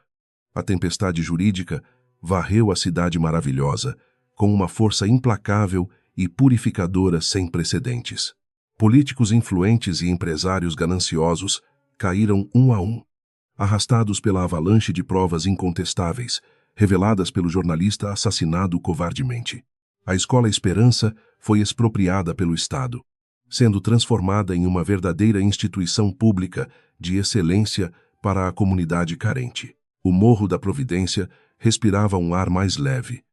a tempestade jurídica varreu a cidade maravilhosa com uma força implacável e purificadora sem precedentes. Políticos influentes e empresários gananciosos caíram um a um, arrastados pela avalanche de provas incontestáveis, reveladas pelo jornalista assassinado covardemente. A Escola Esperança foi expropriada pelo Estado, sendo transformada em uma verdadeira instituição pública de excelência para a comunidade carente. O Morro da Providência respirava um ar mais leve,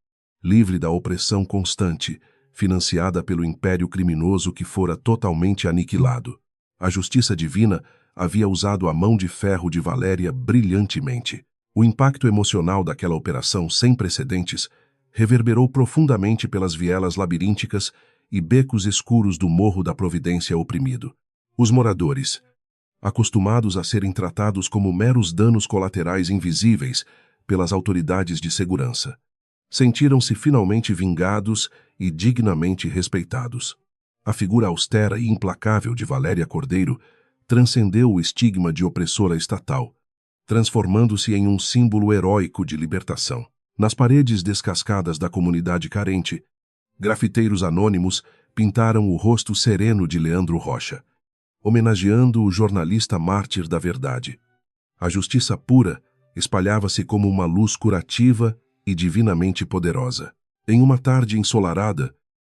livre da opressão constante, financiada pelo império criminoso que fora totalmente aniquilado. A justiça divina havia usado a mão de ferro de Valéria brilhantemente. O impacto emocional daquela operação sem precedentes reverberou profundamente pelas vielas labirínticas e becos escuros do Morro da Providência oprimido. Os moradores, acostumados a serem tratados como meros danos colaterais invisíveis pelas autoridades de segurança, sentiram-se finalmente vingados e dignamente respeitados. A figura austera e implacável de Valéria Cordeiro transcendeu o estigma de opressora estatal, transformando-se em um símbolo heróico de libertação. Nas paredes descascadas da comunidade carente, grafiteiros anônimos pintaram o rosto sereno de Leandro Rocha, homenageando o jornalista mártir da verdade. A justiça pura espalhava-se como uma luz curativa e divinamente poderosa. Em uma tarde ensolarada,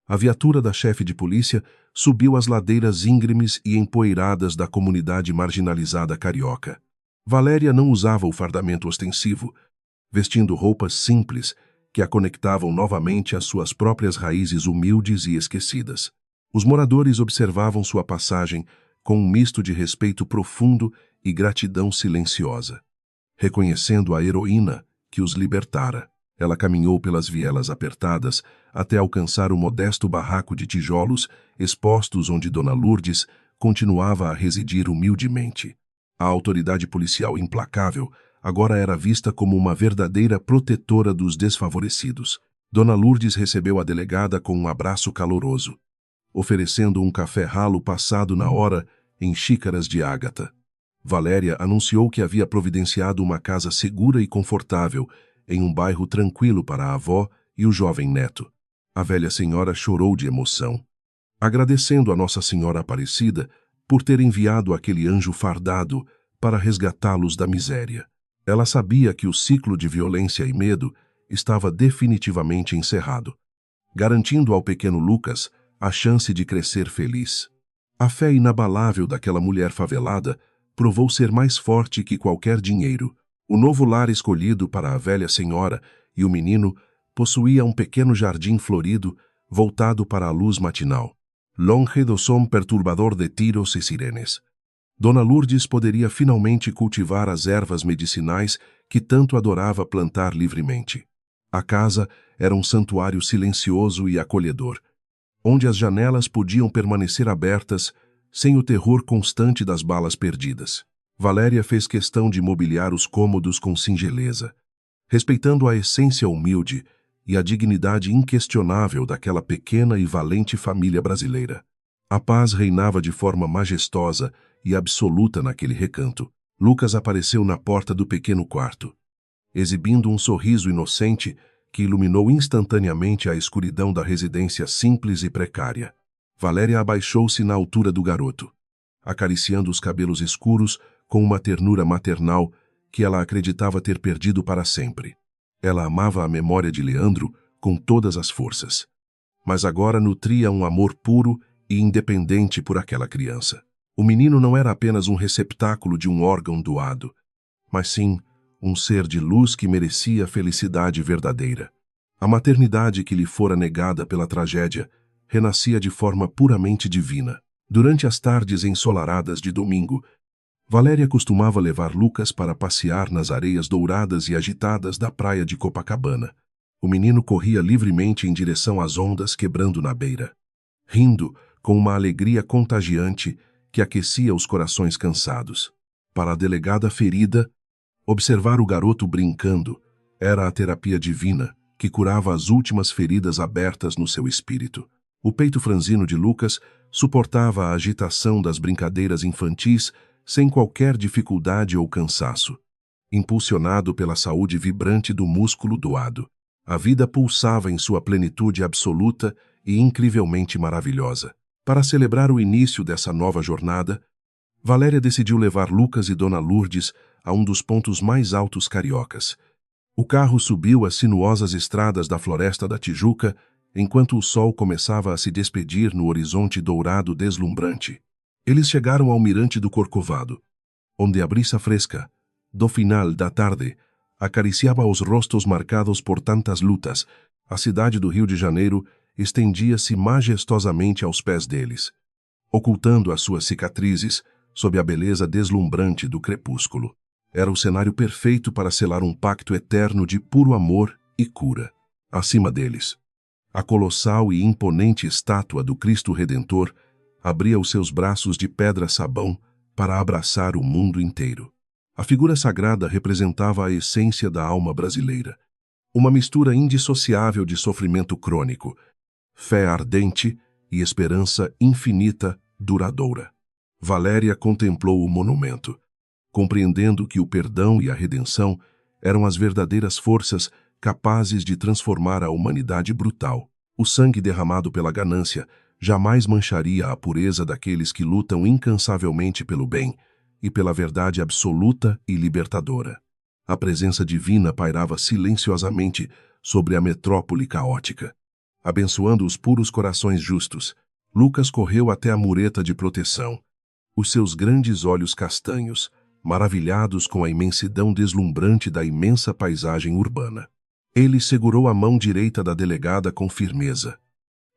a viatura da chefe de polícia subiu as ladeiras íngremes e empoeiradas da comunidade marginalizada carioca. Valéria não usava o fardamento ostensivo, vestindo roupas simples que a conectavam novamente às suas próprias raízes humildes e esquecidas. Os moradores observavam sua passagem com um misto de respeito profundo e gratidão silenciosa. Reconhecendo a heroína que os libertara, ela caminhou pelas vielas apertadas até alcançar o modesto barraco de tijolos expostos onde Dona Lourdes continuava a residir humildemente. A autoridade policial implacável agora era vista como uma verdadeira protetora dos desfavorecidos. Dona Lourdes recebeu a delegada com um abraço caloroso, oferecendo um café ralo passado na hora em xícaras de ágata. Valéria anunciou que havia providenciado uma casa segura e confortável em um bairro tranquilo para a avó e o jovem neto. A velha senhora chorou de emoção, agradecendo a Nossa Senhora Aparecida por ter enviado aquele anjo fardado para resgatá-los da miséria. Ela sabia que o ciclo de violência e medo estava definitivamente encerrado, garantindo ao pequeno Lucas a chance de crescer feliz. A fé inabalável daquela mulher favelada provou ser mais forte que qualquer dinheiro. O novo lar escolhido para a velha senhora e o menino possuía um pequeno jardim florido voltado para a luz matinal, longe do som perturbador de tiros e sirenes. Dona Lourdes poderia finalmente cultivar as ervas medicinais que tanto adorava plantar livremente. A casa era um santuário silencioso e acolhedor, onde as janelas podiam permanecer abertas sem o terror constante das balas perdidas. Valéria fez questão de mobiliar os cômodos com singeleza, respeitando a essência humilde e a dignidade inquestionável daquela pequena e valente família brasileira. A paz reinava de forma majestosa e absoluta naquele recanto. Lucas apareceu na porta do pequeno quarto, exibindo um sorriso inocente que iluminou instantaneamente a escuridão da residência simples e precária. Valéria abaixou-se na altura do garoto, acariciando os cabelos escuros com uma ternura maternal que ela acreditava ter perdido para sempre. Ela amava a memória de Leandro com todas as forças, mas agora nutria um amor puro e independente por aquela criança. O menino não era apenas um receptáculo de um órgão doado, mas sim um ser de luz que merecia felicidade verdadeira. A maternidade que lhe fora negada pela tragédia renascia de forma puramente divina. Durante as tardes ensolaradas de domingo, Valéria costumava levar Lucas para passear nas areias douradas e agitadas da praia de Copacabana. O menino corria livremente em direção às ondas quebrando na beira, rindo com uma alegria contagiante que aquecia os corações cansados. Para a delegada ferida, observar o garoto brincando era a terapia divina que curava as últimas feridas abertas no seu espírito. O peito franzino de Lucas suportava a agitação das brincadeiras infantis sem qualquer dificuldade ou cansaço. Impulsionado pela saúde vibrante do músculo doado, a vida pulsava em sua plenitude absoluta e incrivelmente maravilhosa. Para celebrar o início dessa nova jornada, Valéria decidiu levar Lucas e Dona Lourdes a um dos pontos mais altos cariocas. O carro subiu as sinuosas estradas da Floresta da Tijuca enquanto o sol começava a se despedir no horizonte dourado deslumbrante. Eles chegaram ao Mirante do Corcovado, onde a brisa fresca, do final da tarde, acariciava os rostos marcados por tantas lutas. A cidade do Rio de Janeiro estendia-se majestosamente aos pés deles, ocultando as suas cicatrizes sob a beleza deslumbrante do crepúsculo. Era o cenário perfeito para selar um pacto eterno de puro amor e cura. Acima deles, a colossal e imponente estátua do Cristo Redentor abria os seus braços de pedra-sabão para abraçar o mundo inteiro. A figura sagrada representava a essência da alma brasileira, uma mistura indissociável de sofrimento crônico, fé ardente e esperança infinita, duradoura. Valéria contemplou o monumento, compreendendo que o perdão e a redenção eram as verdadeiras forças capazes de transformar a humanidade brutal. O sangue derramado pela ganância jamais mancharia a pureza daqueles que lutam incansavelmente pelo bem e pela verdade absoluta e libertadora. A presença divina pairava silenciosamente sobre a metrópole caótica. Abençoando os puros corações justos, Lucas correu até a mureta de proteção. Os seus grandes olhos castanhos, maravilhados com a imensidão deslumbrante da imensa paisagem urbana. Ele segurou a mão direita da delegada com firmeza,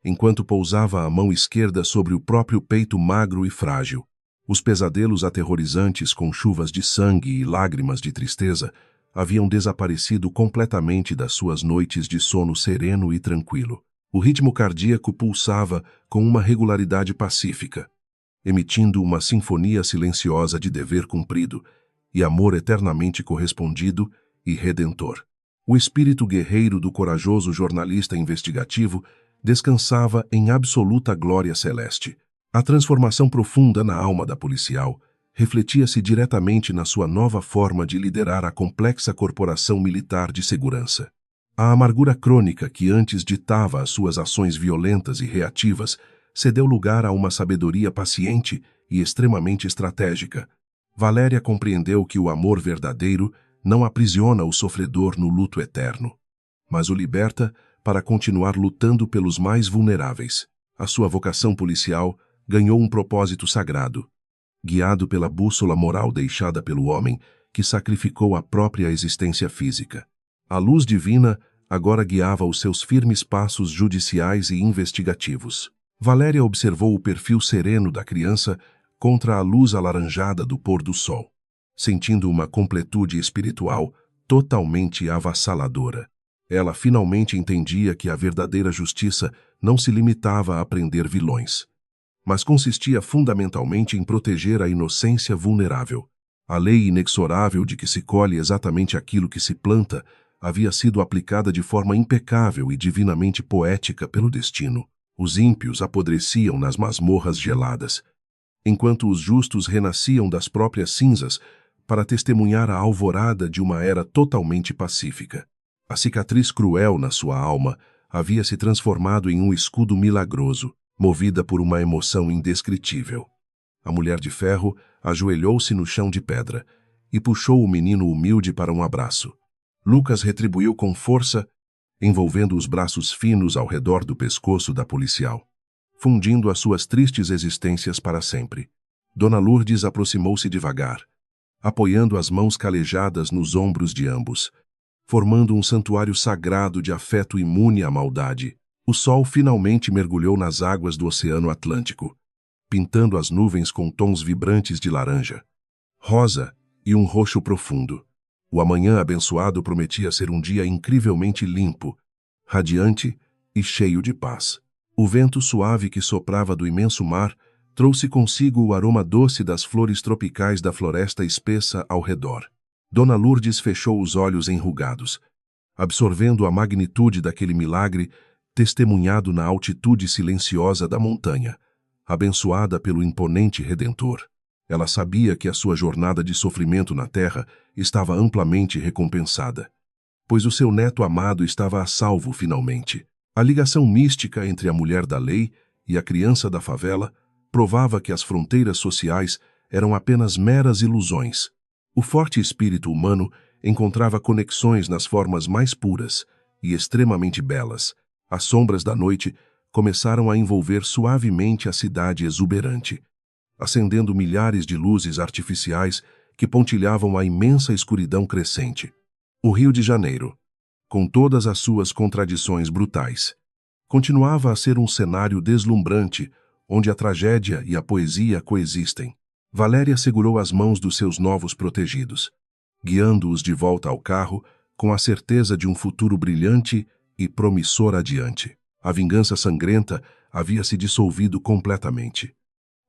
enquanto pousava a mão esquerda sobre o próprio peito magro e frágil. Os pesadelos aterrorizantes com chuvas de sangue e lágrimas de tristeza haviam desaparecido completamente das suas noites de sono sereno e tranquilo. O ritmo cardíaco pulsava com uma regularidade pacífica, emitindo uma sinfonia silenciosa de dever cumprido e amor eternamente correspondido e redentor. O espírito guerreiro do corajoso jornalista investigativo descansava em absoluta glória celeste. A transformação profunda na alma da policial refletia-se diretamente na sua nova forma de liderar a complexa corporação militar de segurança. A amargura crônica que antes ditava as suas ações violentas e reativas cedeu lugar a uma sabedoria paciente e extremamente estratégica. Valéria compreendeu que o amor verdadeiro não aprisiona o sofredor no luto eterno, mas o liberta para continuar lutando pelos mais vulneráveis. A sua vocação policial ganhou um propósito sagrado, guiado pela bússola moral deixada pelo homem que sacrificou a própria existência física. A luz divina agora guiava os seus firmes passos judiciais e investigativos. Valéria observou o perfil sereno da criança contra a luz alaranjada do pôr do sol, sentindo uma completude espiritual totalmente avassaladora. Ela finalmente entendia que a verdadeira justiça não se limitava a prender vilões, mas consistia fundamentalmente em proteger a inocência vulnerável. A lei inexorável de que se colhe exatamente aquilo que se planta havia sido aplicada de forma impecável e divinamente poética pelo destino. Os ímpios apodreciam nas masmorras geladas, enquanto os justos renasciam das próprias cinzas para testemunhar a alvorada de uma era totalmente pacífica. A cicatriz cruel na sua alma havia se transformado em um escudo milagroso, movida por uma emoção indescritível. A mulher de ferro ajoelhou-se no chão de pedra e puxou o menino humilde para um abraço. Lucas retribuiu com força, envolvendo os braços finos ao redor do pescoço da policial, fundindo as suas tristes existências para sempre. Dona Lourdes aproximou-se devagar, apoiando as mãos calejadas nos ombros de ambos, formando um santuário sagrado de afeto imune à maldade. O sol finalmente mergulhou nas águas do Oceano Atlântico, pintando as nuvens com tons vibrantes de laranja, rosa e um roxo profundo. O amanhã abençoado prometia ser um dia incrivelmente limpo, radiante e cheio de paz. O vento suave que soprava do imenso mar trouxe consigo o aroma doce das flores tropicais da floresta espessa ao redor. Dona Lourdes fechou os olhos enrugados, absorvendo a magnitude daquele milagre testemunhado na altitude silenciosa da montanha, abençoada pelo imponente Redentor. Ela sabia que a sua jornada de sofrimento na terra estava amplamente recompensada, pois o seu neto amado estava a salvo finalmente. A ligação mística entre a mulher da lei e a criança da favela provava que as fronteiras sociais eram apenas meras ilusões. O forte espírito humano encontrava conexões nas formas mais puras e extremamente belas. As sombras da noite começaram a envolver suavemente a cidade exuberante, acendendo milhares de luzes artificiais que pontilhavam a imensa escuridão crescente. O Rio de Janeiro, com todas as suas contradições brutais, continuava a ser um cenário deslumbrante onde a tragédia e a poesia coexistem. Valéria segurou as mãos dos seus novos protegidos, guiando-os de volta ao carro com a certeza de um futuro brilhante e promissor adiante. A vingança sangrenta havia se dissolvido completamente,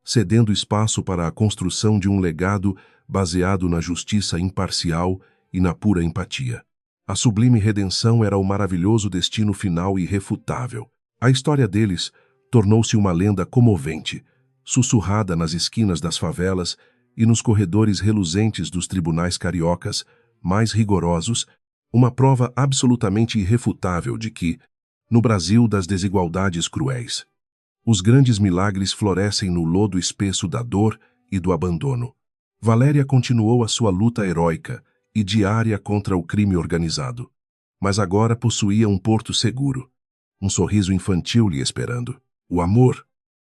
cedendo espaço para a construção de um legado baseado na justiça imparcial e na pura empatia. A sublime redenção era o maravilhoso destino final irrefutável. A história deles tornou-se uma lenda comovente, sussurrada nas esquinas das favelas e nos corredores reluzentes dos tribunais cariocas mais rigorosos, uma prova absolutamente irrefutável de que, no Brasil das desigualdades cruéis, os grandes milagres florescem no lodo espesso da dor e do abandono. Valéria continuou a sua luta heróica e diária contra o crime organizado, mas agora possuía um porto seguro, um sorriso infantil lhe esperando. O amor,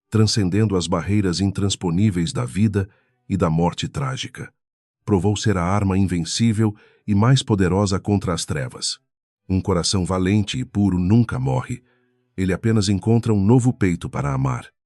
transcendendo as barreiras intransponíveis da vida e da morte trágica, provou ser a arma invencível e mais poderosa contra as trevas. Um coração valente e puro nunca morre, ele apenas encontra um novo peito para amar.